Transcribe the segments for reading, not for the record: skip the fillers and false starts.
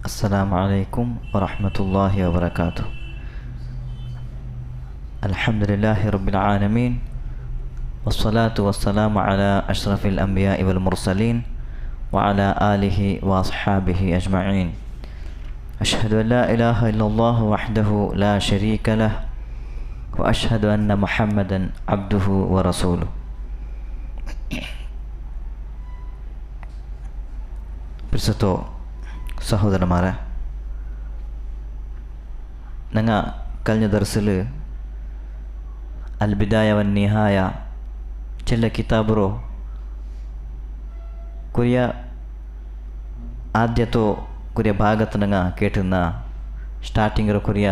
Assalamualaikum warahmatullahi wabarakatuh. Alhamdulillahi rabbil alamin. Wassalatu wassalamu ala ashrafil anbiya'i wal mursalin wa ala alihi wa ashabihi ajma'in. Ashhadu an la ilaha illallah wahdahu la sharika lah wa ashhadu anna Muhammadan abduhu wa rasuluh. Bersatu സഹോദരന്മാരെ, ഞങ്ങൾ കഴിഞ്ഞ ദർസിൽ അൽ ബിദായ വൻ നിഹായ ചില കിതാബുറോ കുറിയ ആദ്യത്തോ കുറിയ ഭാഗത്ത് ഞങ്ങൾ കേട്ടുന്ന starting കുറിയ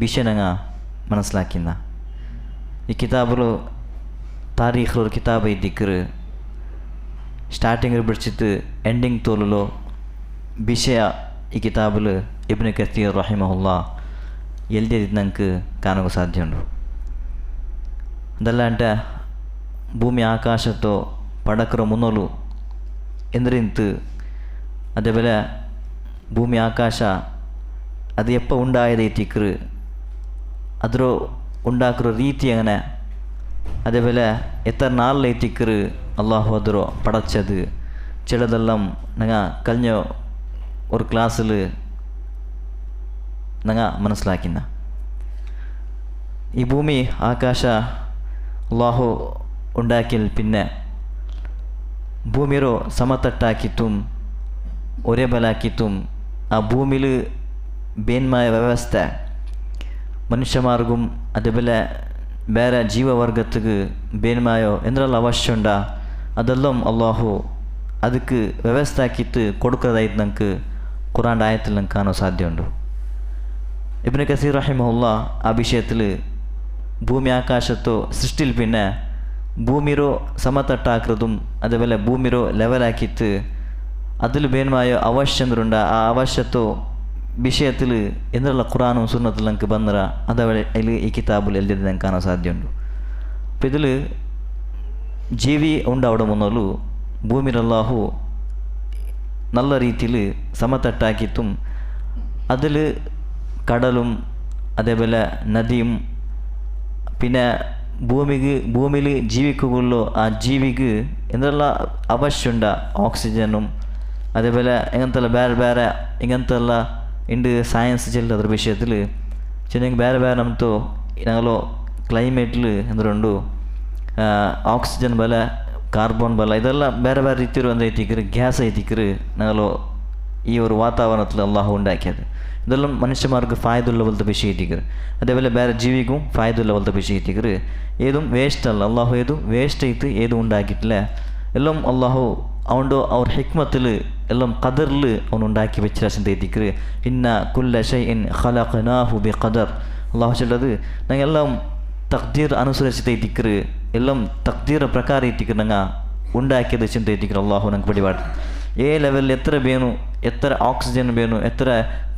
വിഷയം ഞങ്ങൾ മനസ്സിലാക്കുന്ന ഈ കിതാബുറോ താരീഖ് ഒരു കിതാബ് ദിക്ർ സ്റ്റാർട്ടിംഗ് പിടിച്ചിട്ട് എൻഡിങ് തോലുലോ വിഷയ ഈ കിതാബിൽ ഇബ്നു കസീർ റഹിമഹുല്ലാ എഴുതിയത് നമുക്ക് കാണുക സാധ്യമുണ്ട്. ಅದಲ್ಲಂటే ಭೂಮಿ ಆಕಾಶతో ಪಡಕರ ಮುನ್ನೋಲು ಎಂದ್ರಿಂತು അതേപോലെ ഭൂമി ആകാശ അത് എപ്പോൾ ഉണ്ടായതൈത്തിക്കറ് ಅದರ ഉണ്ടാക്കുന്ന രീതി അങ്ങനെ അതേപോലെ എത്ര നാളിലെത്തിക്കറ് അള്ളാഹു അതിരോ പടച്ചത് ചിലതെല്ലാം ഞങ്ങൾ കഴിഞ്ഞ ഒരു ക്ലാസ്സിൽ ഞങ്ങൾ മനസ്സിലാക്കുന്ന ഈ ഭൂമി ആകാശ അള്ളാഹു ഉണ്ടാക്കിയാൽ പിന്നെ ഭൂമിയോ സമതട്ടാക്കിത്തും ഒരേ ബലാക്കിത്തും ആ ഭൂമിയിൽ ಬೇನ್ಮಾಯ ವ್ಯವಸ್ಥೆ ಮನುಷ್ಯಮಾರ್ಗum അതേപോലെ ಬೇರೆ ಜೀವವರ್ಗತ್ತಿಗೆ ಬೇನ್ಮಾಯೋ ಎಂದ್ರಲ್ಲ ಅವಶ್ಯ ಉಂಡ ಅದೆಲ್ಲಂ ಅಲ್ಲಾಹು ಅದಕ್ಕೆ ವ್ಯವಸ್ಥೆ ಹಾಕಿತ್ತು കൊടുക്കുന്നതായിട്ട് നമുക്ക് ഖുർആൻ്റെ ആയത്തിൽ നമുക്ക് കാണാൻ സാധ്യമുണ്ട്. ഇബ്നു കസീർ റഹിമഹുല്ലാ ആ വിഷയത്തിൽ ഭൂമി ആകാശത്തോ സൃഷ്ടിയിൽ പിന്നെ ഭൂമിയോ സമതട്ടാക്കുന്നതും അതേപോലെ ഭൂമിയോ ലെവലാക്കിയിട്ട് അതിൽ ಬೇನ್ಮಾಯೋ ಅವಶ್ಯ ಅಂದ್ರುಂಡ ಆ ಅವಶ್ಯತೋ വിഷയത്തിൽ എന്നുള്ള ഖുർആനും സുന്നത്തിൽ നമുക്ക് ಬಂದರ അതേപോലെ അതിൽ ഈ കിതാബിൽ എഴുതിയത് നമുക്ക് കാണാൻ സാധ്യമുണ്ട്. അപ്പോൾ ഇതിൽ ജീവി ഉണ്ടാവడం മുന്നോಲು ഭൂമിയിൽ അല്ലാഹു നല്ല രീതിയിൽ സമതട്ടാക്കിത്തും അതിൽ കടലും അതേപോലെ നദിയും പിന്നെ ഭൂമിയിൽ ജീവിക്കുള്ളൂ ആ ജീവിക്ക് എന്തെല്ലാം ആവശ്യമുണ്ട ഓക്സിജനും അതേപോലെ ഇങ്ങനത്തെ ಬೇರೆ ഇങ്ങനത്തെ ಇಂದು ಸೈನ್ಸ್ ಚೆಲ್ಲ ಅದ್ರ ವಿಷಯത്തിൽ ಚೆನ್ನಾಗಿ ಬೇರೆ ನಮ್ಮದು ഞങ്ങളോ ക്ലൈമറ്റിൽ എന്തുകൊണ്ട് ഓക്സിജൻ ബല കാർബൺ ബല ഇതെല്ലാം ಬೇರೆ ರೀತಿಯರು ಒಂದೈತಿಕ್ರು ಗ್ಯಾಸ್ ಐತಿಕ್ರು ഞങ്ങളോ ഈ ഒരു വാതാവരണത്തിൽ അള്ളാഹു ഉണ്ടാക്കിയത് ഇതെല്ലാം മനുഷ്യന്മാർക്ക് ഫായതുള്ള പോലത്തെ വിഷയം എത്തിക്കറ് അതേപോലെ ಬೇರೆ ജീവിക്കും ഫായതുള്ള പോലത്തെ വിഷയം എത്തിക്കറ് ഏതും വേസ്റ്റ് അല്ല അള്ളാഹു ഏതും വേസ്റ്റ് ആയിട്ട് ഏതും ഉണ്ടാക്കിയിട്ടില്ല എല്ലാം അള്ളാഹു അവൻ്റെ അവർ ഹിക്മത്തിൽ എല്ലാം ഖദറിൽ അവൻ ഉണ്ടാക്കി വെച്ചിട്ട് എത്തിക്കറ് ഇന്ന കുല്ല ഷൈഇൻ ഖലഖനാഹു ബി ഖദർ അള്ളാഹു ചൊല്ലത് ഞങ്ങൾ എല്ലാം തഖ്ദീർ അനുസരിച്ചിട്ട് എത്തിക്കറ് എല്ലാം തഖ്ദീർ പ്രകാരം എത്തിക്കറ് ഞങ്ങൾ ഉണ്ടാക്കിയത് ചിന്ത എത്തിക്കറ് അള്ളാഹു ഞങ്ങൾക്ക് പിടിപാട് ഏ ലെവലിൽ എത്ര വേണു എത്ര ഓക്സിജൻ വേണു എത്ര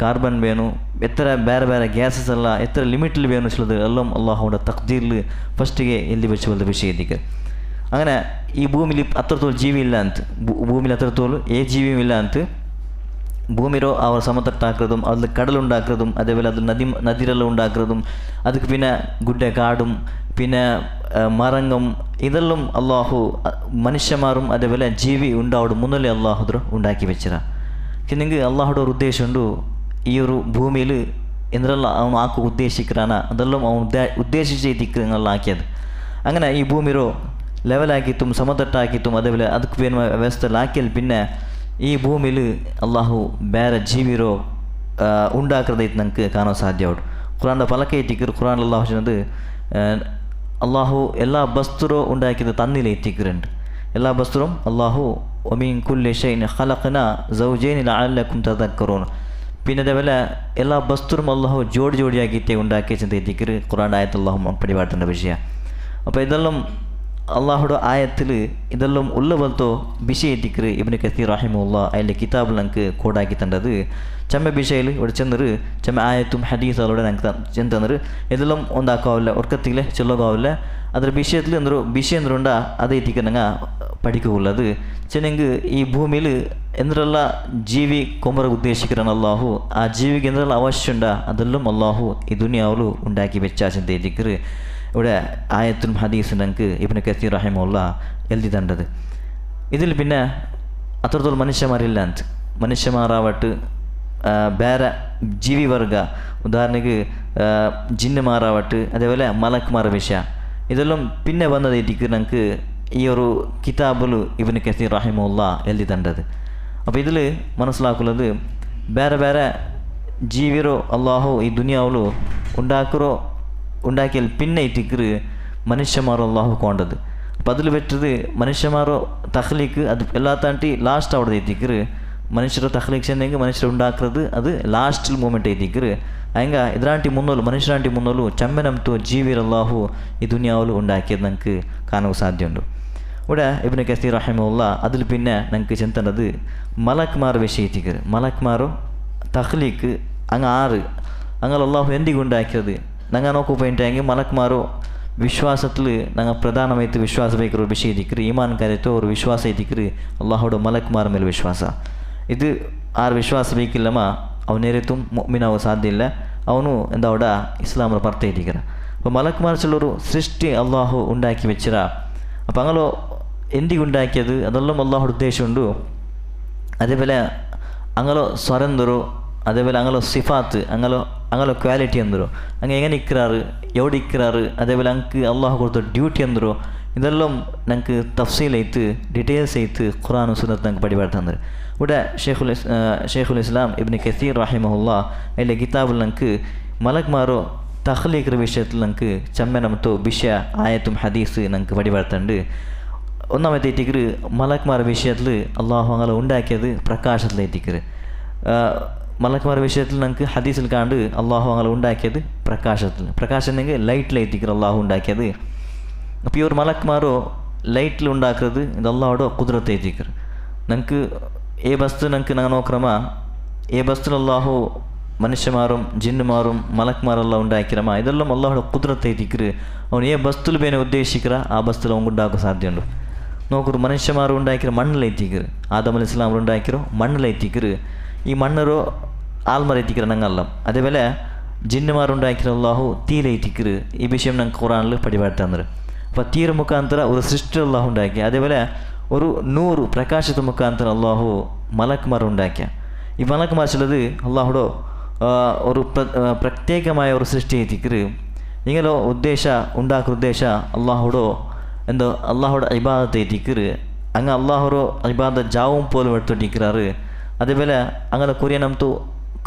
കാർബൺ വേണു എത്ര ಬೇರೆ ಗ್ಯಾಸಸ್ ಎಲ್ಲ എത്ര ലിമിറ്റിൽ വേണു ചൊല്ലത് എല്ലാം അള്ളാഹുവിൻ്റെ തഖ്ദീറിൽ ഫസ്റ്റിಗೆ എഴുതി വെച്ച് പോലത്തെ വിഷയം എത്തിക്കറ്. അങ്ങനെ ഈ ഭൂമിയിൽ അത്രത്തോളം ജീവിയില്ല ಅಂತ ഭൂമിയിൽ അത്രത്തോളം ജീവിയും ಇಲ್ಲ ಅಂತ ഭൂമിയോ അവർ സമതട്ടാക്കുന്നതും അതിൽ കടലുണ്ടാക്കുന്നതും അതേപോലെ അത് നദിരെല്ലാം ഉണ്ടാക്കുന്നതും അതുക്ക് പിന്നെ ഗുഡ്ഡ കാടും പിന്നെ മരങ്ങും ഇതെല്ലാം അള്ളാഹു മനുഷ്യന്മാരും അതേപോലെ ജീവി ഉണ്ടാവണം മുന്നല്ലേ അള്ളാഹുദ്ര ഉണ്ടാക്കി വെച്ചിര. നിങ്ങൾക്ക് അള്ളാഹുടെ ഒരു ഉദ്ദേശമുണ്ട് ഈ ഒരു ഭൂമിയിൽ എന്തെല്ലാം അവൻ ആക്കി ഉദ്ദേശിക്കാനാ അതെല്ലാം അവൻ ഉദ്ദേശിച്ചെത്തിക്കുക ആക്കിയത്. അങ്ങനെ ഈ ഭൂമിയോ ലെവലാക്കിത്തും സമതട്ടാക്കിത്തും അതേപോലെ ಅದಕ್ಕೆ ಬೇರೆ ವ್ಯವಸ್ಥೆಲಾಕಿಯಲ್ಲಿ പിന്നെ ഈ ഭൂമിയിൽ അള്ളാഹു ಬೇರೆ ജീവിರೋ ഉണ്ടാക്കുന്നതായിട്ട് നമുക്ക് കാണാൻ സാധ്യമുണ്ട്. ഖുർആൻ്റെ പലക്കയറ്റിക്കർ ഖുർആൻ അള്ളാഹു ചെന്നത് അള്ളാഹു എല്ലാ വസ്തുരോ ഉണ്ടാക്കിയത് തന്നിലെത്തിക്കുന്നുണ്ട്. എല്ലാ വസ്തുവും അള്ളാഹു ഒമീൻ കുല്ലി ഷൈഇൻ ഖലഖനാ സൗജൈനി ലഅല്ലക്കും തദക്കറൂൻ പിന്നെ അതേപോലെ എല്ലാ വസ്തുവും അള്ളാഹു ജോഡിയാക്കിയിട്ട് ഉണ്ടാക്കിയ ചിന്ത എത്തിക്കർ ഖുർആൻ്റെ ആയത്ത് അള്ളാഹു പിടിപാടേണ്ട വിഷയം. അപ്പോൾ ഇതെല്ലാം അള്ളാഹുടെ ആയത്തിൽ ഇതെല്ലാം ഉള്ള പോലത്തെ വിഷയം എത്തിക്കറ് ഇബ്നു കസീർ റഹിമഹുല്ലാ അതിൻ്റെ കിതാബിൽ ഞങ്ങൾക്ക് കോഡാക്കി തന്നത് ചെമ്മ വിഷയിൽ ഇവിടെ ചെന്നൊരു ചെമ്മ ആയത്തും ഹദീസുകളുടെ ഞങ്ങൾക്ക് ചെന്നറ് ഇതെല്ലാം ഒന്നാക്കാവില്ല ഒർക്കത്തിലെ ചൊല്ലുകാവില്ല ಅದರ ವಿಷಯದಲ್ಲಿ ವಿಷಯ ಅಂದ್ರುಂಡ ಅದೇ ರೀತಿ ನಂಗೆ ಪಡಿಕೊಳ್ಳೋದು ಚೆನ್ನಾಗಿ ಈ ಭೂಮಿಲಿ എന്തെല്ല ജീവി കൊമ്പറ ഉദ്ദേശിക്കുന്ന അള്ളാഹു ആ ജീവിക്ക് എന്തെല്ലാം ആവശ്യമുണ്ട അതെല്ലാം അള്ളാഹു ഈ ദുനിയാവിൽ ഉണ്ടാക്കി വെച്ചാൽ തേജിക്കറ് ഇവിടെ ആയത്തും ഹദീസും ഞങ്ങൾക്ക് ഇബ്നു കസീർ റഹിമഹുല്ല എഴുതി തണ്ടത്. ഇതിൽ പിന്നെ അത്രത്തോളം മനുഷ്യന്മാരില്ല ಅಂತ മനുഷ്യന്മാരാവട്ട് ಬೇರೆ ಜೀವಿ ವರ್ಗ ಉದಾಹರಣೆಗೆ ಜಿನ್ನುಮಾರಾವಟ್ಟು അതേപോലെ മലക്കുമാർ വിഷയ ഇതെല്ലാം പിന്നെ വന്നതായിരിക്കും ഞങ്ങൾക്ക് ഈ ഒരു കിതാബുൽ ഇബ്നു കസീർ റഹിമഹുല്ല എഴുതി തണ്ടത്. അപ്പോൾ ഇതിൽ മനസ്സിലാക്കുന്നത് ಬೇರೆ ಬೇರೆ ಜೀವಿರೋ ಅಲ್ಲಾಹು ಈ ದುನಿಯಾವಲು ഉണ്ടാക്കിയാൽ പിന്നെ ഇട്ടിക്കറ് മനുഷ്യന്മാരോ അള്ളാഹു കൊണ്ടത്. അപ്പോൾ അതിൽ വെച്ചത് മനുഷ്യന്മാരോ തഖ്ലീക്ക് അത് എല്ലാത്താണ്ടി ലാസ്റ്റ് അവിടെ എത്തിക്കറ് ಮನುಷ್ಯರು ತಖ್ಲೀಕ್ ಚೆಂದಂಗೆ ಮನುಷ್ಯರು ಉಂಡಾಕ್ರದು ಅದು ಲಾಸ್ಟಲ್ ಮೂಮೆಂಟ್ ಐತಿಕ್ರು ಹಂಗೆ ಇದರಾಂಟಿ ಮುನ್ನೋಲು ಮನುಷ್ಯರಾಂಟಿ ಮುನ್ನೋಲು ಚಮ್ಮೆನಂತು ಜೀವಿರಲ್ಲಾಹು ಈ ದುನಿಯಾವಲು ഉണ്ടാക്കിയത് നമുക്ക് കാണാൻ സാധ്യമുണ്ട്. ഇവിടെ ഇബ്നു കസീർ റഹിമഹുല്ല അതിൽ പിന്നെ നമുക്ക് ചിന്തനത് മലക്മാർ വിഷയത്തിക്കറ് മലക്മാരോ തഖ്ലീക്ക് അങ്ങ് ആറ് അങ്ങനെ അള്ളാഹു എന്തിಗೆ ഉണ്ടാക്കിയത് ഞങ്ങൾ നോക്കു പോയിട്ടെങ്കിൽ മലക്മാരോ ವಿಶ್ವಾಸത്തിൽ ഞങ്ങൾ പ്രധാനമായിട്ട് വിശ്വാസಬೇಕಿರೋ ഒരു ವಿಷಯ ಇದ್ದಿಕ್ರು ಈಮಾನ್ಕಾರಿತ್ತು ಅವ್ರ ವಿಶ್ವಾಸ ಇದ್ದಿಕ್ರು ಅಲ್ಲಾಹೋಡ ಮಲಕ್ಮಾರ ಮೇಲೆ ವಿಶ್ವಾಸ. ಇದು ಆರು ವಿಶ್ವಾಸ ಬೇಕಿಲ್ಲಮ್ಮ ಅವನೇರಿತು ಮುಮಿನಾವ ಸಾಧ್ಯ ಇಲ್ಲ ಅವನು എന്താ അവിടെ ഇസ്ലാമിൽ പുറത്ത് എത്തിക്കറ. അപ്പോൾ മലക്കുമാർ ചിലർ സൃഷ്ടി അള്ളാഹു ഉണ്ടാക്കി വെച്ചിറ. അപ്പോൾ അങ്ങനെ എന്തിಗೆ ഉണ്ടാക്കിയത് അതെല്ലാം അള്ളാഹുടെ ഉദ്ദേശമുണ്ട്. അതേപോലെ അങ്ങനെ സ്വരന്തರು അതേപോലെ അങ്ങനെ സിഫാത്ത് അങ്ങനെ ಕ್ವಾಲಿಟಿ ಅಂದರು ಹಂಗೆ ಹೆಂಗೆ ಇಕ್ರಾರು ಎവിടെ ಇಕ್ರಾರು അതേപോലെ ಅಂಕ್ ಅಲ್ಲಾಹು ಕೊಡ್ತ ಡ್ಯೂಟಿ ಅಂದರು ಇದೆಲ್ಲಂ ನಂಗೆ ತಫ್ಸೀಲ್ ಐತು ಡೀಟೇಲ್ಸ್ ಐತು ಖುರಾನ್ ಸುನ್ನತ್ ನಂಗೆ ಪಡಿಬಾರ್ದಂದ್ರೆ ഇവിടെ ഷെയ്ഖുൽ ഇസ്ലാം ഇബ്നു കസീർ റഹിമഹുല്ല അതിലെ കിതാബിൽ നമുക്ക് മലക്മാരോ തഖ്ലീഖിന്റെ വിഷയത്തിൽ നമുക്ക് ചമ്മനമത്തോ വിഷയ ആയത്തും ഹദീസ് നമുക്ക് പടിബാർത്തുണ്ട്. ഒന്നാമത്തെ എത്തിക്കറ് മലക്മാർ വിഷയത്തിൽ അള്ളാഹു അങ്ങനെ ഉണ്ടാക്കിയത് പ്രകാശത്തിലെത്തിക്കറ്. മലക്മാർ വിഷയത്തിൽ നമുക്ക് ഹദീസിൽ കാണ്ട് അള്ളാഹു അങ്ങനെ ഉണ്ടാക്കിയത് പ്രകാശം എന്നെങ്കിൽ ലൈറ്റിലെത്തിക്കറ് അള്ളാഹു ഉണ്ടാക്കിയത്. അപ്പോൾ ഈ ഒരു മലക്മാരോ ലൈറ്റിൽ ഉണ്ടാക്കുന്നത് ഇത് അള്ളാഹുടെ കുദ്രത്തെ എത്തിക്കറ്. നമുക്ക് ഏ ബസ്തു നമുക്ക് ഞങ്ങൾ നോക്കറമ ഏ ബസ്തുൽ അള്ളാഹു മനുഷ്യന്മാരും ജിന്നുമാരും മലക്മാരെല്ലാം ഉണ്ടാക്കിരമ ഇതെല്ലാം അള്ളാഹുടെ കുദ്രത്തെ എത്തിക്കറ്. അവൻ ഏ ബസ്തുൽ പേനെ ഉദ്ദേശിക്കറ ആ ബസ്തുൽ അവൻ ഉണ്ടാക്കാൻ സാധ്യമുണ്ട്. നോക്കൂ മനുഷ്യന്മാർ ഉണ്ടാക്കിற മണ്ണിലെത്തിക്കറ് ആദം അലൈഹി ഇസ്ലാം ഉണ്ടാക്കിರೋ മണ്ണിലെത്തിക്കറ്. ഈ മണ്ണറോ ആൽമരെത്തിക്കറ ഞങ്ങളെല്ലാം അതേപോലെ ജിന്നുമാർ ഉണ്ടാക്കിற അള്ളാഹു തീയിലെത്തിക്കറ്. ഈ വിഷയം ഞങ്ങൾക്ക് ഖുറാനിൽ പടിപാടുത്തന്നത്. അപ്പോൾ തീര മുഖാന്തര ഒരു സൃഷ്ടി അള്ളാഹു ഉണ്ടാക്കി അതേപോലെ ഒരു 100 പ്രകാശത്തെ മുഖാന്തരം അള്ളാഹു മലക്മാർ ഉണ്ടാക്കിയ. ഈ മലക്മാർ ചിലത് അള്ളാഹുടോ ഒരു പ്രത്യേകമായ ഒരു സൃഷ്ടി എത്തിക്കറ്. ഇങ്ങനെ ഉണ്ടാക്കുന്ന ഉദ്ദേശ അള്ളാഹുടോ എന്തോ അള്ളാഹുടെ ഇബാദത്ത് എത്തിക്കറ്. അങ്ങ് അള്ളാഹുടോ ഇബാദത്ത് ജാവും പോലും എടുത്തിട്ടിക്കറാറ്. അതേപോലെ അങ്ങനെ കൊറിയനംതു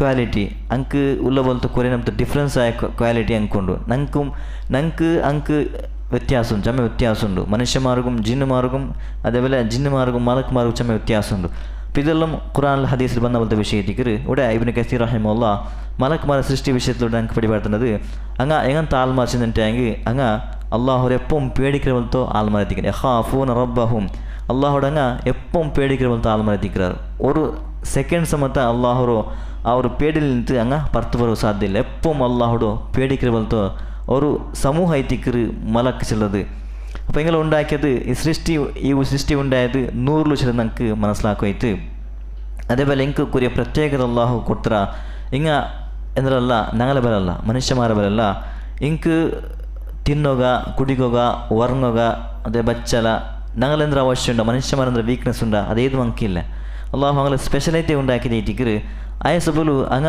ക്വാലിറ്റി ಅಂಕ್ ಉಲ್ಲ ಬೋಲ್ತು ಕೊರಿಯನಂತು ಡಿಫ್ರೆನ್ಸ್ ಆಯ ಕ್ವಾಲಿಟಿ ಅಂದ್ಕೊಂಡು ನಂಗೆ ಅಂಕ್ ವ್ಯತ್ಯಾಸ ಉಂಟು ಚಮ್ಮೆ ವ್ಯತ್ಯಾಸ ಉಂಟು ಮನುಷ್ಯಮಾರ್ಗum ಜಿನ್ನುಮಾರ್ಗum അതേപോലെ ജിന്നുമാർഗം മലക്കുമാർഗം ചമ്മ വ്യത്യാസമുണ്ട്. അപ്പോൾ ഇതെല്ലാം ഖുറാനിൽ ഹദീസിൽ ബന്ധ പോലത്തെ വിഷയത്തിക്കറ്. ഇവിടെ ഇബ്നു കസീർ റഹിമഹുല്ല മലക്കുമാരെ സൃഷ്ടി വിഷയത്തിലൂടെ ഞങ്ങൾക്ക് പടിപാടുന്നത് അങ്ങ് എങ്ങനത്തെ ആൾമാർ ചെന്നിട്ടെങ്കിൽ അങ്ങ് അള്ളാഹുരെ എപ്പം പേടിக்கிற പോലത്തെ ആൾമാർ എത്തിക്കുന്നത് യഖാഫൂന റബ്ബഹും അള്ളാഹുടെ അങ്ങ് എപ്പം പേടിக்கிற പോലത്തെ ആൾമാർ എത്തിക്കാറ്. ഒരു സെക്കൻഡ് സമയത്ത് അള്ളാഹുറോ ആ ഒരു പേടിയിൽ നിന്നിട്ട് അങ്ങ് പുറത്ത് ಬರೋ ಸಾಧ್ಯ ಇಲ್ಲ. എപ്പം അള്ളാഹുടോ പേടിக்கிற പോലത്തെ ഒരു സമൂഹ എത്തിക്കറ് മലക്ക് ചിലത്. അപ്പോൾ ഇങ്ങനെ ഉണ്ടാക്കിയത് ഈ സൃഷ്ടി ഉണ്ടായത് 100 ലക്ഷം നമുക്ക് മനസ്സിലാക്കുമായിട്ട്. അതേപോലെ എനിക്ക് കുറിയ പ്രത്യേകത അള്ളാഹു കൊടുത്തറ ಹಿಂಗ ಎಂದ್ರಲ್ಲ ನಂಗಲ ಬರಲ್ಲ ಮನುಷ್ಯಮಾರ ಬರಲ್ಲ ಇಂಕ್ ತಿನ್ನೋಗ ಕುಡಿಗೋಗ ಒರ್ಗೋಗ ಅದೇ ಬಚ್ಚಲ ನಂಗಲೆಂದ್ರೆ ಅವಶ್ಯ ಉಂಡ ಮನುಷ್ಯಮಾರಂದ್ರೆ ವೀಕ್ನೆಸ್ ಉಂಡ ಅದೇದು ಅಂಕಿಲ್ಲ. അള്ളാഹു അങ്ങനെ സ്പെഷ്യലായിട്ട് ഉണ്ടാക്കിയിട്ട് അയസബുലു അങ്ങ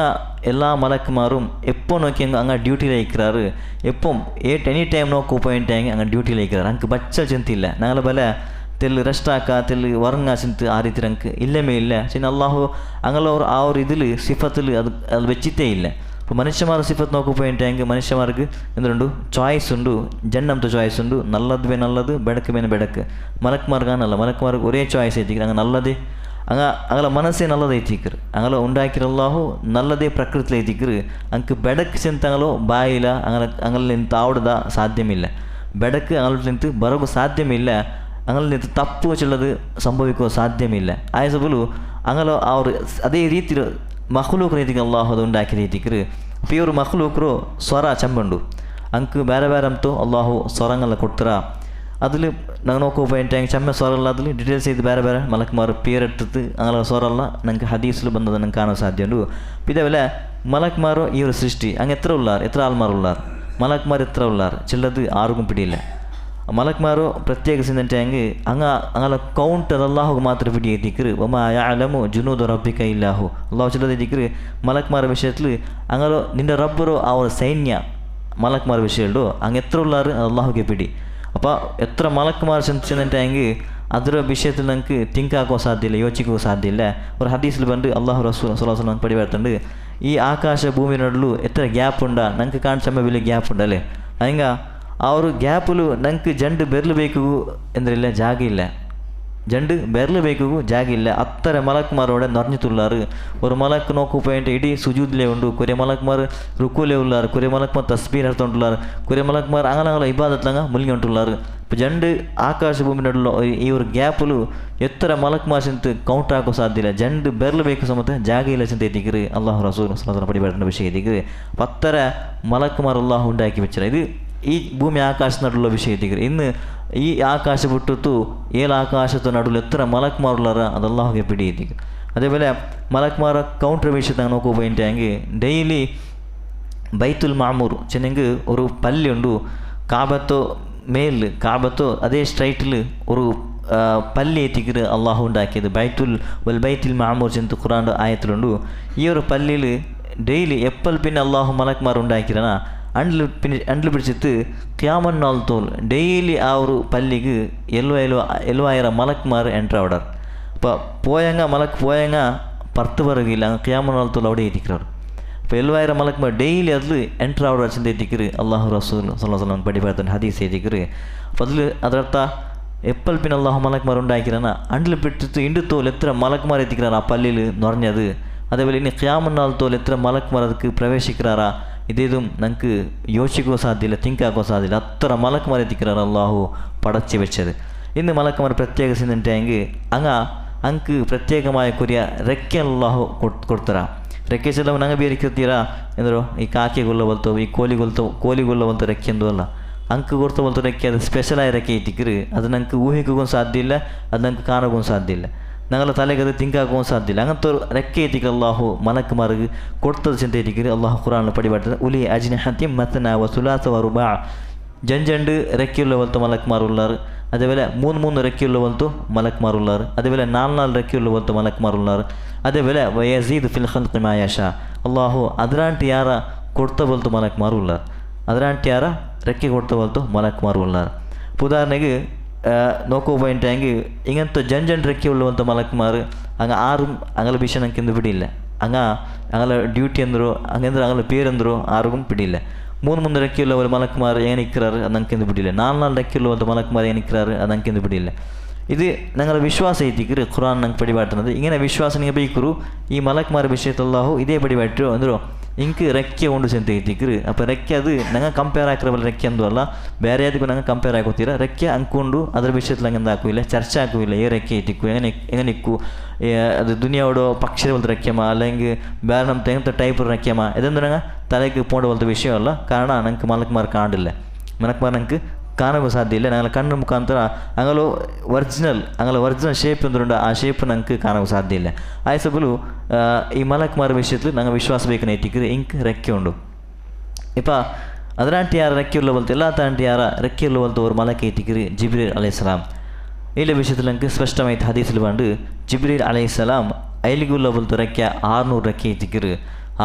എല്ലാ മലക്കുമാരും എപ്പോൾ നോക്കി അങ്ങ് ഡ്യൂട്ടിയിലേക്കാറ് എപ്പം എനി ടൈം നോക്കി പോയിട്ടെങ്കിൽ അങ്ങ് ഡ്യൂട്ടിയിലേക്കാറ് അങ്ങ് ബಚ್ಚ ಚಿಂತಿಲ್ಲ ഞങ്ങളെ പല തെല്ല് റെസ്റ്റാക്ക തെല്ല് ഉറങ്ങാ ചിന്ത ആ രീതി ഞങ്ങൾക്ക് ഇല്ലമേ ഇല്ല. പക്ഷേ അള്ളാഹു അങ്ങനെ ആ ഒരു ഇതിൽ സിഫത്തിൽ അത് വെച്ചിട്ടേ ഇല്ല. അപ്പോൾ മനുഷ്യന്മാർ സിഫത്ത് നോക്കി പോയിട്ടെങ്കിൽ മനുഷ്യന്മാർക്ക് എന്തുണ്ട് ചോയ്സ് ഉണ്ട്. ജന്നംത്തെ ചോയ്സ് ഉണ്ട്. നല്ലത് ബേ നല്ലത് ಬೆಡಕು ಬೇನೆ ಬೆಡಕು. മലക്കുമാർക്കാണല്ല മലക്കുമാർക്ക് ഒരേ ചോയ്സ് എത്തിക്കുക അങ്ങ് നല്ലത് അങ്ങനെ മനസ്സേ നല്ലതെത്തിക്കറ് അങ്ങനെ ഉണ്ടാക്കിരല്ലാഹു നല്ലതേ പ്രകൃതിയിലെത്തിക്കറ് അങ്ങ് ಬೆಡಕು ಚಿಂತങ്ങളോ ಬಾಯಿಲ್ಲ അങ്ങനെ ನಿಂತು ಆವಡದ ಸಾಧ್ಯಮಿಲ್ಲ. ಬೆಡಕು അങ്ങനെ ನಿಂತು ಬರೋಕು ಸಾಧ್ಯಮಿಲ್ಲ. അങ്ങനെ ನಿಂತು ತಪ್ಪು ಚಿಲ್ಲದು ಸಂಭವಿಕೋ ಸಾಧ್ಯಮಿಲ್ಲ. ಆಯಸಬಲು അങ്ങനെ ಅವರು ಅದೇ ರೀತಿ ಮಖ್ಲೂಕ್ ರೀತಿಗೆ ಅಲ್ಲಾಹು ಅದು ഉണ്ടാക്കി ರೀತಿಕರು. അപ്പോൾ ಈ ಮಖ್ಲೂಕರು ಸ್ವರ ಚಂಬಂಡು ಅಂಕ್ ಬೇರೆ ಬೇರೆ ಅಂತೂ ಅಲ್ಲಾಹು ಸ್ವರಂಗೆಲ್ಲ ಕೊಡ್ತಾರ. അതിൽ ഞങ്ങൾ നോക്കുമ്പോൾ പോയിട്ട് ചമ്മ സ്വരമല്ല അതിൽ ഡീറ്റെയിൽസ് ചെയ്ത് ಬೇರೆ ಬೇರೆ ಮಲಕ್ಮಾರು പേരെടുത്ത് അങ്ങനെ സ്വരമല്ല ഞങ്ങൾക്ക് ഹദീസിൽ ബന്ധത് ഞങ്ങൾക്ക് കാണാൻ സാധ്യമുണ്ട്. അപ്പോൾ ഇതേപോലെ മലക്മാരോ ഈ ഒരു സൃഷ്ടി അങ്ങ് എത്ര ആൾമാരുള്ളാർ മലക്മാർ എത്ര ഉള്ളാർ ചിലത് ആർക്കും പിടിയില്ല. മലക്മാരോ പ്രത്യേകിച്ച് അങ്ങനെ കൗണ്ട് അത് അള്ളാഹുക്ക് മാത്രം പിടിയെത്തിക്കറ്. അലമു ജുനൂദ് റബ്ബിക ഇല്ലാഹു അള്ളാഹു ചിലത് എത്തിക്കറ് മലക്മാര വിഷയത്തിൽ അങ്ങനെ നിൻ്റെ റബ്ബറോ ആ ഒരു സൈന്യ മലക്മാർ വിഷയമുണ്ടോ അങ്ങ് എത്ര ഉള്ളാർ അള്ളാഹുക്ക് പിടി. അപ്പോൾ എത്ര മലക്മാർ ചെന്നിട്ടെങ്കിൽ ಅದರ ವಿಷಯದಲ್ಲಿ ನಂಗೆ ಥಿಂಕ್ ಹಾಕೋ ಸಾಧ್ಯ ಇಲ್ಲ, ಯೋಚಿಕೋ ಸಾಧ್ಯ ಇಲ್ಲ. ಅವ್ರ ಹದೀಸ್ಲಿ ಬಂದು ಅಲ್ಲಾಹು ರಸೂಲ್ ಸಲ್ಲಲ್ಲಾಹು ಅಲೈಹಿ ವಸಲ್ಲಂ ಪಡಿಬಾರ್ದಂಡು ಈ ಆಕಾಶ ಭೂಮಿ ನಡುಲು ಎತ್ತರ ಗ್ಯಾಪ್ ಉಂಡ ನಂಗೆ ಕಾಣಿಸಮ್ಮ ಬೆಲೆ ಗ್ಯಾಪ್ ಉಂಡಲ್ಲೇ ಹಂಗ ಅವರು ಗ್ಯಾಪುಲು ನಂಗೆ ಜಂಡು ಬೆರಲಬೇಕು ಎಂದ್ರಿಲ್ಲ ಜಾಗ ಇಲ್ಲ, ಜಂಡು ಬೆರಲಬೇಕು ಜಾಗ ಇಲ್ಲ. ಅತ್ತರ ಮಲಕ್ಮಾರೋಡೆ ನೊರ್ഞ്ഞിട്ടുള്ളാറ്. ഒരു മലക്ക് നോക്കു പോയിട്ട് ഇടി സുജൂദിലേ ഉണ്ട്, കുറെ മലക്മാർ റുക്കൂലേ ഉള്ളാറ്, കുറെ മലക്മാർ തസ്ബീഹ് നടത്തുകൊണ്ടുള്ളാറ്, കുറെ മലക്മാർ അങ്ങനെ ഇബാദത്ലങ്ങ മുൽങ്ങിട്ടുള്ളാറ്. ഇപ്പോൾ ಜಂಡು ಆಕಾಶ ಭೂಮಿ ನಡುಲು ಈ ಒಂದು ಗ್ಯಾಪುಲು ಎತ್ತರ ಮಲಕ್ಮಾರ್ ಚಿಂತ ಕೌಂಟ್ ಹಾಕೋ ಸಾಧ್ಯ ಇಲ್ಲ, ಜಂಡು ಬೆರಲಬೇಕು ಸಮೇತ ಜಾಗ ಇಲ್ಲ ಚಿಂತ ಎತ್ತಿಕ್ಕಿರಿ ಅಲ್ಲಾಹು ರಸೂಲ್ ಸಲ್ಲಲ್ಲಾಹು ಅಲೈಹಿ ವಸಲ್ಲಂ ಪಡಿಬಾರ್ದ ವಿಷಯ ಎತ್ತಿಕ್ಕಿರಿ. പത്തര മലക്മാർ അല്ലാഹു ഉണ്ടാക്കി വെച്ചില്ല. ഇത് ഈ ഭൂമി ആകാശ നടുള്ള വിഷയം എത്തിക്കറി. ഇന്ന് ഈ ആകാശ വിട്ടിട്ടു ഏഴ് ആകാശത്തെ നടുവിൽ എത്ര മലക്മാറുള്ളാറ അത് അല്ലാഹുಗೆ പിടി എത്തിക്കും. അതേപോലെ മലക്മാര കൗണ്ടർ വിഷയത്തെ നോക്കു പോയിട്ടെങ്കിൽ ഡെയിലി ബൈത്തുൽ മാമൂർ ചെന്നെങ്കിൽ ഒരു പല്ലുണ്ട് കാബത്തോ മേലിൽ കാബത്തോ അതേ സ്ട്രൈറ്റിൽ ഒരു പല്ലി എത്തിക്കറ് അള്ളാഹു ഉണ്ടാക്കിയത് ബൈത്തുൽ മാമൂർ ചെന്ന് ഖുറാൻ്റെ ആയത്തിലുണ്ട്. ഈ ഒരു പല്ലിയിൽ ഡെയിലി എപ്പോൾ പിന്നെ അള്ളാഹു മലക്മാർ ഉണ്ടാക്കിരനാ ಅಂಡ್ಲು ಬಿಡಿಸಿತ್ತು ಕ್ಯಾಮನ್ ನಾಲ್ ತೋಲ್ ಡೈಲಿ ಆ ஒரு பள்ளிக்கு 70,000 மலக்மார் என்ட்ரு ஆவிடார். இப்போ மலக்கு போயங்க 10 பிறகு அங்கே கியாமன் நாள் தோல் அப்படியே ஏற்றிக்கிறார். இப்போ 70,000 மலக்மார் டெய்லி அதில் என்ட்ரு ஆவிடார் சிந்தை ஏற்றிக்கிறு அல்லாஹு ரசூல் சல்லல்லாஹு அலைஹி வஸல்லம் படிப்பார்த்தன் ஹதீஸ் ஏற்றிக்கிறு. അപ്പോൾ അതിൽ ಅದರರ್ಥ എപ്പോൾ പിന്നെ അള്ളാഹു മലക്മാർ ഉണ്ടാക്കിരാ ಅಂಡ್ಲು ಬಿಟ್ಟಿತ್ತು ಇಂಡು ತೋಲ್ ಎತ್ತರ ಮಲಕ್ಮಾರ್ ಎತ್ತಿಕ್கிறார் ಆ ಪಲ್ಲಿയിൽ നൊറഞ്ഞത്. അതേപോലെ ഇനി ക്യാമൻ നാൾ തോൽ എത്ര മലക്മാർ ಅದಕ್ಕೆ ಪ್ರವೇಶಿಕ್கிறாರಾ ഇതും നമുക്ക് യോಚಿക്കോ സാധ്യമില്ല, തിങ്ക് ആക്കോ സാധ്യമില്ല. അത്ര മലക്മാർ എത്തിക്கிறார் അള്ളാഹു പടച്ചു വെച്ചത്. ഇന്ന് മലക്മാർ പ്രത്യേകിച്ചിട്ടുണ്ടെങ്കിൽ ಅಂಕ್ ಪ್ರತ್ಯೇಕമായ ಕೊರಿಯ ರೆಕ್ಕೆ ಅಲ್ಲಾಹು ಕೊಡ್ತಾರ. ರೆಕ್ಕೆ ಚೆಲ್ಲವು ನಂಗೆ ಬೇರೆ ಇರ್ತೀರಾ ಎಂದರು ಈ ಕಾಕಿಗೊಲ್ಲವಲ್ತು ಈ ಕೋಲಿಗೊಲ್ಲವಲ್ತು ರೆಕ್ಕೆ ಎಂದು ಅಲ್ಲ, ಅಂಕ್ ಕೊಡ್ತವಲ್ತು ರೆಕ್ಕೆ ಅದು ಸ್ಪೆಷಲಾಗಿ ರೆಕ್ಕೆ ಇಟ್ಟಿಕ್ಕಿರಿ. ಅದು ನಂಗೆ ಊಹಿಗೂ ಸಾಧ್ಯ ಇಲ್ಲ, ಅದು ನಂಗೆ ಕಾಣಗೂ ಸಾಧ್ಯ ಇಲ್ಲ, ഞങ്ങളുടെ തലയ്ക്ക് അത് തിങ്കാക്കാൻ സാധ്യമില്ല. അങ്ങനത്തെ ഒരു റെക്കെ എത്തിക്കുക അള്ളാഹു മലക്കുമാർക്ക് കൊടുത്തത് ചിന്ത എത്തിക്കുക അള്ളാഹു ഖുറാനിൽ പടിപാട്ടത് ഉലി അജ്നിഹത്തിൻ മത്ന വസുലാസ വറുബ ജഞ്ചണ്ട് റെക്കെയുള്ള പോലത്തെ മലക്കുമാറുള്ളാർ. അതേപോലെ 3 റെക്കെയുള്ള പോലത്തെ മലക്കുമാറുള്ളാർ. അതേപോലെ 4 റെക്കെയുള്ള പോലത്തെ മലക്കുമാറുള്ളാർ. അതേപോലെ വയസീദ് ഫിൽ ഖൽഖി മാ യശാ അള്ളാഹു അതിരാಂಟಿ ಯಾರ ಕೊಡ್ತ പോലത്തെ മലക്കുമാറുള്ളാർ, അതിരാಂಟಿ ಯಾರ റെക്കെ കൊടുത്ത പോലത്തെ മലക്കുമാറുള്ളാർ. ഉദാഹരണക്ക് നോക്കു പോയിട്ടെങ്കിൽ ഇങ്ങനത്തെ ജഞ്ചൻ റെക്കെ ഉള്ളವಂಥ മലക്കുമാർ ആരും അങ്ങനെ വിഷയം ನನಗೆ ಎಂದು ಬಿಡಿಲ್ಲ. അങ്ങനെ ಡ್ಯೂಟಿ ಅಂದರು ಹಂಗಂದ್ರೆ അങ്ങനെ പേരെಂದರು ಆರಿಗೂ ಬಿಡಿಲ್ಲ. 3 ರೆಕ್ಕೆയുള്ള ഒരു മലക്കുമാർ ಏನು ಇಕ್ಕಿರಾರು ಅದು ನನಗೆ ಎಂದು ಬಿಡಿಲ್ಲ. 4 ರೆಕ್ಕೆಯುಳ್ಳವಂಥ ಮಲക്കുമാർ ಏನು ಇಕ್ಕಿರಾರು ಅದು ನನಗೆ ಎಂದು ಬಿಡಿಲ್ಲ. ഇത് ഞങ്ങളുടെ വിശ്വാസം എത്തിക്കറ് ഖുറാൻ ഞങ്ങൾക്ക് പടിപാട്ടുന്നത്. ഇങ്ങനെ വിശ്വാസം നിങ്ങൾ ബൈക്കറു ഈ മലക്കുമാർ വിഷയത്തല്ലാഹു ഇതേ പടിപാറ്റോ ಅಂದರು ಇಂಕ್ ರೆಕ್ಕೆ ಉಂಡು ಚೆಂತ ಐತಿಕ್ರು. അപ്പോൾ ರೆಕ್ಕೆ ಅದು ನಂಗೆ ಕಂಪೇರ್ ಹಾಕಿರಬಲ್ಲ ರೆಕ್ಕೆ ಅಂದು ಅಲ್ಲ, ಬೇರೆ ಅದಕ್ಕೂ ನಂಗೆ ಕಂಪೇರ್ ಹಾಕೋತೀರ. ರೆಕ್ಕೆ ಅಂದ್ಕೊಂಡು ಅದರ ವಿಷಯത്തിൽ ಹಂಗೆ ಹಾಕುವಿಲ್ಲ, ಚರ್ಚೆ ಹಾಕುವಿಲ್ಲ. ಏ ರೆಕ್ಕೆ ಐತಿಕ್ಕು ಹೆಂಗೆ ನಿಕ್ಕು ಅದು ದುನಿಯಾವೋಡು ಪಕ್ಷದ ಬಲ್ತ ರೆಕ್ಕೆಮ್ಮ അല്ലെങ്കിൽ ಬೇರೆ ನಮ್ಮ ತೆಂಗಂತ ಟೈಪ್ ರೆಕ್ಕೆಮ್ಮ ಇದಂದ್ರೆ ನಂಗೆ ತಲೆಗೆ ಪೋಂಡ ಬಲ್ತ ವಿಷಯ ಅಲ್ಲ. ಕಾರಣ ನಂಗೆ ಮಲಕ್ಮಾರ್ ಕಾಣಿಲ್ಲ, ಮಲಕ್ಮಾರ್ ನಂಗೆ ಕಾಣಕ್ಕೂ ಸಾಧ್ಯ ಇಲ್ಲ. ഞങ്ങൾ കണ്ണു മുഖാന്തര അങ്ങനെ ഒറിജിനൽ ഷേപ്പ് എന്തുണ്ട് ആ ഷേപ്പ് ഞങ്ങൾക്ക് കാണാൻ സാധ്യമില്ല. ആയസബಲು ഈ മലക്മാർ വിഷയത്തിൽ ഞങ്ങൾ വിശ്വാസം ಬೇಕನ್ನ ಎತ್ತಿಕ್ಕಿರಿ ಇಂಕ್ ರೆಕ್ಕೆ ಉಂಡು. ഇപ്പോൾ അതിരാಂಟಿ ಯಾರ ರೆಕ್ಕೆയുള്ള ಬಲ್ತು ಎಲ್ಲಾಂಟಿ ಯಾರ ರೆಕ್ಕೆയുള്ള ಬಲ್ತು ஒரு மலக்கு ಎತ್ತಿಕ್ಕಿರಿ ജിബ്രീൽ അലൈഹിസ്സലാം. ഈ വിഷയത്തിൽ ഞങ്ങൾക്ക് സ്പഷ്ടമായി ഹദീസിൽ പണ്ട് ജിബ്രീൽ അലൈഹിസ്സലാം ಐಲಿಗುಲ್ಲ ಬಲ್ತು ರೆಕ್ಕೆ 600 ರೆಕ್ಕೆ ಎತ್ತಿಕ್ಕಿರಿ.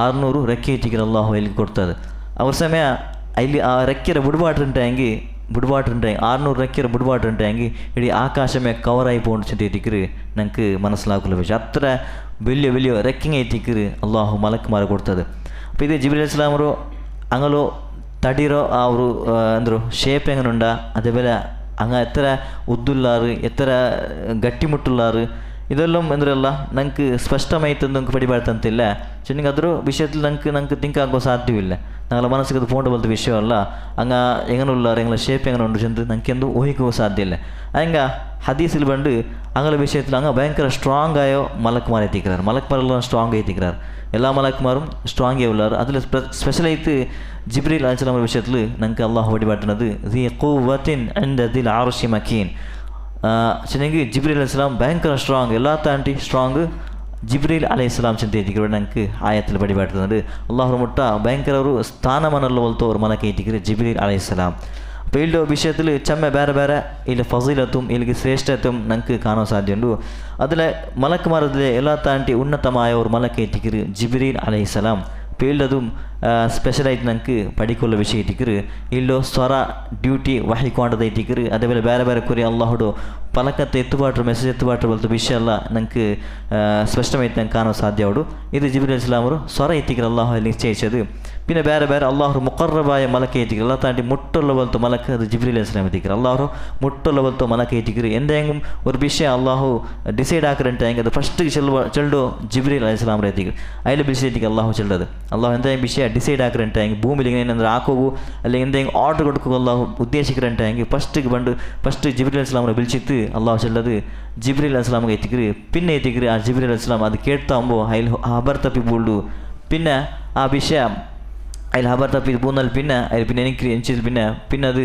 600 ರೆಕ್ಕೆ ಎತ್ತಿಕ್ಕಿರಿ ಅಲ್ಲಾಹು ಐಲಿಗೆ ಕೊಡ್ತದೆ. ಅವ್ರ ಸಮಯ ಇಲ್ಲಿ ಆ ರೆಕ್ಕೆರ ಬುಡ್ಬಾಟ್ರುಂಟಾಗಿ 600 ರೆಕ್ಕೆರ ಬುಡ್ಬಾಟ್ರುಂಟಾಗಿ ಇಡೀ ಆಕಾಶಮೇ ಕವರ್ ಆಯಿಪೋಂಡು ಚಿಂತೆ ಎತ್ತಿಕ್ಕಿರಿ ನಂಗೆ ಮನಸ್ಸಿಲಾಗಲ್ಲ ವಿಷಯ. ಅತ್ರ വലിയ ರೆಕ್ಕಿಂಗ್ ಎತ್ತಿಕ್ಕಿರಿ ಅಲ್ಲಾಹು ಮಲಕ್ಮಾರ್ ಕೊಡ್ತದೆ. അപ്പോൾ ഇത് ജിബ്രീൽ അലൈഹിസ്സലാമರು അങ്ങനോ തടിരോ ആ ഒരു എന്തൊരു ഷേപ്പ് എങ്ങനെയുണ്ട, അതേപോലെ അങ്ങ് എത്ര ഉദ്ദുള്ളാറ് എത്ര ಗಟ್ಟಿಮುಟ್ಟುಳ್ಳಾರು ಇದೆಲ್ಲം ಎಂದ್ರಲ್ಲ ನಂಗೆ ಸ್ಪಷ್ಟമായിട്ട് നമുക്ക് പടിപാടുത്തಂತಿಲ್ಲ. പക്ഷെ ಅದರ ವಿಷಯത്തിൽ ನಂಗೆ ತಿಂಕ್ ಆಗೋ ಸಾಧ್ಯವಿಲ್ಲ. ഞങ്ങളെ മനസ്സിൽ അത് പോകേണ്ട പോലത്തെ വിഷയമല്ല. അങ്ങ് എങ്ങനെ ഉള്ളാറ് എങ്ങനെ ഷേപ്പ് എങ്ങനെ ഉണ്ട് ചെന്ന് നമുക്കെന്തും ഊഹിക്കുക സാധ്യമല്ല. അങ്ങ ഹദീസിൽ പണ്ട് അങ്ങനെ വിഷയത്തിൽ അങ്ങ് ഭയങ്കര സ്ട്രോങ് ആയോ മലക്കുമാർ എത്തിக்கிறார். മലക്കുമാരെല്ലാം സ്ട്രോങ് എത്തിக்கிறார். എല്ലാ മലക്കുമാരും സ്ട്രോങ് ഉള്ളാറ്. അതിൽ സ്പെഷ്യലായിട്ട് ജിബ്രീൽ അലൈഹിസ്സലാം വിഷയത്തിൽ ഞങ്ങൾക്ക് അള്ളാഹു വഴിപാട്ടുന്നത് ദി ഖുവ്വത്തിൻ ഇൻദ ദിൽ അർശി മക്കീൻ. ചെന്നെങ്കിൽ ജിബ്രീൽ അലൈഹിസ്സലാം ഭയങ്കര സ്ട്രോങ്, എല്ലാ താണ്ടി സ്ട്രോങ് ജിബ്രീൽ അലൈഹിസ്സലാം ചിന്തയെത്തിക്കുക ഞങ്ങൾക്ക് ആയത്തിൽ വഴിപാട്ടുന്നത്. അള്ളാഹു മുട്ട ഭയങ്കര ഒരു സ്ഥാനമാനുള്ള പോലത്തെ ഒരു മലക്ക് എത്തിക്കുക ജിബ്രീൽ അലൈഹിസ്സലാം. അപ്പോൾ ഇതിൻ്റെ വിഷയത്തിൽ ചമ്മ ಬೇರೆ ಬೇರೆ ಇಲ್ಲಿ ഫസീലത്തും ഇതിലേക്ക് ശ്രേഷ്ഠത്വം നമുക്ക് കാണാൻ സാധ്യമുണ്ട്. അതിലെ മലക്കുമാരത്തിലെ എല്ലാ താണ്ടി ഉന്നതമായ ഒരു മലക്ക് എത്തിക്കുക ജിബ്രീൽ അലൈഹിസ്സലാം. അപ്പോൾ ഇതിലതും ಸ್ಪೆಷಲಾയിട്ട് നമുക്ക് പഠിക്കുള്ള ವಿಷಯ ಇಟ್ಟಿಕ್ಕಿರು. ಇಲ್ಲೋ ಸ್ವರ ಡ್ಯೂಟಿ ವಹಿಕೊಂಡದ ಇಟ್ಟಿಕ್ಕಿರು. അതേപോലെ ಬೇರೆ ಬೇರೆ ಕುರಿ ಅಲ್ಲಾಹುಡು ಪಲಕತ್ತೆ ಎತ್ತುಬಾಟ್ರು ಮೆಸೇಜ್ ಎತ್ತುಬಾಟ್ರು ಬಲ್ತು ವಿಷಯ ಎಲ್ಲ ನಂಗೆ ಸ್ಪಷ್ಟമായിട്ട് ನಂಗೆ ಕಾಣೋ ಸಾಧ್ಯ ಅವಡು. ಇದು ಜಿಬ್ರೀಲ್ ಅಲೈಹಿಸ್ಸಲಾಮರು ಸ್ವರ ಎತ್ತಿಕ್ಕಿರು ಅಲ್ಲಾಹು ನಿಶ್ಚಯಿಸದು. പിന്നെ ಬೇರೆ ಬೇರೆ ಅಲ್ಲಾಹರು ಮುಕರ್ರಬಾಯ ಮಲಕ ಎತ್ತಿಕ್ಕಿರು. ಎಲ್ಲ ತಾಂಡಿ ಮುಟ್ಟುള്ള ಬಲ್ತು ಮಲಕ ಅದು ಜಿಬ್ರೀಲ್ ಅಲೈಹಿಸ್ಸಲಾം ಎತ್ತಿಕ್ಕಿರು. ಅಲ್ಲಾಹರು ಮುಟ್ಟುള്ള ಬಲ್ತು ಮಲಕ ಎತ್ತಿಕ್ಕಿರು. എന്തെങ്കിലും ഒരു വിഷയം അള്ളാഹു ഡിസൈഡ് ആക്കിയിട്ടുണ്ടെങ്കിൽ അത് ഫസ്റ്റ് ചെല്ലു ജിബ്രീൽ അലൈഹിസ്സലാം എത്തിക്കും. അതിൽ വിഷയം എത്തിക്കുക അള്ളാഹു ചെല്ലത്. അള്ളാഹു എന്തെങ്കിലും വിഷയം ഡിസൈഡ് ആക്കിയിട്ടുണ്ടെങ്കിൽ ഭൂമിയിൽ ഇങ്ങനെ എന്തെങ്കിലും ആക്കുകയോ അല്ലെങ്കിൽ എന്തെങ്കിലും ഓർഡർ കൊടുക്കുക അള്ളാഹു ഉദ്ദേശിക്കുന്നുണ്ടെങ്കിൽ ഫസ്റ്റ് ജിബ്രീൽ അലൈഹിസ്സലാമിനെ വിളിച്ചിട്ട് അള്ളാഹു ചെല്ലത് ജിബ്രീൽ അലൈഹിസ്സലാമിಗೆ എത്തിക്കുക. പിന്നെ എത്തിക്കുക ആ ജിബ്രീൽ അലൈഹിസ്സലാം അത് കേട്ടാകുമ്പോൾ അതിൽ ഹബർ തപ്പി പോളു. പിന്നെ ആ വിഷയം അതിൽ ഹബർ തപ്പി പോന്നാൽ പിന്നെ അതിൽ പിന്നെ എനിക്ക് പിന്നെ അത്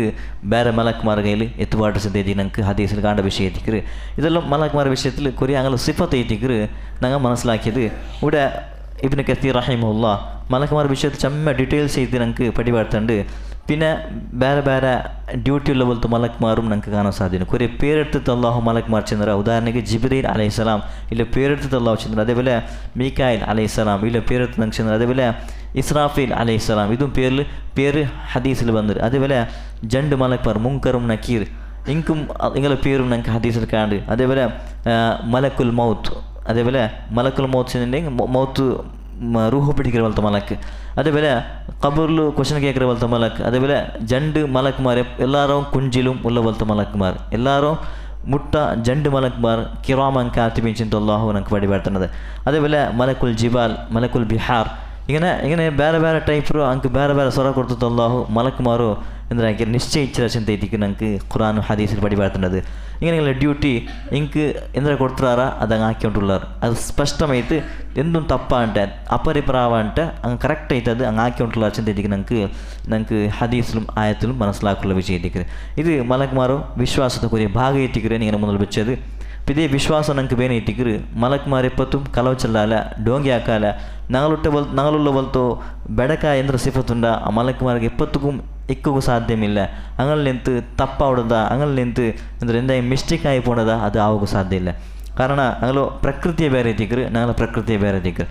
ಬೇರೆ മലക്കുമാർ കയ്യിൽ എത്തുപാട്ട് സിദ്ധി ഞങ്ങൾക്ക് ഹദീസിൽ കാണേണ്ട വിഷയം എത്തിക്കുക. ഇതെല്ലാം മലക്കുമാർ വിഷയത്തിൽ കുറേ അങ്ങനെ സിഫത്ത് എത്തിക്കുക ഞങ്ങൾ മനസ്സിലാക്കിയത്. ഇവിടെ ഇബ്നു കസീർ റഹിമഹുല്ലാ മലക്കുമാർ വിഷയത്തിൽ ചമ്മ ഡീറ്റെയിൽസ് ചെയ്ത് ഞങ്ങൾക്ക് പഠിപ്പാടുത്തുണ്ട്. പിന്നെ ಬೇರೆ ಬೇರೆ ಡ್ಯೂಟಿ ഉള്ള പോലത്തെ മലക്കുമാരും ഞങ്ങൾക്ക് കാണാൻ സാധ്യത. കുറേ പേരെടുത്തിട്ട് അള്ളാഹു മലക്കുമാർ ചെന്നറ. ഉദാഹരണക്ക് ജിബ്രീൽ അലൈഹിസ്സലാം ഇല്ല പേരെടുത്തിട്ട് അള്ളാഹു ചെന്നറ. അതേപോലെ മീകായിൽ അലൈഹിസ്സലാം ഇല്ല പേരെടുത്ത് ഞങ്ങൾക്ക് ചെന്നറ. അതേപോലെ ഇസ്രാഫീൽ അലൈഹിസ്സലാം ഇതും പേര് ഹദീസിൽ വന്നത്. അതേപോലെ ജണ്ട് മലക്കുമാർ മുൻകറും നക്കീർ ഇങ്കും ഇങ്ങനെ പേരും ഞങ്ങൾക്ക് ഹദീസിൽ കാണുന്നുണ്ട്. അതേപോലെ മലക്കുൽ മൗത്ത്. അതേപോലെ മലക്കുൽ മൗത്ത് ചെന്നിട്ടുണ്ടെങ്കിൽ മൗത്ത് റൂഹ് പിടിക്കുന്ന പോലത്തെ മലക്ക്. അതേപോലെ ഖബറിൽ ക്വസ്റ്റൻ കേൾക്കുന്ന പോലത്തെ മലക്ക്. അതേപോലെ ജണ്ട് മലക്കുമാർ എല്ലാവരും കുഞ്ചിലും ഉള്ള പോലത്തെ മലക്കുമാർ എല്ലാവരും മുട്ട ജണ്ട് മലക്കുമാർ കിറാമൻ കാത്തിബീൻ ചിന്ത അല്ലാഹു നമുക്ക് വഴിപാടുന്നത്. അതേപോലെ മലക്കുൽ ജിബാൽ മലക്കുൽ ബിഹാർ ഇങ്ങനെ ಬೇರೆ ಬೇರೆ ಟೈಪ್ರು ಅಂಕ ಬೇರೆ ಬೇರೆ ಸ್ವರ ಕೊಡ್ತದೆ ಅಲ್ಲಾಹು ಮಲಕ್ಮಾರು ಅಂದರೆ ನಿಶ್ಚಯಿಸಿದ ಚಿಂತೆ ಇದಕ್ಕೆ ನಂಗೆ ഖുർആൻ ഹദീസിൽ പഠിപ്പാടുന്നത്. ഇങ്ങനെയുള്ള ഡ്യൂട്ടി എനിക്ക് എന്തിനാ കൊടുത്താറാ അതങ്ങ് ആക്കിക്കൊണ്ടുള്ളാറ്. അത് സ്പഷ്ടമായിട്ട് എന്തും തപ്പാണ്ട് അപരിപ്രാവാണ്ട് അങ്ങ് കറക്റ്റായിട്ട് അത് അങ്ങ് ആക്കിക്കൊണ്ടുള്ള ചിന്തയ്ക്ക് ഞങ്ങൾക്ക് ഹദീസിലും ആയത്തിലും മനസ്സിലാക്കുള്ള വിഷയത്തിക്ക് ഇത് മലക്മാരോ വിശ്വാസത്തെക്കുറിയ ഭാഗയെത്തിக்கிறேன் ഇങ്ങനെ മുന്നിൽ വെച്ചത്. ഇതേ വിശ്വാസം ഞങ്ങൾക്ക് ಬೇನೆ ಇಟ್ಟಿಕ್ಕಿರು ಮಲಕ್ಮಾರ್ ಎಪ್ಪತ್ತೂ ಕಲವು ಚೆಲ್ಲಾಲ ಡೋಂಗಿ ಹಾಕಾಲ ഞങ്ങളുള്ള പോലത്തോ ബെടക്ക എന്ന സിഫത്തുണ്ട ആ മലക്കുമാർക്ക് എപ്പത്തുക്കും ഇക്കും സാധ്യമില്ല. അങ്ങനെ നിന്ത് തപ്പവിടതാ അങ്ങനെ നിന്ത് എന്തെങ്കിലും മിസ്റ്റേക്കായി പോണതാ അത് ആവുക സാധ്യമില്ല. കാരണം ഞങ്ങൾ പ്രകൃതിയെ ಬೇರೆ ಎತ್ತಿಕ್ಕಿರು ഞങ്ങൾ ಪ್ರಕೃತಿയെ ಬೇರೆ ಎತ್ತಿಕ್ಕಿರು.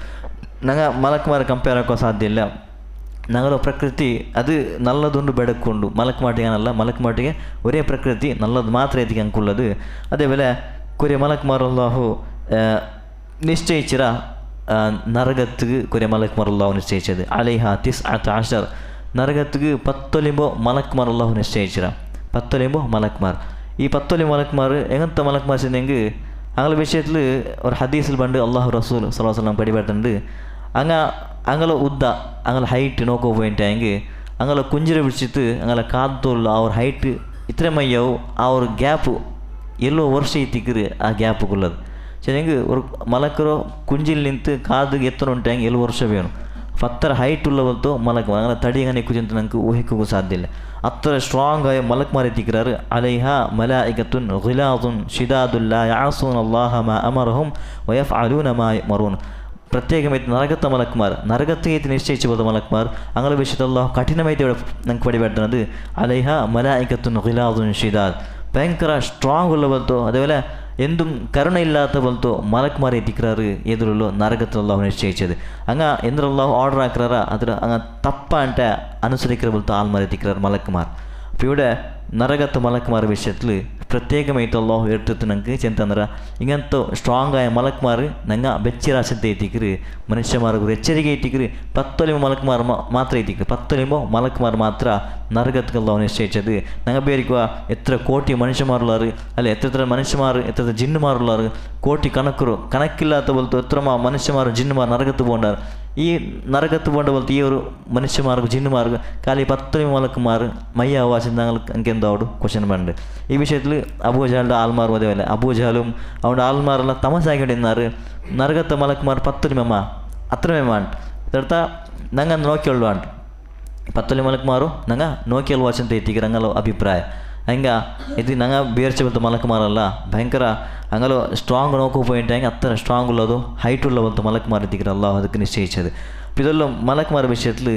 ഞങ്ങൾ മലക്കുമാർ ಕಂಪೇರ್ ಹಾಕೋ ಸಾಧ್ಯ ಇಲ್ಲ. ഞങ്ങൾ ಪ್ರಕೃತಿ ಅದು ನಲ್ಲದುಂಡು ಬೆಳಕೊಂಡು ಮಲಕ್ಮಾಟಿಗನಲ್ಲ ಮಲಕ್ಮಾಟಿಗೆ ഒരേ ಪ್ರಕೃತಿ ನಲ್ಲದು ಮಾತ್ರ ಎತ್ತಿಕ್ಕಂಕುಳ್ಳದು. അതേപോലെ കുറേ മലക്കുമാർ അല്ലാഹു നിശ്ചയിച്ചിര നരകത്തുക്ക് കുറേ മലക്കുമാർ അല്ലാഹു നിശ്ചയിച്ചത്. അലൈഹ 19 നരകത്തുക്ക് 10 മലക്കുമാർ അല്ലാഹു നിശ്ചയിച്ചിര 10 മലക്കുമാർ. ഈ 10 മലക്കുമാർ എങ്ങനത്തെ മലക്കുമാർ ചെന്നെങ്കിൽ അങ്ങനെ വിഷയത്തിൽ ഒരു ഹദീസിൽ പണ്ട് അള്ളാഹു റസൂൽ സ്വല്ലല്ലാഹു അലൈഹി വസല്ലം പഠിപ്പാടുണ്ട്. അങ്ങനെ ഉദ്ദ അങ്ങനെ ഹൈറ്റ് നോക്കോ പോയിട്ടായെങ്കിൽ അങ്ങനെ കുഞ്ചിരെ പിടിച്ചിട്ട് അങ്ങനെ കാത്തുള്ള ആ ഒരു ഹൈറ്റ് ഇത്രമയ്യാവും ആ ഒരു ഗ്യാപ്പ് ಎಲ್ಲೋ ವರ್ಷ ಇತ್ತಿಕ್ಕಿರು ಆ ಗ್ಯಾಪ್ಗುಳ್ಳದು. ಚೆನ್ನಾಗಿ ஒரு ಮಲಕರು ಕುಂಜಿಲ್ ನಿಂತು ಕಾದು ಎತ್ತರ ಉಂಟಾಗಿ 7 ವರ್ಷ ವೇಣು ಅತ್ತರ ಹೈಟ್ ಉಳ್ಳ ಬಲ್ತು ಮಲಕ್ അങ്ങനെ തടിയങ്ങനെ കുറിച്ച് നമുക്ക് ഊഹിക്കുക സാധ്യമില്ല. അത്ര സ്ട്രോങ് ആയ മലക്മാർ എത്തിക്கிறாரு. അലൈഹ മലായികത്തുൻ ഗിലാദുൻ ഷിദാദുൻ ലാ യഅസൂന അല്ലാഹ മാ അമറഹും വയഫഅലൂന മാ യഅമറൂൻ. പ്രത്യേകമായിട്ട് നരകത്തെ മലക്മാർ നരകത്തേക്ക് നിശ്ചയിച്ചു പോയ മലക്മാർ അങ്ങനെ വിഷയത്തിൽ അല്ലാഹു കഠിനമായിട്ട് ഇവിടെ നമുക്ക് പഠിപ്പാടുന്നത്. അലൈഹ മലായികത്തുൻ ഗിലാദുൻ ഷിദാദ് ഭയങ്കര സ്ട്രോങ് ഉള്ള പോലത്തോ അതേപോലെ എന്തും കരുണയില്ലാത്ത പോലത്തോ മലക്മാർ എത്തിക്கிறாரு എതിരുള്ളൂ നരകത്തിൽ അല്ലാഹു നിശ്ചയിച്ചത്. അങ്ങ് എന്തൊരു അല്ലാഹു ഓർഡർ ആക്കാറാ അതിൽ അങ്ങ് തപ്പാണ്ട് അനുസരിക്കുന്ന പോലത്തെ ആൾമാർ എത്തിക്கிறாரு മലക്കുമാർ. അപ്പോൾ ഇവിടെ നരകത്തെ മലക്കുമാർ വിഷയത്തിൽ പ്രത്യേകമായിട്ട് അല്ലാഹു എടുത്തിട്ട് ഞങ്ങൾക്ക് ചെന്തಂದ್ರ ഇങ്ങനത്തെ സ്ട്രോങ് ആയ മലക്കുമാർ ഞങ്ങൾ ಬೆಚ್ಚಿರಾಸತೆ ಎತ್ತಿಕ್ಕಿರು ಮನುಷ್ಯಮಾರ್ಗರು ಎಚ್ಚರಿಕೆ ಎತ್ತಿಕ್ಕಿರು 10 മലക്കുമാർ മാത്ര എത്തിക്ಕಿರು 10 മലക്കുമാർ മാത്ര നരകത്തിൽ അല്ലാഹു നിശ്ചയിച്ചത്. ഞങ്ങൾ പേരിക്കുക എത്ര കോಟಿ മനുഷ്യന്മാരുള്ളാറ് അല്ലെ എത്ര മനുഷ്യന്മാർ എത്ര ജിന്നുമാരുള്ളാറ് കോಟಿ കണക്കില്ലാത്ത പോലത്തെ എത്ര മനുഷ്യന്മാർ ജിന്നുമാർ നരകത്ത് പോകണ്ടാറ് ഈ നരകത്ത് പോകേണ്ട പോലത്തെ ഈ ഒരു മനുഷ്യമാർക്ക് ജിന്നുമാർക്ക് കാലി 10 മലക്കുമാർ മയ്യാവാശം ഞങ്ങൾക്ക് എനിക്ക് എന്തോട് ക്വസ്റ്റ്യൻ വേണ്ട ഈ വിഷയത്തിൽ അബൂജാലിൻ്റെ ആൾമാർ മതിയല്ല അബൂജാലും അവൻ്റെ ആൾമാരെല്ലാം തമസാക്കിണ്ടിരുന്നാറ് നരകത്തെ മലക്കുമാർ 10 അത്രമേ വേണ്ട തീർത്താ ഞങ്ങൾ നോക്കിയുള്ളവാണ്ട് 10 ಮಲಕ್ಮಾರು ನಂಗೆ ನೋಕಿಯಲ್ ವಾಚ್ ಅಂತ ಐತಿ ರಂಗಲು ಅಭಿಪ್ರಾಯ ಹಂಗೆ ಇದು ನಂಗೆ ಬೇರ್ಚೆ ಬಂತು ಮಲಕ್ಮಾರಲ್ಲ ಭಯಂಕರ ಹಂಗಲು ಸ್ಟ್ರಾಂಗ್ ನೋಕೋ ಪಾಯಿಂಟ್ ಹೆಂಗೆ ಹತ್ತಿರ ಸ್ಟ್ರಾಂಗ್ ಉಳ್ಳದು ಹೈಟ್ ಉಳ್ಳವಂತ ಮಲಕ್ಮಾರ್ ಇದ್ದಿಕ್ಕಿರ ಅಲ್ಲ ಅದಕ್ಕೆ ನಿಶ್ಚಯಿಸದು ಇದೆಲ್ಲ ಮಲಕ್ಮಾರ ವಿಷಯത്തിൽ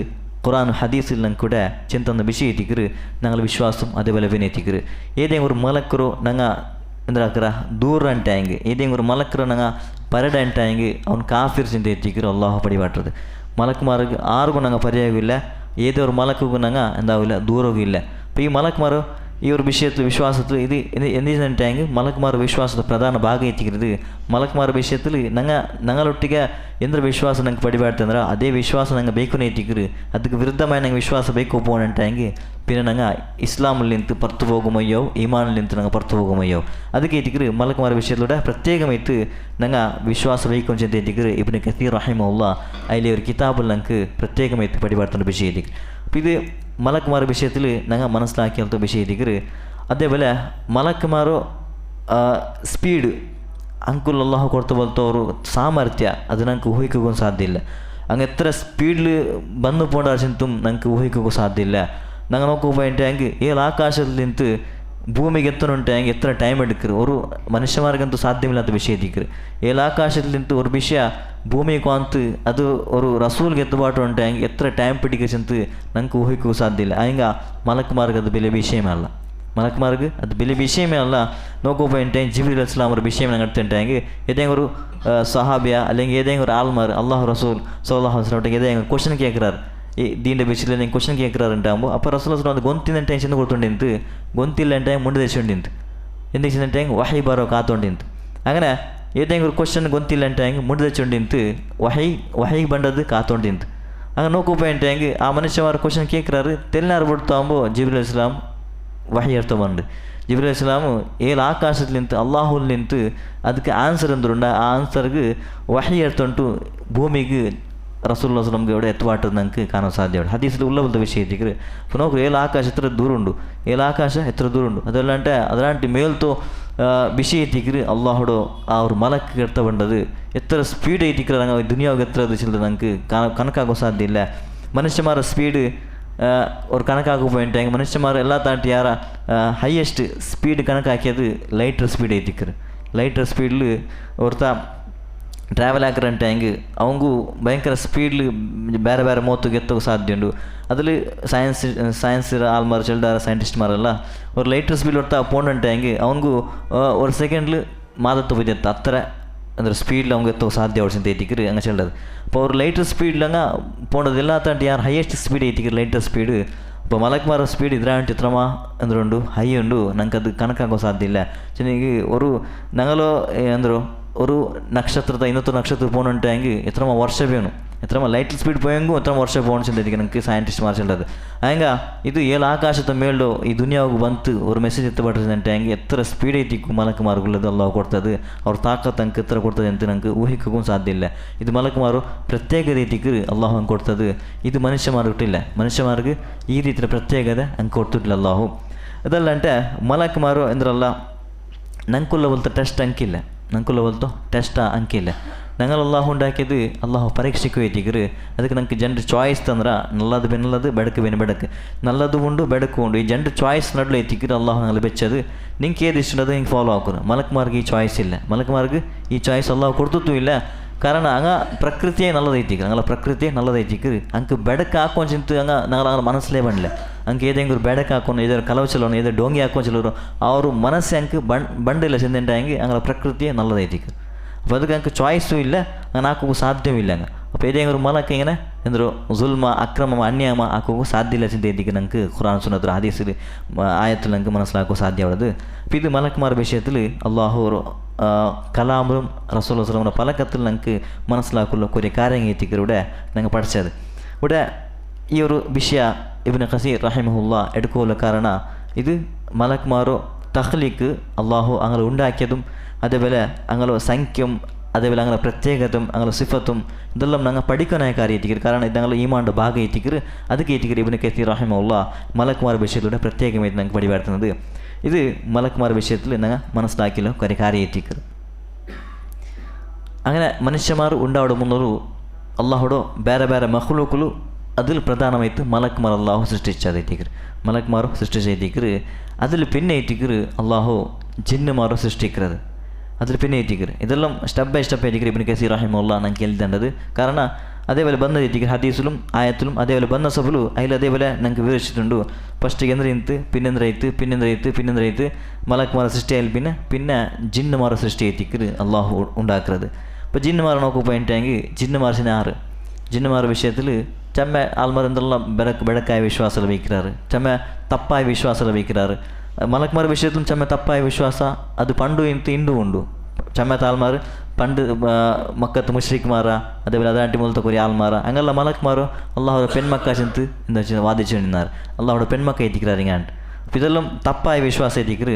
ഖുറാൻ ഹദീസിലും കൂടെ ചിന്തന്ന വിഷയത്തിക്കറ് ഞങ്ങൾ വിശ്വാസം അതേപോലെ വിനയത്തിക്കറ് ഏതെങ്കിലും ഒരു മലക്കറോ ഞങ്ങൾ എന്താക്കറ ദൂರ ಅಂಟಾಯಂಗೆ ಏದೇಂಗೆ ஒரு ಮಲಕರು ನಂಗೆ ಪರಡ ಅಂಟಾಯಂಗೆ ಅವ್ನು ಕಾಫಿರ್ ಚಿಂತೆ ಎತ್ತಿಕ್ಕರು ಅಲ್ಲಾಹ ಪಡಿಬಾಟ್ರದು ಮಲಕ್ಮಾರಿಗೆ ಆರಿಗೂ ನಂಗೆ ಪರ್ಯಾಯವಿಲ್ಲ ഏതോ ഒരു മലക്കുಗೂ ನಂಗೆ എന്താവില്ല ദൂരവും ಇಲ್ಲ അപ്പോൾ ഈ മലക്കുമാർ ഈ ഒരു വിഷയത്തിൽ വിശ്വാസത്തിൽ ഇത് എന്തിനായിട്ടായെങ്കിൽ മലക്കുമാർ വിശ്വാസದ ಪ್ರಧಾನ ಭಾಗ ಎತ್ತಿಕ್ಕಿರೋದು ಮಲಕ್ಮಾರ ವಿಷಯത്തിൽ ഞങ്ങളൊಟ್ಟಿಗೆ ಎಂದ್ರೆ ವಿಶ್ವಾಸ ನಂಗೆ ಪಡಿಬಾಡ್ತಂದ್ರೆ ಅದೇ ವಿಶ್ವಾಸ ನಂಗೆ ಬೇಕು ಎತ್ತಿಕ್ಕಿರು ಅದಕ್ಕೆ ವಿರುದ್ಧമായി ನಂಗೆ ವಿಶ್ವಾಸ ಬೇಕು പോകണಂಟಾയെങ്കിൽ പിന്നെ ನಂಗೆ ഇസ്ലാമിലിಂತು പുറത്തു പോകുമയ്യോ ഈമാനിലിಂತು ನಂಗೆ പുറത്തു പോകുമയ്യോ ಅದಕ್ಕೆ ಎತ್ತಿಕ್ಕಿರು ಮಲಕ್ಮಾರ ವಿಷಯത്തിലൂടെ പ്രത്യേകമായിട്ട് ನಂಗೆ ವಿಶ್ವಾಸ ಬೇಕು ಅಂತ ಎತ್ತಿಕ್ಕಿರು ಇಬ್ನ್ ಕಥೀರ್ ರಹಿಮಹುಲ್ಲಾ അതിലെ ഒരു കിതാബിൽ ನಂಗೆ ಪ್ರತ್ಯೇಕമായിട്ട് പടിപാടുന്ന വിഷയം എത്തിക്കും അപ്പോൾ ഇത് ಮಲಕ್ಮಾರ ವಿಷಯത്തിൽ ನಂಗೆ മനസ്സിലാക്കിയാലത്തെ ವಿಷಯ ಎತ್ತಿಕ್ಕಿರು അതേപോലെ ಮಲಕ್ಮಾರು ಸ್ಪೀಡ್ ಅಂಕುಲ್ ಅಲ್ಲಾಹ್ ಕೊಡ್ತಾ ಬಲ್ತವರು ಸಾಮರ್ಥ್ಯ ಅದು ನಂಗೆ ಊಹಿಕೋಗೂ ಸಾಧ್ಯ ಇಲ್ಲ ಹಂಗೆ ಎತ್ತರ ಸ್ಪೀಡ್ಲಿ ಬಂದು ಪೋಂಡಾರ್ಸಂತೂ ನಂಗೆ ಊಹಿಕೋಗೂ ಸಾಧ್ಯ ಇಲ್ಲ ನಂಗೆ ನೋಕೋಪಾಯಿಂಟ್ ಹೆಂಗೆ ಏಳು ಆಕಾಶದಲ್ಲಿಂತು ಭೂಮಿಗೆ ಎತ್ತನುಂಟು ಹೆಂಗೆ ಎತ್ತರ ಟೈಮ್ എടുക്കರು ഒരു മനുഷ്യന്മാർക്കಂತೂ സാധ്യമില്ലാത്ത വിഷയം എത്തിക്കರು ഏಳು ആകാശದಲ್ಲಿಂತು ഒരു ವಿಷಯ ಭೂಮಿಗೆ ಕಾಂತು ಅದು ഒരു ರಸೂಲ್ಗೆ ಎತ್ತುಬಾಟು ಉಂಟು ಹೆಂಗೆ ಎತ್ತರ ಟೈಮ್ പിടിക്കച്ചಂತೂ ನಂಗೆ ಊಹಿಕೋಗೂ ಸಾಧ್ಯ ಇಲ್ಲ ಹಂಗೆ ಮಲಕ್ಮಾರ್ಗೆ ಅದು ಬೆಲೆ ವಿಷയമേ ಅಲ್ಲ മലക്കുമാർക്ക് അത് വലിയ വിഷയമേ അല്ല നോക്കുമ്പോൾ ജിബ്രീൽ അലൈഹിസ്സലാം ഒരു വിഷയം നടത്തിയിട്ടുണ്ടെങ്കിൽ ഏതെങ്കിലും ഒരു സഹാബിയ അല്ലെങ്കിൽ ഏതെങ്കിലും ഒരു ആൾമാർ അള്ളാഹു റസൂൽ സല്ലല്ലാഹു അലൈഹി വസല്ലം ഏതെങ്കിലും ക്വസ്റ്റൻ കേൾക്കാറ് ಈ ದೀಂಡ ವಿಷಯದಲ್ಲಿ ನೀವು ಕ್ವಶನ್ ಕೇಳ್ಕರಾರಂಟಾകുമ്പോൾ അപ്പോൾ റസൂൽ അത് ഗൊಂತಿನ ಟೆನ್ಷನ್ ಕೊಡ್ತೊಂಡಿಂತು ಗೊತ್ತಿಲ್ಲ ಟೈಮ್ ಮುಂದೆ ತೆಚ್ಚಿಂಡಿಂತು ಎಂದಿನ ಟೈಮ್ ವಹಿ ಬರೋ ಕಾತೊಂಡಿಂತು അങ്ങനെ ഏതെങ്കിലും ഒരു ക്വസ്റ്റൻ ಗೊತ್ತಿಲ್ಲ ಟೈಮ್ ಮುಂದೆ ತೆಚ್ಚಿಂಡಿಂತು ವಹಿಗೆ ಬಂದದ್ದು ಕಾತೊಂಡಿಂತು ಹಂಗೆ ನೋಕೋಪಾಯಿಂಟ್ ಆ ಮನುಷ್ಯವಾರ ಕ್ವಶನ್ ಕೇಳ್ಕರಾರು ತೆಲ್ನಾರು ಬಿಡ್ತಾಂಬೋ ಜಿಬ್ರೀಲ್ ಅಲೈಹಿಸ್ಸಲಾಂ ವಹಿ ಅರ್ಥಮಂಡು ಜಿಬ್ರೀಲ್ ಅಲೈಹಿಸ್ಸಲಾಮ್ ಏಳು ಆಕಾಶದಲ್ಲಿಂತು ಅಲ್ಲಾಹುಲ್ಲಿಂತು ಅದಕ್ಕೆ ಆನ್ಸರ್ ಅಂದ್ರುಂಡ ಆ ಆನ್ಸರ್ಗೆ ವಹಿ ಅರ್ಥಂಟು ಭೂಮಿಗೆ റസൂലുള്ളാഹി സ്വല്ലല്ലാഹു ഇവിടെ എത്തുവാട്ടത് നമുക്ക് കാണാൻ സാധ്യമാണ് ഹദീസിൽ ഉള്ള വിഷയം എത്തിക്കറ് അപ്പോൾ നോക്കൂ ഏಳು ಆಕಾಶ എത്ര ദൂരമുണ്ട് ഏಳು ಆಕಾಶ എത്ര ദൂരമുണ്ട് ಅದೆಲ್ಲಂటే ಅದರಂಟಿ ಮೇಲ್ತೋ ವಿಷಯ ಎತ್ತಿಕ್ಕಿರು ಅಲ್ಲಾಹುಡು ಆ ಅವ್ರ ಮಲಕ್ಕೆ ಎತ್ತ ಬಂದದು ಎತ್ತರ ಸ್ಪೀಡ್ ಎತ್ತಿಕ್ಕಿರ ನಂಗೆ ದುನಿಯಾಗೆ ಎತ್ತರ ಚಿಲ್ಲದ ನಂಗೆ ಕಣಕ್ಕಾಗೋ ಸಾಧ್ಯ ಇಲ್ಲ ಮನುಷ್ಯಮಾರ ಸ್ಪೀಡ್ ஒரு கணக்காக போயிட்டாங்க மனுஷமார் எல்லா தாண்டி யாரா ஹையஸ்ட் ஸ்பீடு கணக்காக்கியது லைட்டர் ஸ்பீடு ஏற்றிக்கிற லைட்டர் ஸ்பீடில் ஒருத்தா ಟ್ರಾವೆಲ್ ಆಗ್ರಂಟಾಂಗೆ ಅವಂಗೂ ಭಯಂಕರ ಸ್ಪೀಡ್ಲಿ ಬೇರೆ ಬೇರೆ ಮೋತಿಗೆ ಎತ್ತೋಕೆ ಸಾಧ್ಯ ಉಂಟು ಅದ್ರಲ್ಲಿ ಸೈನ್ಸ್ ಆಲ್ಮಾರು ಚೆಲ್ದಾರ ಸೈಂಟಿಸ್ಟ್ಮಾರೆಲ್ಲ ஒரு லைட்டர் ஸ்பீட் ஒருத்தா போனಂಟಾಂಗೆ ಅವನಿಗೂ ஒரு செகண்ட்ல மாதத்தை போய்த்து அத்தனை அந்த ஸ்பீடில் அவங்க எத்தோ சாத்தியம் அவசியம் ஏற்றிக்கிறு அங்கே சொல்கிறது இப்போ ஒரு லைட்டர் ஸ்பீட்லங்க போனது எல்லாத்தாண்டி யார் ஹையೆಸ್ಟ್ ಸ್ಪೀಡ್ ಏತಿಕ್ಕಿರು ಲೈಟರ್ ಸ್ಪೀಡ್ இப்போ ಮಲಕ್ಮಾರ ಸ್ಪೀಡ್ ಇದ್ರಾಂಟಿ ಎತ್ರಮಾ ಅಂದ್ರುಂಡು ಹೈ ಉಂಡು ನಂಗೆ ಅದು ಕಣಕ್ಕಾಗೋ ಸಾಧ್ಯ ಇಲ್ಲ ಚೆನ್ನಾಗಿ ஒரு ഞങ്ങളോ ಅಂದರು ഒരു നക്ഷത്രത്തെ ഇന്നത്തെ നക്ഷത്രത്തിൽ പോകണുണ്ടെങ്കിൽ എത്രമോ വർഷം വേണം എത്രമോ ലൈറ്റ് സ്പീഡ് പോയെങ്കിൽ എത്ര വർഷം പോകണം ചിന്തിക്കും എനിക്ക് സയൻറ്റിസ്റ്റ് മാർച്ചുള്ളത് ಹಂಗ ಇದು ಏಳು ಆಕಾಶದ ಮೇಲೋ ಈ ದುನಿಯಾವು ಬಂತು ஒரு ಮೆಸೇಜ್ ಎತ್ತಬಾರ್ದಂటే ಹೆಂಗೆ ಎತ್ತರ ಸ್ಪೀಡ್ ಐತಿಕ್ಕು ಮಲಕುಮಾರುಗಳದ್ದು ಅಲ್ಲಾಹ್ ಕೊಡ್ತದೆ ಅವ್ರ ತಾಕತ್ ಅಂಕ ಎತ್ತರ ಕೊಡ್ತದೆ ಅಂತ ನಂಗೆ ಊಹಿಕೋಗೂ ಸಾಧ್ಯ ಇಲ್ಲ ಇದು ಮಲಕುಮಾರು ಪ್ರತ್ಯೇಕ ರೀತಿಗೆ ಅಲ್ಲಾಹ್ ಹಂಗೆ ಕೊಡ್ತದೆ ಇದು ಮನುಷ್ಯಮಾರ್ಗಿಟ್ಟಿಲ್ಲ ಮನುಷ್ಯಮಾರ್ಗೆ ಈ ರೀತಿಯ ಪ್ರತ್ಯೇಕತೆ ಹಂಗೆ ಕೊಡ್ತಿಲ್ಲ ಅಲ್ಲಾಹು ಅದಲ್ಲಂటే ಮಲಕುಮಾರು ಅಂದ್ರಲ್ಲ ನಂಕುಲ್ಲ ಬಲ್ತ ಟೆಸ್ಟ್ ಅಂಕಿಲ್ಲ ನಂಕುಲ್ಲ ಬಲ್ತು ಟೆಸ್ಟ್ ಅಂಕಿಲ್ಲ ഞങ്ങൾ അള്ളാഹു ഉണ്ടാക്കിയത് അള്ളാഹു പരീക്ഷയ്ക്ക് എത്തിക്കറ് ಅದಕ್ಕೆ ನಂಗೆ ಜನರು ಚಾಯ್ಸ್ ತಂದ್ರೆ ನಲ್ಲದು ಬೆನ್ನಲ್ಲದು ಬೆಡಕು ಬೆನ್ನು ಬೆಡಕು ನಲ್ಲದು ಉಂಡು ಬೆಡಕು ಉಂಡು ಈ ಜನರು ಚಾಯ್ಸ್ ನಡುವೆ ಎತ್ತಿಕ್ಕರು ಅಲ್ಲಾಹು ನಂಗೆ ಬೆಚ್ಚದು ನಿಂಗೆ ಏದು ಇಷ್ಟ ಅದು ಹಿಂಗೆ ಫಾಲೋ ಹಾಕೋರು ಮಲಕ್ಮಾರ್ಗೆ ಈ ಚಾಯ್ಸ್ ಇಲ್ಲ ಮಲಕ್ಮಾರ್ಗೆ ಈ ಚಾಯ್ಸ್ ಅಲ್ಲಾಹು ಕೊಡ್ತೂ ಇಲ್ಲ ಕಾರಣ ಹಂಗೆ ಪ್ರಕೃತಿಯೇ ನಲ್ಲದೈತಿಕ್ರು ಹಂಗಲ್ಲ ಪ್ರಕೃತಿಯೇ ನಲ್ಲದೈತಿಕ್ರು ಹಂಗೆ ಬೆಡಕು ಹಾಕೊಂಡು ಚಿಂತು ಹಂಗೆ ನಂಗೆ ಮನಸ್ಸಲ್ಲೇ ಬಂಡಲೆ ಹಂಗೆ ಏതെങ്കിലും ಬೆಡಕು ಹಾಕೊಂಡು ಏದಾರು ಕಲವ ಚಲೋನು ಏದಾರು ಡೋಂಗಿ ಹಾಕೊಂಡು ಚಲೋರು ಅವರು ಮನಸ್ಸು ಹಂಗೆ ಬಂಡಿಲ್ಲ ಚೆಂದಂಟ ಹಂಗೆ ಹಂಗಲ್ಲ ಪ್ರಕೃತಿಯೇ ನಲ್ಲದೈತಿಕ್ರು അപ്പോൾ അതൊക്കെ ഞങ്ങൾക്ക് ചോയ്സും ഇല്ല അങ്ങനെ ആക്കുകയും സാധ്യമില്ല അങ്ങ് അപ്പോൾ ഏതെങ്കിലും ഒരു മലക്ക് ഇങ്ങനെ എന്തോ സുൽമ അക്രമം അന്യായമ ആക്കുകയും സാധ്യമില്ല ചിന്തയിലേക്ക് ഞങ്ങൾക്ക് ഖുർആൻ സുന്നത്ത് ഹദീസിൽ ആയത്തിൽ ഞങ്ങൾക്ക് മനസ്സിലാക്കുക സാധ്യമുള്ളത് അപ്പോൾ ഇത് മലക്കുമാർ വിഷയത്തിൽ അള്ളാഹു കലാമും റസൂലുള്ളാഹി സ്വല്ലല്ലാഹു പല കത്തിൽ ഞങ്ങൾക്ക് മനസ്സിലാക്കുള്ള കുറേ കാര്യങ്ങൾ എത്തിക്കലൂടെ ഞങ്ങൾ പഠിച്ചത് ഇവിടെ ഈ ഒരു വിഷയ ഇബ്നു കസീർ റഹിമഹുല്ലാ എടുക്കുള്ള കാരണം ഇത് മലക്കുമാരോ തഖ്ലീഖ് അള്ളാഹു അങ്ങനെ ഉണ്ടാക്കിയതും അതേപോലെ അങ്ങനെ സംഖ്യം അതേപോലെ അങ്ങനെ പ്രത്യേകതും അങ്ങനെ സിഫത്തും ഇതെല്ലാം ഞങ്ങൾ പഠിക്കാനായ കാര്യം എത്തിക്കരുത്. കാരണം ഇത് ഞങ്ങൾ ഈമാൻ്റെ ഭാഗം എത്തിക്കരുത്. അത് കയറ്റിക്കരുത്. ഇബ്നു കസീർ റഹിമഹുള്ള മലക്കുമാർ വിഷയത്തിലൂടെ പ്രത്യേകമായിട്ട് ഞങ്ങൾക്ക് പഠിപ്പെടുത്തുന്നത് ഇത് മലക്കുമാർ വിഷയത്തിൽ ഞങ്ങൾ മനസ്സിലാക്കിയല്ലോ ഒരു കാര്യം എത്തിക്കരുത്. അങ്ങനെ മനുഷ്യന്മാർ ഉണ്ടാവുമുന്നൊരു അള്ളാഹുടോ ಬೇರೆ ಬೇರೆ ಮಖ್ಲೂಕುಲು അതിൽ പ്രധാനമായിട്ട് മലക്കുമാർ അള്ളാഹു സൃഷ്ടിച്ചതെത്തിക്കര്. മലക്കുമാർ സൃഷ്ടിച്ചെത്തിക്കര്. അതിൽ പിന്നെ എത്തിക്കര് അള്ളാഹു ജിന്നുമാർ സൃഷ്ടിക്കുന്നത്. അതിൽ പിന്നെ എത്തിക്കര്. ഇതെല്ലാം സ്റ്റെപ്പ് ബൈ സ്റ്റെപ്പ് എത്തിക്കര് ഇബ്നു കസീർ റഹിമഹുള്ള ഞങ്ങൾക്ക് എഴുതേണ്ടത്. കാരണം അതേപോലെ ಬಂದ എത്തിക്കര് ഹദീസിലും ആയത്തിലും അതേപോലെ ಬಂದ സബಲು അതിൽ അതേപോലെ ഞങ്ങൾക്ക് വിവരിച്ചിട്ടുണ്ട്. ഫസ്റ്റ് എന്തിനു പിന്നെന്തരയിത്ത് മലക്കുമാർ സൃഷ്ടിയായാൽ പിന്നെ ജിന്നുമാർ സൃഷ്ടി എത്തിക്കര് അള്ളാഹു ഉണ്ടാക്കുന്നത്. ഇപ്പോൾ ജിന്നുമാർ നോക്കി പോയിട്ടെങ്കിൽ ജിന്നുമാർ വിഷയത്തിൽ ചെമ്മ ആൾമാർ എന്തെല്ലാം ബെടക്കായ വിശ്വാസം വയ്ക്കാറ്, ചെമ്മ തപ്പായ വിശ്വാസം വയ്ക്കാറ്. മലക്കുമാർ വിഷയത്തിലും ചെമ്മ തപ്പായ വിശ്വാസ അത് പണ്ടു ഇന്നും ഉണ്ട്. ചെമ്മത്തെ ആൾമാർ പണ്ട് മക്കത്ത് മുഷ്രിക്മാറ അതേപോലെ അതാട്ടി മൂലത്തെ കുറേ ആൾമാറ അങ്ങനെയുള്ള മലക്കുമാരോ അള്ളാഹുടെ പെൺമക്ക ചെന്ന് എന്താ വെച്ചാൽ വാദിച്ചു നിന്നാറ്. അള്ളാഹുടെ പെൺമക്ക എത്തിക്കാറ് ഇങ്ങാണ്ട്. അപ്പോൾ ഇതെല്ലാം തപ്പായ വിശ്വാസം എത്തിക്കറ്.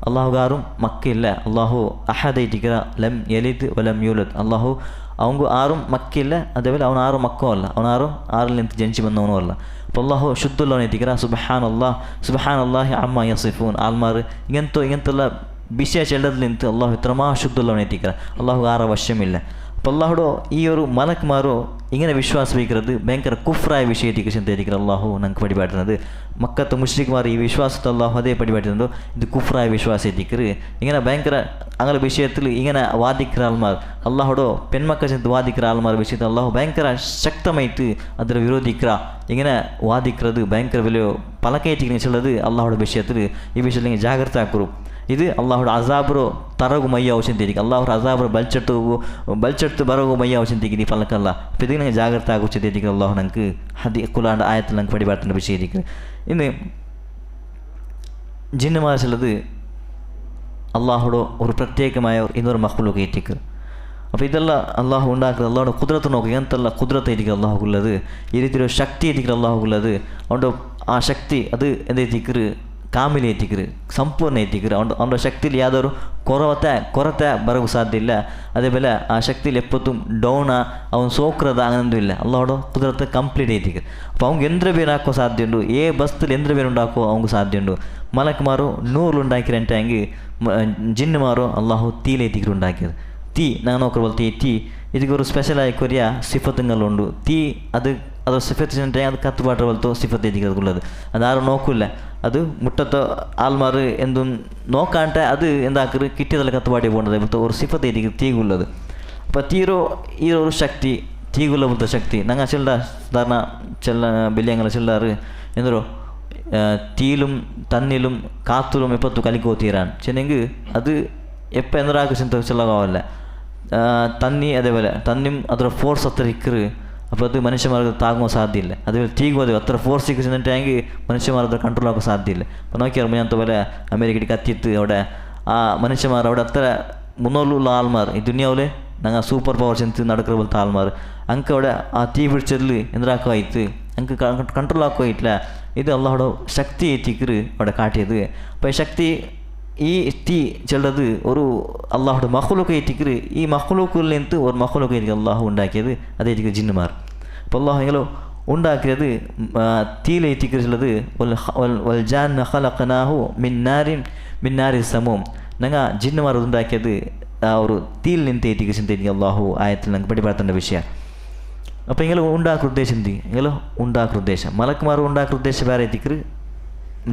അള്ളാഹുകാരും മക്കില്ല. അള്ളാഹു അഹദ് എത്തിക്കറ ലം യലിദ് വലം യൂലദ്. അള്ളാഹു അവങ്കു ആറും മക്കില്ല, അതേപോലെ അവൻ ആറും മക്കോ അല്ല, അവനാറും ആറിൽ നിന്ന് ജനിച്ചു വന്നവനും അല്ല. അപ്പോൾ അള്ളാഹു ശുദ്ധുള്ളവനെ എത്തിക്കറ. സുബ്ഹാനല്ലാഹി അമ്മാ യസിഫൂൻ. ആൾമാർ ഇങ്ങനത്തുള്ള വിശേഷ എല്ലത്തിൽ നിന്ന് അള്ളാഹു ഇത്രമാ ശുദ്ധുള്ളവനെ എത്തിക്കറ. അള്ളാഹു ആറ വശമില്ല. അപ്പോൾ അള്ളാഹുടോ ഈ ഒരു മലക്കുമാരോ ഇങ്ങനെ വിശ്വാസം വയ്ക്കുന്നത് ഭയങ്കര കുഫ്രായ വിഷയത്തേക്ക് ചിന്തയിരിക്കുന്നത് അള്ളാഹു ഞങ്ങൾക്ക് പഠിപ്പാട്ടുന്നത്. മക്കത്തെ മുഷ്രിക്മാർ ഈ വിശ്വാസത്തെ അള്ളാഹു അതേ പഠിപ്പാട്ടുന്നുണ്ടോ ഇത് കുഫ്രായ വിശ്വാസം എത്തിക്കറ്. ഇങ്ങനെ ഭയങ്കര അങ്ങനെ വിഷയത്തിൽ ഇങ്ങനെ വാദിക്കുന്ന ആൾമാർ അള്ളാഹുടോ പെൺമക്ക ചെന്ന് വാദിക്കുന്ന ആൾമാർ വിഷയത്തിൽ അള്ളാഹു ഭയങ്കര ശക്തമായിട്ട് അതിൽ വിരോധിക്കുക ഇങ്ങനെ വാദിക്കുന്നത് ഭയങ്കര വലിയ പലക്കയറ്റിക്കുന്നത് അള്ളാഹുടെ വിഷയത്തിൽ ഈ വിഷയത്തിൽ ജാഗ്രത ആക്കൂ. ಇದು ಅಲ್ಲಾಹುಡ ಅಜಾಬ್ರು ತರಗು ಮಯ್ಯ ಔಷಂತಿಗೆ ಅಲ್ಲಾಹುರ ಅಜಾಬ್ರು ಬಲ್ಚಟ್ಟು ಬರಗು ಮಯ್ಯ ಔಷಂತಿಗೆ ನೀ ಪಲ್ಲಕಲ್ಲ ಇದು ನಂಗೆ ಜಾಗ್ರತೆ ಆಗುತ್ತಿದ್ದೆ ಅಲ್ಲಾಹು ನಂಗೆ ಹದಿ ಕುಲಾಂಡ ಆಯത്തിൽ ನಂಗೆ ಪಡಿಬಾರ್ದು ವಿಷಯಕ್ಕೆ. ഇന്ന് ജിന്നുമാർ ചിലത് അള്ളാഹുടെ ഒരു പ്രത്യേകമായ ಇನ್ನೊരു മഖ്ലൂഖ് ഏറ്റിക്ക്. അപ്പോൾ ഇതെല്ലാം അള്ളാഹു ഉണ്ടാക്കുന്നത് അള്ളാഹുടെ കുതിരത്ത് നോക്കുക എന്തെല്ല കുതിരത്തായിരിക്കും അള്ളാഹുള്ളത്. ഈ രീതിയിലൊരു ശക്തി എത്തിക്കുക അള്ളാഹുള്ളത്. അതുകൊണ്ട് ആ ശക്തി അത് എന്തെത്തിക്കറ് ಕಾಮಿಲಿ ಎತ್ತಿಕ್ರು ಸಂಪೂರ್ಣ ಎತ್ತಿಕ್ರು. ಅವನ ಶಕ್ತಿಲಿ ಯಾವ್ದಾದ್ರು ಕೊರತೆ ಬರೋಕ್ಕೆ ಸಾಧ್ಯ ಇಲ್ಲ. അതേപോലെ ആ ശക്തിയിൽ എപ്പോഴും ഡൗണാ അവൻ സോക്കുന്നത് അങ്ങനൊന്നും ഇല്ല. അള്ളാഹുടെ കുതിരത്തെ കംപ്ലീറ്റ് എത്തിക്കും. അപ്പോൾ അവൻ യന്ത്രവേനാക്കോ സാധ്യമുണ്ട്. ബസ്തിൽ യന്ത്രവേനുണ്ടാക്കോ അവർക്ക് സാധ്യമുണ്ട്. മലക്കുമാരോ 100 ഉണ്ടാക്കിരണ്ടെങ്കിൽ ജിന്നുമാരോ അള്ളാഹു തീയിലെത്തിക്കರು ഉണ്ടാക്കിയത്. തീ ഞാൻ നോക്കുന്ന പോലത്തെ ഈ തീ ಇದಕ್ಕೆ ഒരു സ്പെഷ്യലായി കൊറിയ സിഫത്തുങ്ങളുണ്ട്. തീ അത് സിഫത്ത് ചെന്നിട്ടുണ്ടെങ്കിൽ അത് കത്തുപാട്ട പോലത്തെ സിഫത്ത് എത്തിക്കുള്ളത്. അതാരും നോക്കില്ല. അത് മുട്ടത്തെ ആൾമാർ എന്തും നോക്കാണ്ടെ അത് എന്താക്കറ് കിട്ടിയതല്ല കത്തുപാട്ടി പോകേണ്ടത് പോലത്തെ ഒരു സിഫത്ത് എത്തിക്കും തീകുള്ളത്. അപ്പോൾ ഈ ഒരു ശക്തി തീകുള്ള പോലത്തെ ശക്തി ഞങ്ങൾ സാധാരണ ബില്യങ്ങൾ ചെല്ലാറ് എന്തോ തീയിലും തന്നിലും കാത്തിലും എപ്പത്തു കലിക്കോത്തീരാണ് ചെന്നെങ്കിൽ അത് എപ്പോൾ എന്തൊരാൾക്ക് ചിന്ത ചെല്ലകാവല്ല. തന്നി അതേപോലെ തന്നിയും ಅದರ ಫೋರ್ಸ್ ಹತ್ರ ಇಕ್ಕರು. അപ്പോൾ അത് മനുഷ്യന്മാർക്ക് താങ്ങുവാൻ സാധ്യമില്ല. അതുപോലെ തീകുമതി അത്ര ഫോഴ്സ് ഇക്ക് ചെന്നിട്ടെങ്കിൽ മനുഷ്യന്മാർ അത് കൺട്രോൾ ആക്കാൻ സാധ്യമില്ല. അപ്പോൾ നോക്കിയാൽ ഞാൻ പോലെ അമേരിക്കയിൽ കത്തിയിട്ട് അവിടെ ആ മനുഷ്യന്മാർ അവിടെ അത്ര 300 ആൾമാർ ഈ ദുനിയാവിൽ ഞങ്ങൾ സൂപ്പർ പവർ ചെന്ന് നടക്കുന്ന പോലത്തെ ആൾമാർ അങ്ങക്ക് അവിടെ ആ തീ പിടിച്ചതിൽ എന്തിനാക്കുമായിട്ട് അങ്ങക്ക് കൺട്രോൾ ആക്കുമായിട്ടില്ല. ഇത് അള്ളാഹുടെ ശക്തി എത്തിക്കറ് അവിടെ കാട്ടിയത്. അപ്പോൾ ഈ ശക്തി ഈ തീ ചെള്ളത് ഒരു അള്ളാഹുടെ മഖ്ലൂഖ് എത്തിക്കറ്. ഈ മഖ്ലൂഖിൽ നിന്ന് ഒരു മഖ്ലൂഖ് ആയിരിക്കും അള്ളാഹു ഉണ്ടാക്കിയത്. അതായിരിക്കും ജിന്നുമാർ. അപ്പോൾ അള്ളാഹു എങ്ങനെ ഉണ്ടാക്കിയത് തീയിലെത്തിക്കുള്ളത് വൽ ജാന്ന ഖലഖനാഹു മിൻ നാരിൻ സമൂം. ഞങ്ങൾ ജിന്നുമാർ ഉണ്ടാക്കിയത് ആ ഒരു തീയിൽ നിന്ന് എത്തിക്കും അള്ളാഹു ആയത്തിൽ ഞങ്ങൾക്ക് പഠിപ്പാടേണ്ട വിഷയം. അപ്പോൾ ഇങ്ങനെ ഉണ്ടാക്കുന്ന ഉദ്ദേശം ഉണ്ടാക്കുന്ന ഉദ്ദേശം മലക്കുമാർ ഉണ്ടാക്കുന്ന ഉദ്ദേശം വേറെ എത്തിക്കറ്,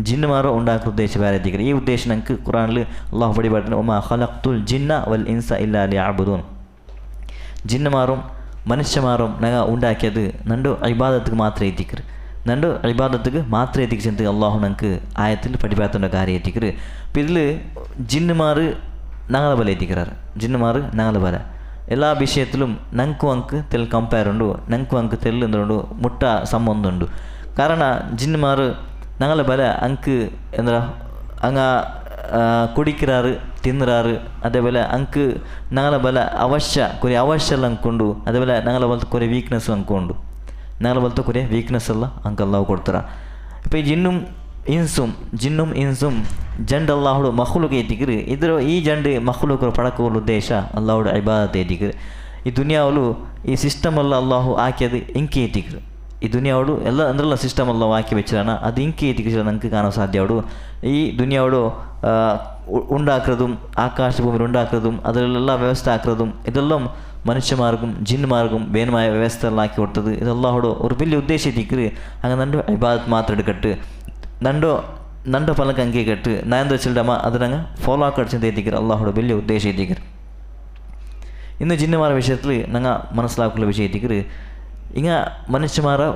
ജിന്നുമാരോ ഉണ്ടാക്കുന്ന ഉദ്ദേശം വേറെ എത്തിക്കറ്. ഈ ഉദ്ദേശം ഞങ്ങൾക്ക് ഖുറാനിൽ അള്ളാഹു പഠിപ്പാടുന്നു ഒമാ ഖലഖ്തുൽ ജിന്ന വൽ ഇൻസ ഇല്ലാ ലിയഅ്ബുദൂൻ. ജിന്നുമാരും മനുഷ്യമാരും ഞങ്ങൾ ഉണ്ടാക്കിയത് നണ്ടു ഇബാദത്തുക്ക് മാത്രമേ എത്തിക്കറ്. നണ്ടു ഇബാദത്തുക്ക് മാത്രമേ എത്തിച്ചെന്ന് അള്ളാഹു ഞങ്ങൾക്ക് ആയത്തിൽ പഠിപ്പാടേണ്ട കാര്യം എത്തിക്കറ്. അപ്പോൾ ഇതിൽ ജിന്നുമാർ ഞങ്ങളെ പോലെ എത്തിക്കറാറ്. ജിന്നുമാർ ഞങ്ങളെ പോലെ എല്ലാ വിഷയത്തിലും ഞങ്ങൾക്ക് അങ്ക് തെൽ കമ്പയർ ഉണ്ട്. ഞങ്ങൾക്ക് അങ്ക് തെല്ല് എന്തുണ്ട് മുട്ട സംബന്ധമുണ്ട്. കാരണം ജിന്നുമാർ ഞങ്ങളെ പോലെ അങ്ക് എന്താ അങ്ങ കുടിക്കാറ് തിന്നുറാറ്. അതേപോലെ അങ്ക് ഞങ്ങളെ പോലെ കുറേ അവශ්യമെല്ലാം അങ്കുണ്ട്. അതേപോലെ ഞങ്ങളെ പോലത്തെ കുറേ വീക്ക്നെസ് അങ്കുണ്ട്. ഞങ്ങളെ പോലത്തെ കുറേ വീക്ക്നെസ് എല്ലാം അങ്ക് അല്ലാഹു കൊടുത്തറ. ഇപ്പോൾ ഈ ജിന്നും ಇನ್ಸುಮ್ ಜಿನ್ನುಂ ಇನ್ಸುಮ್ ಜಂಡ್ ಅಲ್ಲಾಹುಡು ಮಖ್ಲೂಕ್ ಏತಿಕ್ರು ಇದರ ಈ ಜಂಡ್ ಮಖ್ಲೂಕರು ಪಡಕೋಲ್ ಉದ್ದೇಶ ಅಲ್ಲಾಹುಡು ಇಬಾದತ್ ಏತಿಕ್ರು ಈ ದುನಿಯಾವಲು ಈ ಸಿಸ್ಟಮಲ್ಲ ಅಲ್ಲಾಹು ಹಾಕಿയത് ಇಂಕಿ ಏತಿಕ್ರು ಈ ದುನಿಯಾವಡು ಎಲ್ಲ ಅಂದ್ರಲ್ಲ ಸಿಸ್ಟಮ್ ಅಲ್ಲ ಹಾಕಿ വെച്ചാണ് അത് ಇಂಕಿ ಏತಿಕ್ರು നമുക്ക് കാണാൻ സാധ്യമാവಡು ഈ ದುನಿಯಾವಡು ഉണ്ടാക്കുന്നതും ആകാശഭൂമിയിൽ ഉണ്ടാക്കുന്നതും അതിലെല്ലാം വ്യവസ്ഥ ആക്കുന്നതും ഇതെല്ലാം മനുഷ്യമാർക്കും ജിന്മാർക്കും ಬೇನ್ಮಾಯ ವ್ಯವಸ್ಥೆಲ್ಲ ಹಾಕಿ ಕೊಡ್ತದೆ ಇದು ಅಲ್ಲಾಹುಡು ഒരു വലിയ ಉದ್ದೇಶ ಏತಿಕ್ರು ಹಂಗೆ ನಂಡು ಇಬಾದತ್ ಮಾತ್ರ എടുക്കട്ട് ನಂಡ ಫಲಕ್ಕೆ ಅಂಕೆ ಕಟ್ಟು ನಾನು ಚಿಲ್ಡಮ್ಮ ಅದರಂಗೆ ಫಾಲೋ ಆಕಡ್ಸಿಂದ ಏತಿಕ್ರು ಅಲ್ಲಾಹುಡು വലിയ ಉದ್ದೇಶ ಏತಿಕ್ರು ഇന്ന് ജിന്നുമാരുടെ വിഷയത്തിൽ ഞങ്ങൾ മനസ്സിലാക്കുന്ന വിഷയം ഏറ്റിക്കറ് ഇങ്ങനെ മനുഷ്യന്മാരെ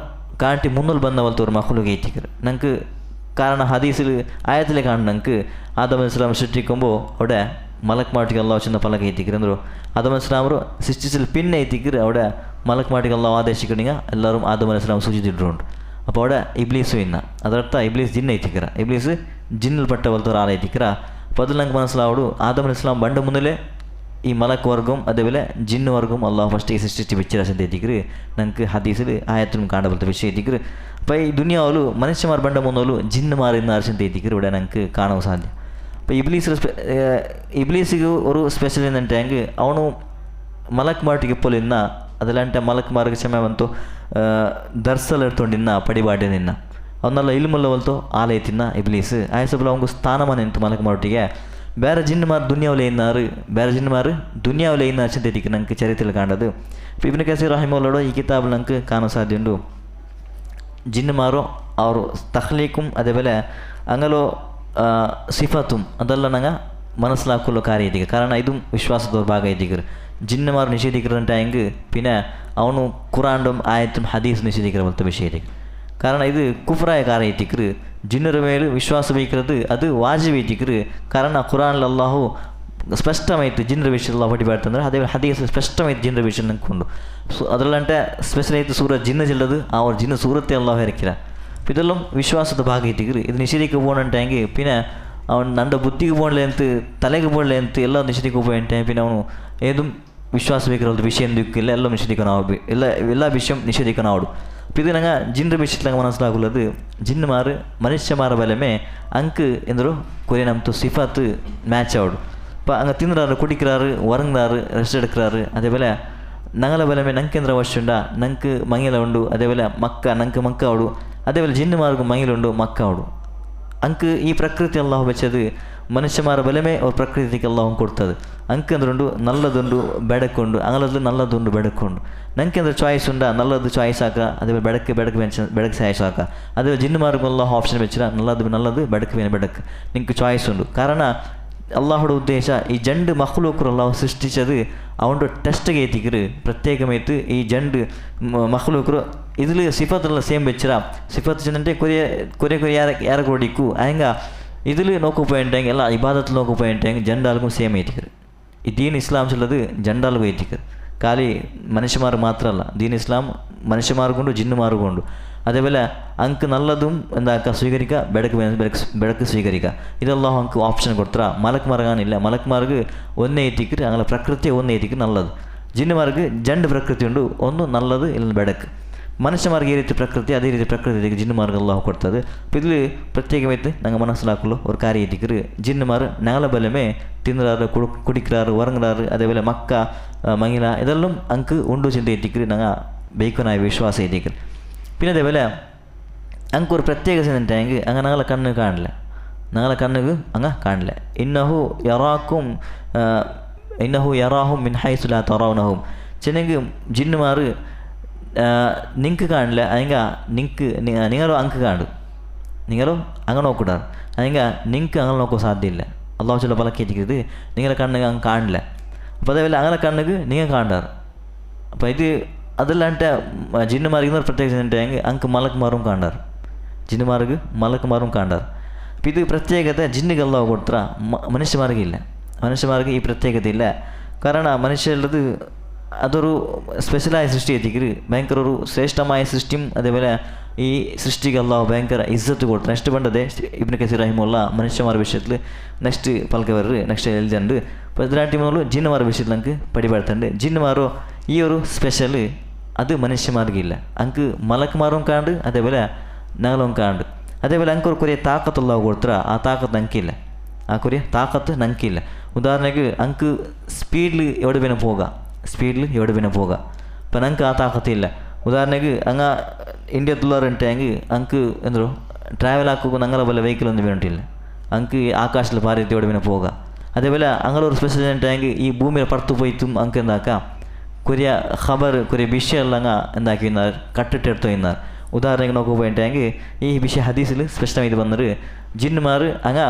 കാട്ടി മുന്നിൽ ബന്ധ പോലത്തെ ഒരു മഹ്ലൂക്ക് ഏറ്റിക്കറ് ഞങ്ങൾക്ക് കാരണം ഹദീസിൽ ആയത്തിലെ കാണും ഞങ്ങൾക്ക് ആദം അലൈഹിസ്സലാം സൃഷ്ടിക്കുമ്പോൾ അവിടെ മലക്ക് മാട്ടിക്ക് അള്ളാഹു ചെന്ന പലക ഏറ്റിക്കറ് എന്തോ ആദം അലൈഹിസ്സലാമರು ಸೃಷ್ಟಿಸಲು പിന്നെ ഏറ്റിക്കറ് അവിടെ മലക്ക് മാട്ടിക്ക് അള്ളാഹു ആദേശിക്കണെങ്കിൽ എല്ലാവരും ആദം അലൈഹിസ്സലാം സൂചിച്ചിട്ടുണ്ട് അപ്പോൾ അവിടെ ഇബ്ലീസും ഇന്ന ಅದರರ್ಥ ಇಬ್ಲೀಸ್ ಜಿನ್ ಐತಿಕರ ಇಬ್ಲೀಸ್ ಜಿನ್ನಲ್ಪಟ್ಟ പോലത്തെ ഒരാളായിട്ടിക്കറ അപ്പോൾ അതിൽ ഞങ്ങൾക്ക് മനസ്സിലാവുള്ളൂ ആദം അലൈഹിസ്സലാം പണ്ട് മുതലേ ഈ മലക്ക് വർഗവും അതേപോലെ ജിന്ന് വർഗവും അള്ളാഹു ഫസ്റ്റ് സൃഷ്ടിച്ച് വെച്ചിരാശം എത്തിക്കറ് ഞങ്ങൾക്ക് ഹദീസിൽ ആയത്തിലും കാണാൻ പോലത്തെ വിഷയം എത്തിക്കറ് അപ്പോൾ ഈ ദുനിയാവിൽ മനുഷ്യന്മാർ പണ്ട് മൂന്നോലും ജിന്നുമാർ ഇന്ന് അർശം എത്തിക്കറ് ഇവിടെ ഞങ്ങൾക്ക് കാണാൻ സാധ്യം അപ്പോൾ ഇബ്ലീസിಗೆ ഒരു ಸ್ಪೆಷಲ್ ಏನಂటే ಅವನು ಮಲಕ್ ಮಾಟಿಗೆ ಪೋಲಿನ್ನ ಅದೆಲ್ಲಂటే ಮಲಕ್ ಮಾರ್ಗ ಕ್ಷಮೆ ಬಂತು ದರ್ಸಲ್ ಎಡ್ತೊಂಡಿನ್ನ ಪಡಿಬಾಡೆ ನಿನ್ನ ಅವನ್ನೆಲ್ಲ ಇಲ್ಮಲ್ಲ ಹೊಲ್ತು ಆಲಯ ತಿನ್ನ ಇಬ್ಲೀಸ್ ಆಯಸಬಲ್ಲ ಅವನಿಗೆ ಸ್ಥಾನಮಾನ ನಿಂತು ಮಲಕ್ ಮಾಟಿಗೆ ಬೇರೆ ಜಿನ್ನುಮಾರು ದುನಿಯಾವಿലെ ಇನ್ನಾರು ಬೇರೆ ಜಿನ್ನುಮಾರು ದುನಿಯಾವಿലെ ಇನ್ನ ಅಚ್ಚಂತೆಟಿക്ക് ഞങ്ങൾക്ക് ചരിത്രത്തിൽ കണ്ടത് ഇപ്പോൾ ഇബ്നു കസീർ റഹിമഹുള്ളയുടെ ഈ കിതാബിൽ ഞങ്ങൾക്ക് കാണാൻ സാധ്യതയുണ്ട് ജിന്നുമാരോ അവർ തഖ്ലീഖും അതേപോലെ അങ്ങനോ സിഫത്തും അതെല്ലാം ഞങ്ങൾ മനസ്സിലാക്കുള്ള കാര്യം എത്തിക്കുക കാരണം ഇതും വിശ്വാസത്തോട് ഭാഗം എത്തിക്കുക ജിന്നുമാർ നിഷേധിക്കുന്നുണ്ടെങ്കിൽ പിന്നെ അവನು ഖുറാനും ആയത്തും ഹദീസ് നിഷേധിക്കുന്ന പോലത്തെ വിഷയം എത്തിക്കുക കാരണം ഇത് ಕುಫ್ರಾಯ ಕಾರ್ಯ ಎತ್ತಿಕ್ರು ಜಿನ್ನರ ಮೇಲೆ ವಿಶ್ವಾಸ ಬೇಕಿರೋದು ಅದು ವಾಜಿಬ್ ಎತ್ತಿಕ್ರು ಕಾರಣ ಕುರಾನ್ ಅಲ್ಲಾಹು ಸ್ಪಷ್ಟമായിട്ട് ಜಿನ್ನರ ವಿಷಯ ಪಡಿಬಾರ್ತಂದ್ರೆ ಅದೇ ಹದೀಸ್ ಸ್ಪಷ್ಟമായിട്ട് ಜಿನ್ನರ ವಿಷಯ ನಂಕೊಂಡು ಅದರಲ್ಲಂటే ಸ್ಪೆಷಲ್ ಆಯಿತು ಸೂರತ್ ಜಿನ್ನ ಜಿಲ್ಲದು ಅವ್ರ ಜಿನ್ನ ಸೂರತ್ತೆ ಅಲ್ಲಾಹು ಇರಕ್ಕಿರ ಇದೆಲ್ಲ ವಿಶ್ವಾಸದ ಭಾಗ ಎತ್ತಿಕ್ರು ಇದು ನಿಷೇಧಿಕ್ಕೆ ಹೋಗಣಂಟೆ പിന്നെ അവൻ നണ്ട ബുദ്ധിക്ക് പോകണില്ലെന്ന് തലയ്ക്ക് പോകണില്ലെന്ന് എല്ലാം നിഷേധിക്ക് പോയിട്ട് പിന്നെ അവನು ഏതും ವಿಶ್ವಾಸ ಬೇಕಿರೋದು ವಿಷಯ ಎಂದಿಕ್ಕಿಲ್ಲ ಎಲ್ಲ ನಿಷೇಧಿಕನಾವು ಎಲ್ಲ ವಿಷಯ ನಿಷೇಧಿಕನಾವಡು ಇದು ನಂಗೆ ಜಿನ್ನರ ವಿಷಯത്തിൽ മനസ്സിലാക്കുന്നത് ജിന്നുമാർ മനുഷ്യന്മാരുടെ ബലമേ അങ്ക് എന്തൊരു കുറേ നമുക്ക് സിഫാത്ത് മാച്ച് ആവടും അപ്പോൾ അങ്ങ് തിന്നുറാറ് കുടിക്കാറ് ഉറങ്ങാറ് റെസ്റ്റ് എടുക്കാറ് അതേപോലെ ഞങ്ങളെ ബലമേ ഞങ്ങൾക്ക് എന്തൊരു ആവശ്യമുണ്ടാ ഞങ്ങൾക്ക് മങ്ങില ഉണ്ട് അതേപോലെ മക്ക ഞങ്ങൾക്ക് മക്ക ആവടും അതേപോലെ ജിന്നുമാർക്കും മങ്ങിലുണ്ട് മക്ക ആവടും ಅಂಕ್ ಈ ಪ್ರಕೃತಿ ಅಲ್ಲಾಹು ಬೆಚ್ಚದು ಮನುಷ್ಯಮಾರ ಬಲಮೇ ಅವ್ರ ಪ್ರಕೃತಿಗೆ ಅಲ್ಲಾಹು ಕೊಡ್ತದೆ ಅಂಕಂದ್ರುಂಡು ನಲ್ಲದುಂಡು ಬೆಡಕೊಂಡು ಅಂಗಲದ್ದು ನಲ್ಲದುಂಡು ಬೆಡಕೊಂಡು ನಂಗೆ ಅಂದ್ರೆ ಚಾಯ್ಸ್ ಉಂಡ ನಲ್ಲದು ಚಾಯ್ಸ್ ಹಾಕ ಅದೇ ಬೆಡಕ್ಕೆ ಚಾಯ್ಸ್ ಹಾಕ ಅದೇ ಜಿನ್ನು ಮಾರ್ಗ ಅಲ್ಲಾಹು ಆಪ್ಷನ್ ಬೆಚ್ಚಿರ ನಲ್ಲದು ಬೆಡಕ್ಕೆ ನಿಂಗೆ ಚಾಯ್ಸ್ ಉಂಡು ಕಾರಣ അള്ളാഹുടെ ഉദ്ദേശം ഈ ജണ്ട് മഖ്ലൂഖർ അള്ളാഹു സൃഷ്ടിച്ചത് അവൻ്റെ ടെസ്റ്റ് ഏറ്റിക്കറ് പ്രത്യേകമായിട്ട് ഈ ജണ്ട് മഖ്ലൂഖർ ഇതിൽ സിഫത്തെല്ലാം സെയിം വെച്ചിരാ സിഫത്ത് ചെന്നിട്ട് കുറേ ಯಾರು ಕೊಡಿಕ್ಕು ಹಂಗೆ ഇതിൽ നോക്കുപോയിട്ടെങ്കിൽ ಎಲ್ಲ ಇಬಾದತ್ ನೋക്കുപോയിട്ടെങ്കിൽ ജണ്ടാൾക്കും ಸೇಮ್ ಏറ്റിಕರು ಈ ದೀನ್ ಇಸ್ಲಾಂ ಚಲ್ಲದು ಜಂಡಾಲ್ಗೂ ಏറ്റിಕರು ಖಾಲಿ ಮನುಷ್ಯಮಾರು ಮಾತ್ರ ಅಲ್ಲ ದೀನ್ ಇಸ್ಲಾಂ ಮನುಷ್ಯಮಾರ್ಕೊಂಡು ಜಿನ್ನುಮಾರ್ಕೊಂಡು അതേപോലെ അങ്ക് നല്ലതും എന്താക്കുക സ്വീകരിക്കുക ಬೆಳಕು സ്വീകരിക്കുക ഇതെല്ലാം അങ്ക് ഓപ്ഷൻ കൊടുത്താ മലക്മാർഗാനില്ല മലക്മാർക്ക് ഒന്നേ എത്തിക്കിട്ട് അങ്ങനെ പ്രകൃതി ഒന്നേ എത്തിക്ക് നല്ലത് ജിന്നുമാർക്ക് രണ്ട് പ്രകൃതി ഉണ്ട് ഒന്ന് നല്ലത് ಇಲ್ಲ ಬೆಳಕು ಮನುಷ್ಯಮಾರ್ಗ ಈ ರೀತಿ ಪ್ರಕೃತಿ ಅದೇ ರೀತಿ ಪ್ರಕೃತಿ ಜಿನ್ನುಮಾರ್ಗ ಅಲ್ಲಾಹು ಕೊಡ್ತದೆ ഇതിൽ പ്രത്യേകമായിട്ട് ഞങ്ങൾ മനസ്സിലാക്കുള്ളൂ ഒരു കാര്യം എത്തിക്കറ് ജിന്നുമാർ ഞങ്ങളെ ബലമേ തിന്നുറാറ് കുടിക്കാറ് ഉറങ്ങാറ് അതേപോലെ മക്ക മങ്ങില ഇതെല്ലാം അങ്ക് ഉണ്ടു ചിന്ത എത്തിക്കറ് ഞങ്ങൾ ബേക്കനായ വിശ്വാസം എത്തിക്കറ് പിന്നെ അതേപോലെ അങ്ങ് ഒരു പ്രത്യേക ചിന്തണ്ടെങ്കിൽ അങ്ങനെ ഞങ്ങളെ കണ്ണ് കാണില്ല ഞങ്ങളെ കണ്ണുക്ക് അങ്ങ് കാണില്ല ഇന്നഹു യറാഹും മിൻ ഹൈസു ലാ തറൗനഹും ചെന്നെങ്കിൽ ജിന്നുമാർ നിങ്ങൾക്ക് കാണില്ല അല്ലെങ്കിൽ നിങ്ങളും അങ്ങ് കാണും നിങ്ങളും അങ്ങനെ നോക്കിടാറ് അല്ലെങ്കിൽ നിങ്ങൾക്ക് അങ്ങനെ നോക്കാൻ സാധ്യമില്ല അള്ളാഹു ചൊല്ല പലക്കേറ്റിക്കരുത് നിങ്ങളുടെ കണ്ണുക്ക് അങ്ങ് കാണില്ല അപ്പോൾ അതേപോലെ അങ്ങനെ കണ്ണുക്ക് നിങ്ങൾ കാണാറ് അപ്പോൾ ഇത് അതല്ലാണ്ട് ജിന്നുമാർക്ക് ಇನ್ನೊಂದು ಪ್ರತ್ಯೇಕ ఏంటంటే ಅಂಕ ಮಲಕ್ಮಾರು ಕಾಣಾರು ಜಿನ್ನುಮಾರ್ಗ ಮಲಕ್ಮಾರು ಕಾಣಾರು അപ്പോൾ ഇത് പ്രത്യേകത ജിന്നുകൾ അല്ലാഹു കൊടുത്ര മനുഷ്യമാർക്കില്ല മനുഷ്യമാർക്ക് ഈ പ്രത്യേകത ഇല്ല കാരണം മനുഷ്യരുള്ളത് അതൊരു സ്പെഷ്യലായ സൃഷ്ടി എത്തിക്കര് ഭയങ്കര ഒരു ശ്രേഷ്ഠമായ സൃഷ്ടിയും അതേപോലെ ഈ സൃഷ്ടിക്ക് അല്ലാഹു ഭയങ്കര ഇസ്സത്ത് കൊടുത്തു നെക്സ്റ്റ് പണ്ടത് ഇബ്നു കസീർ റഹിമഹുള്ള മനുഷ്യമാരുടെ വിഷയത്തിൽ നെക്സ്റ്റ് പൽക്കവര് നെക്സ്റ്റ് എഴുതുന്നുണ്ട് അപ്പോൾ ഇതിലാട്ടി മൂന്ന് ജിന്നുമാരുടെ വിഷയത്തിൽ നമുക്ക് പടിപെടുത്തുന്നുണ്ട് ജിന്നുമാരോ ഈ ഒരു സ്പെഷ്യൽ അത് മനുഷ്യമാർക്കില്ല അങ്ക് മലക്മാറും കാണ്ട് അതേപോലെ ഞങ്ങളും കാണ്ട് അതേപോലെ എനിക്ക് ഒരു കുറേ താക്കത്തുള്ള കൊടുത്താൽ ആ താക്കത്ത് എനിക്കില്ല, ആ കുറേ താക്കത്ത് എനിക്കില്ല. ഉദാഹരണക്ക് എനിക്ക് സ്പീഡിൽ എവിടെ വേണം പോകാം, സ്പീഡിൽ എവിടെ വേണം പോകാം. അപ്പം ഞങ്ങൾക്ക് ആ താക്കത്തില്ല. ഉദാഹരണക്ക് അങ്ങ് ഇന്ത്യത്തുള്ളവരുണ്ടെങ്കിൽ എനിക്ക് എന്തോ ട്രാവൽ ആക്കുക ഞങ്ങളെ പോലെ വെഹിക്കിളൊന്നും വേണ്ടിയില്ല, എനിക്ക് ആകാശത്തിൽ പാറിയിട്ട് എവിടെ വേണം പോകാം. അതേപോലെ അങ്ങനൊരു സ്പെഷ്യൽ ഉണ്ടെങ്കിൽ ഈ ഭൂമിയിൽ പുറത്ത് പോയിട്ടും നമുക്ക് എന്താക്കാം കുറേ ഖബർ കുറേ വിഷയമെല്ലാം അങ്ങ് എന്താക്കി വന്നാൽ കട്ടിട്ടെടുത്തു വന്നാൽ. ഉദാഹരണക്ക് നോക്കുക പോയിട്ടുണ്ടെങ്കിൽ ഈ വിഷയ ഹദീസിൽ സ്പഷ്ടമായിട്ട് വന്നത് ജിന്നുമാർ അങ്ങ്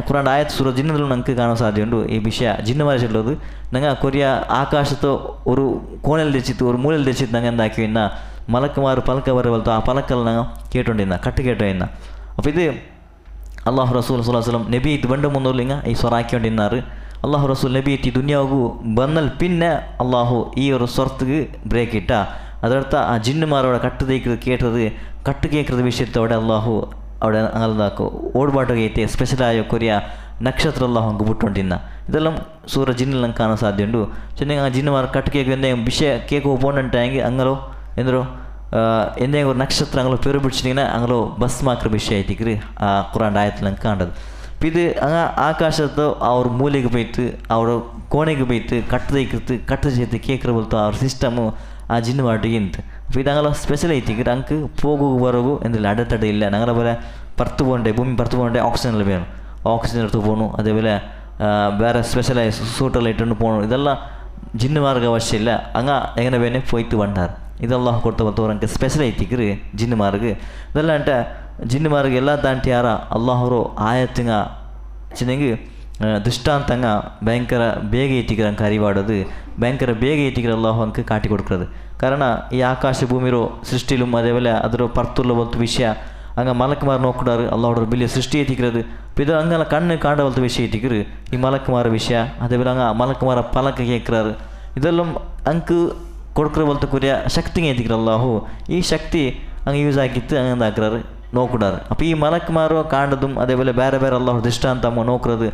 ഖുറാൻ്റെ ആയത്ത് സൂറ ജിന്നിലും നമുക്ക് കാണാൻ സാധ്യതയുണ്ട്. ഈ വിഷയ ജിന്നുമാർ ചൊല്ലുന്നത് ഞങ്ങൾ കൊറിയ ആകാശത്ത് ഒരു കോണിൽ തെച്ചിട്ട് ഒരു മൂലയിൽ തെച്ചിട്ട് ഞങ്ങൾ എന്താക്കി വന്ന മലക്കുമാർ പലക്ക വരവലത്തോ ആ പലക്കെല്ലാം ഞങ്ങൾ കേട്ടുകൊണ്ടിരുന്ന കട്ട് കേട്ടുവരുന്ന. അപ്പോൾ ഇത് അള്ളാഹു റസൂൽ സ്വല്ലല്ലാഹു അലൈഹി വസല്ലം നബി ഇത് ಬಂಡ മുന്നോലിങ്ങ ഈ സ്വറാക്കിക്കൊണ്ടിരുന്നാറ്. അള്ളാഹു റസൂൽ നബി ഈ ദുനിയാവുಗೂ ಬಂದಲ್ പിന്നെ അള്ളാഹു ഈ ഒരു സ്വറത്തുക്ക് ബ്രേക്ക് ഇട്ട. ಅದರ್ಥ ಆ ಜಿನ್ನುಮಾರೋட ಕಟ್ಟು ತೇಕ್கிறது ಕೇಟது ಕಟ್ಟು ಕೇಕ್கிறது ವಿಷಯத்தோட ಅಲ್ಲಾಹು അവിടെ അങ്ങനെതാക്കോ ഓടുപാട്ടൊക്കെ എത്തിയ സ്പെഷ്യലായ കൊറിയ നക്ഷത്ര അള്ളാഹു അങ്ങ് ಬಿಟ್ಟುಕೊಂಡಿನ್ನ. ഇതെല്ലാം സൂറ ജിന്നിൽ നമുക്ക് കാണാൻ സാധ്യതയുണ്ട്. ചെന്നെങ്കിൽ ആ ജിന്നുമാർ കട്ട് കേക്ക് എന്തെങ്കിലും വിഷയ കേക്ക് പോകണമെങ്കിൽ അങ്ങനോ ಎಂದರು എന്തെങ്കിലും ഒരു നക്ഷത്രം അങ്ങനെ പേര് പിടിച്ചിട്ടിങ്ങനെ അങ്ങനെ ഭസ്മാക്ര വിഷയ ആയിട്ടിക്കറ് ആ ഖുറാൻ്റെ ആയത്തിൽ നമുക്ക് കാണേണ്ടത്. അപ്പം ഇത് അങ്ങ് ആകാശത്ത് ആ ഒരു മൂലയ്ക്ക് പോയിട്ട് ആ ഒരു കോണയ്ക്ക് പോയിട്ട് കട്ട് തേക്കത്ത് കട്ട് ചെയ്ത് കേൾക്കുന്ന പോലത്തെ ആ ഒരു സിസ്റ്റമು ಆ ಜಿನ್ನು ಮಾಟಿಗೆ ಇಂತ. അപ്പോൾ ഇതങ്ങനെ സ്പെഷ്യൽ ആയിട്ടിക്ക് ഞങ്ങൾക്ക് പോകുക വരവു എന്തില്ല അടുത്തടയില്ല. ഞങ്ങളെ പോലെ പുറത്ത് പോകണ്ടേ ഭൂമി പുറത്ത് പോകണ്ടേ ഓക്സിജനിൽ വേണം, ഓക്സിജൻ എടുത്ത് പോകണു. അതേപോലെ വേറെ സ്പെഷ്യലായി സൂട്ടെല്ലാം ഇട്ടുകൊണ്ട് പോകണം. ഇതെല്ലാം ജിന്നുമാർക്ക് ആവശ്യമില്ല. അങ്ങ് എങ്ങനെ വേണേ പോയിട്ട് വണ്ടാറ്. ഇത് അള്ളാഹു കൊടുത്ത പോലത്തെ എനിക്ക് ಸ್ಪೆಷಲ್ ಐತಿಕ್ರಿ ಜಿನ್ನುಮಾರ್ಗೆ. ಇದೆಲ್ಲ ಅಂಟ ಜಿನ್ನುಮಾರ್ಗೆ ಎಲ್ಲ ದಾಂಟಿ ಯಾರ ಅಲ್ಲಾಹರು ಆಯತ್ತಿಂಗ ಚಿನ್ನಂಗೆ ದೃಷ್ಟಾಂತಂಗ ಭಯಂಕರ ಬೇಗ ಐತಿಕ್ರ ಅಂಕ ಅರಿವಾಡೋದು ഭയങ്കര ಬೇಗ ಐತಿಕ್ರ ಅಲ್ಲಾಹು ಅಂಕ ಕಾಟಿ ಕೊಡ್ಕறது. ಕಾರಣ ಈ ಆಕಾಶ ಭೂಮಿರೋ ಸೃಷ್ಟಿലും അതേപോലെ ಅದರ ಪರ್ತುള്ള പോലത്തെ ವಿಷಯ അങ്ങ് മലക്കുമാർ നോക്കിടാറ് അള്ളാഹോட വലിയ സൃഷ്ടി എത്തിക്കുന്നത്. അപ്പോൾ ഇത് അങ്ങനെ കണ്ണ് കാണാൻ പോലത്തെ വിഷയം എത്തിക്കറ് ഈ മലക്കുമാർ വിഷയ. അതേപോലെ അങ്ങ് മലക്കുമാർ പലക്ക് കേൾക്കാറ്. ഇതെല്ലാം ಅಂಕು കൊടുക്കുന്ന പോലത്തെ കുറേ ശക്തി ഏറ്റിക്കിற അള്ളാഹു ഈ ശക്തി അങ്ങ് യൂസ് ആക്കിയിട്ട് അങ്ങനെ എന്താക്കാറ് നോക്കിടാറ്. അപ്പോൾ ഈ മലക്കുമാരോ കാണുന്നതും അതേപോലെ വേറെ വേറെ അള്ളാഹു ദൃഷ്ടാന്തമോ നോക്കുന്നത്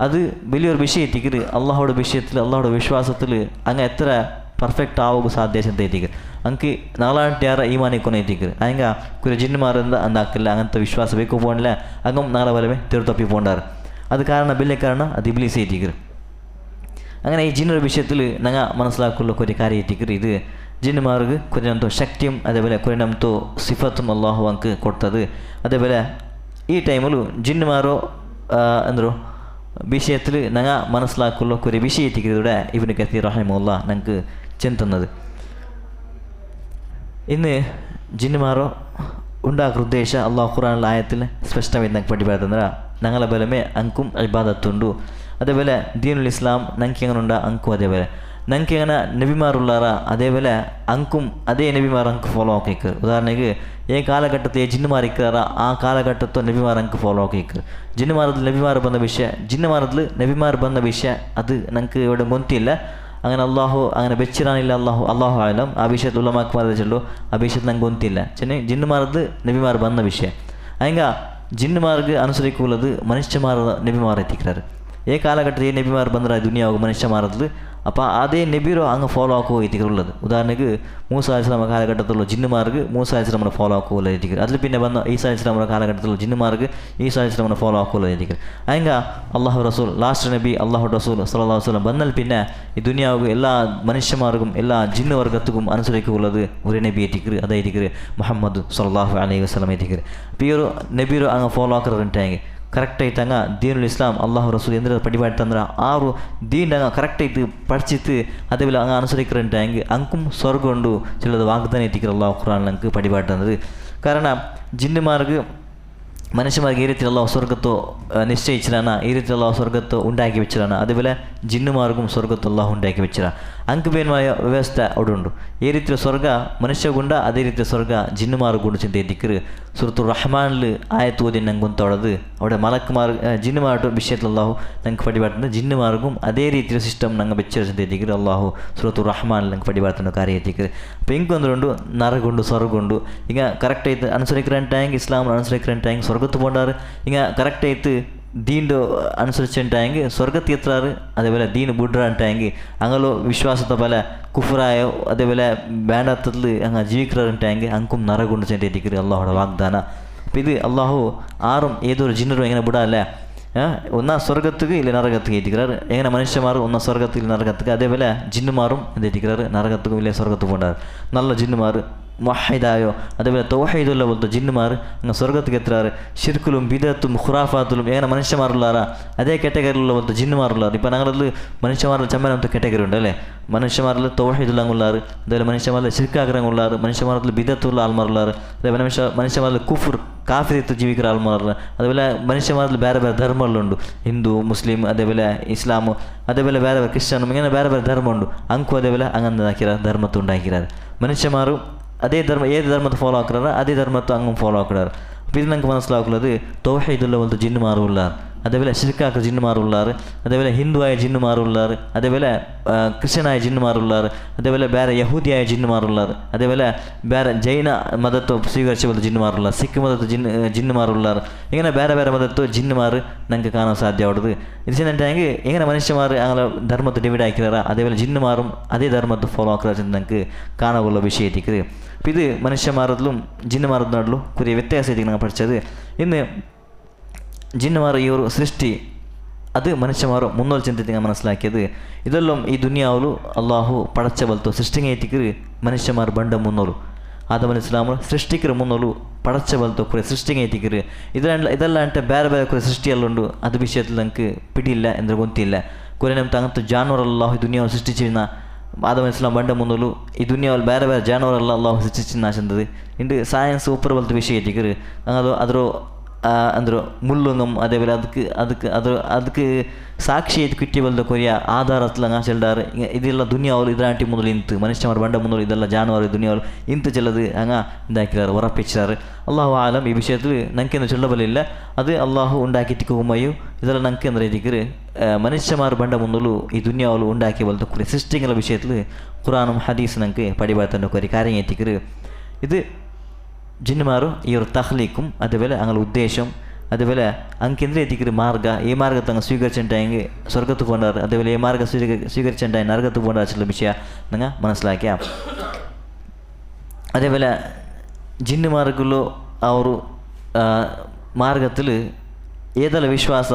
അത് വലിയൊരു വിഷയം എത്തിക്കറ്. അള്ളാഹുടെ വിഷയത്തിൽ അള്ളാഹുടെ വിശ്വാസത്തിൽ അങ്ങ് എത്ര ಪರ್ಫೆಕ್ಟ್ ಆವಾಗ ಸಾಧ್ಯ ಅಂತ ಐತಿಗೆ ಅಂಕಿ ನಾಳಾಂಟಿ ಯಾರ ಈಮಾನಿ ಕೊನೆ ಐತಿಗೆ ಹಂಗ ಕುರಿ ಜಿನ್ನು ಮಾರಿಂದ ಅಂದಾಕಿಲ್ಲ ಹಂಗಂತ ವಿಶ್ವಾಸ ಬೇಕು ಪೋಂಡ್ಲ ಹಂಗಮ್ ನಾಳೆ ಬಲವೇ ತಿರುತಪ್ಪಿ ಪೋಂಡಾರು. ಅದು ಕಾರಣ ಬೆಲೆ ಕಾರಣ ಅದು ಇಬ್ಲೀಸ್ ಐತಿಗೆ. അങ്ങനെ ഈ ജിന്നൊരു വിഷയത്തിൽ ഞങ്ങൾ മനസ്സിലാക്കുള്ള കുറേ കാര്യം എത്തിക്കറ്. ഇത് ജിന്നുമാർക്ക് കുറേനന്തോ ശക്തിയും അതേപോലെ കുറേനന്തോ സിഫത്തും അള്ളാഹു ಅಂಕ ಕೊಡ್ತದೆ. അതേപോലെ ഈ ടൈമിൽ ജിന്നുമാരോ ಅಂದರು വിഷയത്തിൽ ഞങ്ങൾ മനസ്സിലാക്കുള്ള കുറേ വിഷയം എത്തിക്കുന്നതോടെ ഇബ്നു കസീർ റഹിമഹുല്ലാഹ് ഞങ്ങൾക്ക് ചെന്തുന്നത്. ഇന്ന് ജിന്നുമാരോ ഉണ്ടാക്കുന്ന ഉദ്ദേശം അള്ളാഹു ഖുർആനിലെ ആയത്തിൽ സ്പഷ്ടമായി ഞങ്ങൾക്ക് പഠിപ്പാടുന്ന ഞങ്ങളെ ബലമേ അങ്കും ഇബാദത്തുണ്ട്. അതേപോലെ ദീനുൽ ഇസ്ലാം ഞങ്ങൾക്ക് എങ്ങനെ ഉണ്ടാ അങ്കും അതേപോലെ ഞങ്ങൾക്ക് എങ്ങനെ നബിമാരുള്ളാറ അതേപോലെ അങ്കും അതേ നബിമാർ അങ്ക് ഫോളോ ആക്കിക്കർ. ഉദാഹരണക്ക് ഏ കാലഘട്ടത്തിൽ ജിന്നുമാർ ഇക്കാറ ആ കാലഘട്ടത്തോ നബിമാർ അങ്ക് ഫോളോ ആക്കിക്കർ. ജിന്നുമാരത്തിൽ നബിമാർ ಬಂದ ವಿಷಯ ജിന്നുമാരത്തിൽ നബിമാർ ಬಂದ ವಿಷಯ അത് ഞങ്ങൾക്ക് ഇവിടെ ಗೊತ್ತಿಲ್ಲ. അങ്ങനെ അള്ളാഹു അങ്ങനെ വെച്ചിറാനില്ല. അള്ളാഹു ആലം ആ വിഷയത്തിൽ ഉലമാക്കന്മാർ ചൊല്ലു ആ വിഷയത്തിൽ ഞങ്ങൾക്ക് ಗೊತ್ತಿಲ್ಲ. ചെന്നൈ ജിന്നുമാരത്തിൽ നബിമാർ ಬಂದ ವಿಷಯ ಹಂಗ ಜಿನ್ನುಮಾರ್ಗೆ ಅನುಸರಿಕೊಳ್ಳೋದು ಮನುಷ್ಯಮಾರ ನಬಿಮಾರ ಎತ್ತಿಕ್ರಾರು. ಏ ಕಾಲಘಟ್ಟದ ಏ ನಬಿಮಾರು ಬಂದ್ರೆ ದುನಿಯಾವು ಮನುಷ್ಯ ಮಾರದ್ದು അപ്പോൾ അതേ നബിരോ അങ്ങ് ഫോളോ ആക്കുക എത്തിക്കുള്ളത്. ഉദാഹരണക്ക് മൂസ അലൈഹിസ്സലാം കാലഘട്ടത്തിലുള്ള ജിന്നുമാർക്ക് മൂസ അലൈഹിസ്സലാമിനെ ഫോളോ ആക്കുക എത്തിക്കുക. അതിൽ പിന്നെ വന്ന ഈസാ അലൈഹിസ്സലാമിൻ്റെ കാലഘട്ടത്തിലുള്ള ജിന്നുമാർക്ക് ഈസാ അലൈഹിസ്സലാമിനെ ഫോളോ ആക്കുക എത്തിക്കുക. ಹಂಗ അള്ളാഹു റസൂൽ ലാസ്റ്റ് നബി അള്ളാഹു റസൂൽ സല്ലല്ലാഹു അലൈഹി വസല്ലം ಬಂದಲ್ പിന്നെ ഈ ദുനിയാവുക എല്ലാ മനുഷ്യമാർക്കും എല്ലാ ജിന്നു വർഗത്തുക്കും അനുസരിക്കുള്ളത് ഒരു നബി എത്തിക്കുക. അതായിരിക്കും മുഹമ്മദ് സല്ലല്ലാഹു അലൈഹി വസല്ലം എത്തിക്കുക. അപ്പോൾ ഈ ഒരു നബിരോ അങ്ങ് ഫോളോ ആക്കുന്നുണ്ടെങ്കിൽ ಕರೆಕ್ಟಾಯ್ತು ಹಂಗೆ ದೀನುಲ್ ಇಸ್ಲಾಂ ಅಲ್ಲಾಹು ರಸೂಲ್ ಎಂದ್ರೆ ಪಡಿಬಾಡ್ತಂದ್ರೆ ಆರು ದೀನ್ ಹಂಗೆ ಕರೆಕ್ಟಾಯ್ತು പഠിച്ചിട്ട് അതേപോലെ അങ്ങ് അനുസരിക്കുന്നുണ്ടെങ്കിൽ അങ്കും സ്വർഗം ഉണ്ട് ചിലത് വാഗ്ദാനം എത്തിക്കുക അള്ളാഹു ഖുർആനിൽ ഞങ്ങൾക്ക് പടിപാട്ടുന്നത്. കാരണം ജിന്നുമാർക്ക് മനുഷ്യമാർക്ക് ഈ ರೀತಿ അള്ളാഹു സ്വർഗത്തോ നിശ്ചയിച്ചിട്ടാണ് ഈ ರೀತಿ അള്ളാഹു സ്വർഗത്തോ ഉണ്ടാക്കി വെച്ചിട്ടാണ്. അതേപോലെ ജിന്നുമാർക്കും സ്വർഗത്തോ അള്ളാഹു ഉണ്ടാക്കി വെച്ചിട്ടാണ്. ಅಂಕಬೇನ್മായ ವ್ಯವಸ್ಥೆ ಅವಡುಂಡು. ಈ ರೀತಿಯ ಸ್ವರ್ಗ ಮನುಷ್ಯಗುಂಡ ಅದೇ ರೀತಿಯ ಸ್ವರ್ಗ ಜಿನ್ನುಮಾರ್ಗುಂಡು ಚಿಂತೆ ಎದ್ದಿಕ್ಕರು. ಸೂರತುರ್ ರಹಮಾನ್ಲು ಆಯತು ಓದಿ ನಂಗೆ ಗೊತ್ತವಳದು അവിടെ മലക്കുമാർ ജിന്നുമാരുടെ വിഷയത്തിൽ അള്ളാഹു ഞങ്ങൾക്ക് പടിപാടുന്നത്. ജിന്നുമാർക്കും അതേ രീതിയിൽ സിസ്റ്റം ഞങ്ങൾ വെച്ച ചിന്ത എത്തിക്കರು. അള്ളാഹു സൂറത്തുർ റഹ്മാനിൽ ഞങ്ങൾക്ക് പടിപാടുന്ന കാര്യം എത്തിക്കರು. അപ്പോൾ ಇಂಕ ಒಂದುಂಡು ನರಗುಂಡು ಸ್ವರ್ಗುಂಡು ಈಗ ಕರೆಕ್ಟ್ ಆಯ್ತು ಅನುಸರಿக்கிறಂಟ ಹೆಂಗೆ ಇಸ್ಲಾಂ ಅನುಸರಿக்கிறಂಟ ಹೆಂಗೆ ಸ್ವರ್ಗತ್ತು പോണ്ടാറ് ಈಗ ಕರೆಕ್ಟ್ ಆಯ್ತು ദീൻ്റെ അനുസരിച്ചിട്ടായെങ്കിൽ സ്വർഗത്തിൽ എത്താറ്. അതേപോലെ ദീൻ ബുഡ്റാണ്ടായെങ്കിൽ അങ്ങനെ വിശ്വാസത്തെ പോലെ കുഫറായോ അതേപോലെ വേണ്ടാത്തതിൽ അങ്ങ് ജീവിക്കാറുണ്ടായെങ്കിൽ അങ്കും നരകൊണ്ട് ചെന്നിരിക്കരുത് അള്ളാഹുടെ വാഗ്ദാന. അപ്പോൾ ഇത് അള്ളാഹു ആറും ഏതൊരു ജിന്നറും എങ്ങനെ വിടാല്ലേ, ഒന്നാ സ്വർഗത്തുക്ക് ഇല്ല നരകത്തുക്ക് ഏറ്റിக்கிறார். എങ്ങനെ മനുഷ്യന്മാർ ഒന്നാ സ്വർഗത്തുക്ക് ഇല്ല നരകത്തുക്ക്, അതേപോലെ ജിന്നുമാറും എന്ത് ഏറ്റിக்கிறார், നരകത്തുക്കും ഇല്ല സ്വർഗത്തുക്ക് പോണ്ടാറ്. നല്ല ജിന്നുമാർ മുവഹിദായോ അതേപോലെ തൗഹീദുള്ള പോലത്തെ ജിന്നുമാർ അങ്ങ് സ്വർഗത്തേക്ക് എത്തുறாரு. ഷിർക്കിലും ബിദഅത്തും ഖുറാഫാത്തിലും എങ്ങനെ മനുഷ്യന്മാരുള്ളാറാ അതേ കാറ്റഗറിയിലുള്ള പോലത്തെ ജിന്നുമാരുള്ളാറ്. ഇപ്പോൾ ഞങ്ങളതിൽ മനുഷ്യന്മാരുടെ ചമ്മനത്തെ കാറ്റഗറി ഉണ്ട് അല്ലേ. മനുഷ്യന്മാരിൽ തൗഹീദുള്ള ഉള്ളാറ്, അതേപോലെ മനുഷ്യന്മാരിൽ ഷിർക്കാഗ്രഹം ഉള്ളാറ്, മനുഷ്യന്മാരിൽ ബിദഅത്തുള്ള ആൾമാരുള്ളാറ്, അതേപോലെ മനുഷ്യന്മാരിൽ കുഫർ കാഫിരിത്ത് ജീവിക്കുന്ന ആൾമാരുള്ള, അതുപോലെ മനുഷ്യന്മാരിൽ വേറെ വേറെ ധർമ്മങ്ങളുണ്ട്. ഹിന്ദു മുസ്ലിം അതേപോലെ ഇസ്ലാമു അതേപോലെ വേറെ വേറെ ക്രിസ്ത്യാനും ഇങ്ങനെ വേറെ വേറെ ധർമ്മമുണ്ട്. അങ്കും അതേപോലെ അങ്ങനെ ആക്കിയാൽ ധർമ്മത്തെ ഉണ്ടാക്കിയാൽ മനുഷ്യന്മാരും അതേ ധർമ്മം ഏത് ധർമ്മത്തെ ഫോളോ ആക്കുறாரு അതേ ധർമ്മത്തെ അങ്ങും ഫോളോ ആക്കുறாரு. അപ്പോൾ ഇത് നമുക്ക് മനസ്സിലാക്കുന്നത് തൗഹീദുള്ള പോലത്തെ ജിന്നുമാറുള്ളാർ, അതേപോലെ ശിർക്കാക്ക ജിന്നുമാറുള്ളാർ, അതേപോലെ ഹിന്ദുവായ ജിന്നുമാറുള്ളാർ, അതേപോലെ ക്രിസ്ത്യനായ ജിന്നുമാറുള്ളാർ, അതേപോലെ വേറെ യഹൂദിയായ ജിന്നുമാറുള്ളാർ, അതേപോലെ വേറെ ജൈന മതത്തെ സ്വീകരിച്ച പോലത്തെ ജിന്നുമാറുള്ളാർ, സിഖ് മതത്തെ ജിന്നുമാറുള്ളാർ, ഇങ്ങനെ വേറെ വേറെ മതത്തെ ജിന്നുമാർ നമുക്ക് കാണാൻ സാധ്യമാവുന്നത്. ഇത് ചെന്നിട്ടെങ്കിൽ എങ്ങനെ മനുഷ്യന്മാർ അങ്ങനെ ധർമ്മത്തെ ഡിവൈഡ് ആക്കിയാറാ അതേപോലെ ജിന്നുമാറും അതേ ധർമ്മത്തെ ഫോളോ ആക്കുക നമുക്ക് കാണാനുള്ള വിഷയത്തിക്ക്. അപ്പോൾ ഇത് മനുഷ്യന്മാരതിലും ജിന്നുമാരതിനുള്ളൂ കുറേ വ്യത്യാസമായിരിക്കും ഞങ്ങൾ പഠിച്ചത്. ഇന്ന് ജിന്നുമാർ ഈ ഒരു സൃഷ്ടി അത് മനുഷ്യന്മാർ മുന്നോട്ട് ചിന്തിച്ച് മനസ്സിലാക്കിയത് ഇതെല്ലാം ഈ ദുനിയാവിലും അള്ളാഹു പടച്ച പോലത്തെ സൃഷ്ടിങ്ങേറ്റിക്ക് മനുഷ്യന്മാർ ബണ്ട മുന്നോളൂ ആദം ഇസ്ലാമ ಸೃಷ್ಟಿಕರ ಮುನ್ನೋಲು ಪಡಚ ಬಲ್ತು ಕುರೆ ಸೃಷ್ಟಿಗೈತಿಕರು ಇದೆಲ್ಲ ಅಂತ ಬೇರೆ ಬೇರೆ ಕುರೆ ಸೃಷ್ಟಿಯಲ್ಲುಂಡು ಅದು ವಿಷಯದಲ್ಲಿ ನನಗೆ ಪಿಡಿಲ್ಲ ಅಂದರೆ ಗೊತ್ತಿಲ್ಲ ಕುರೆ ನಮ್ಮ ತಂಗಂತ ಜಾನುವಾರಲ್ಲಾಹು ದುನಿಯಾವು ಸೃಷ್ಟಿಸಿನ ಆದಮ ಇಸ್ಲಾಂ ಬಂಡ ಮುನ್ನೋಲು ಈ ದುನಿಯಾವಲ್ಲಿ ಬೇರೆ ಬೇರೆ ಜಾನುವಾರಲ್ಲ ಅಲ್ಲಾಹು ಸೃಷ್ಟಿಸಿನ ಆಚಂದದು ಇಂದು ಸೈನ್ಸ್ ಉಪ್ಪರ ಬಲ್ತು ವಿಷಯ ಐತಿಕರು ಅದು ಅದರ ಅಂದ್ರೆ ಮುಳ್ಳುಂಗಂ അതേപോലെ ಅದಕ್ಕೆ ಸಾಕ್ಷಿ ಐತಿ ಕಿಟ್ಟಿ ಬಲ್ದ ಕೊರಿಯ ಆಧಾರತ್ಲಂಗ ಚೆಲ್ಲಾರು ಇದೆಲ್ಲ ದುನಿಯಾವಲು ಇದ್ರಾಂಟಿ ಮೊದಲು ಇಂತು ಮನುಷ್ಯಮಾರು ಬಂಡ ಮೊದಲು ಇದೆಲ್ಲ ಜಾನುವಾರು ದುನಿಯಾವಲು ಇಂತು ಚೆಲ್ಲದು ಹಂಗ ഇതാക്കിയാറ് ഉറപ്പിച്ചാറ്. അള്ളാഹു ആലം ഈ വിഷയത്തിൽ ഞങ്ങൾക്കെന്ന് ചൊല്ലബലില്ല. അത് അള്ളാഹു ഉണ്ടാക്കിയിട്ട് ഉമ്മയും ഇതെല്ലാം ഞങ്ങൾക്ക് എന്താ രീതിക്ക് മനുഷ്യമാർ ಬಂಡ ಮೊದಲು ಈ ದುನಿಯಾವಲು ഉണ്ടാക്കി പോലത്തെ കുറെ സൃഷ്ടിಗಳ വിഷയത്തിൽ ഖുറാനും ഹദീസും ഞങ്ങൾക്ക് പഠിപ്പാത്തൻ്റെ കുറെ കാര്യം എത്തിക്കറ്. ഇത് ജിന്നുമാറും ഈ ഒരു തഹ്ലീക്കും അതേപോലെ അങ്ങനെ ഉദ്ദേശം അതേപോലെ ಅಂಕೆಂದ್ರೆ ಎತ್ತಿಕ್ಕಿರಿ ಮಾರ್ಗ ಈ ಮಾರ್ಗ ತಂಗ ಸ್ವೀಕರಿಸಿಂಟಾയെങ്കിൽ സ്വർഗത്ത് പോണ്ടാറ് അതേപോലെ ഈ മാർഗം സ്വീകരിച്ചിട്ടുണ്ടായി നരകത്ത് പോകേണ്ട ചില വിഷയ നിങ്ങൾ മനസ്സിലാക്കിയ. അതേപോലെ ജിന്നുമാർക്കുള്ള ആ ഒരു മാർഗത്തിൽ ഏതെല്ലാം വിശ്വാಸ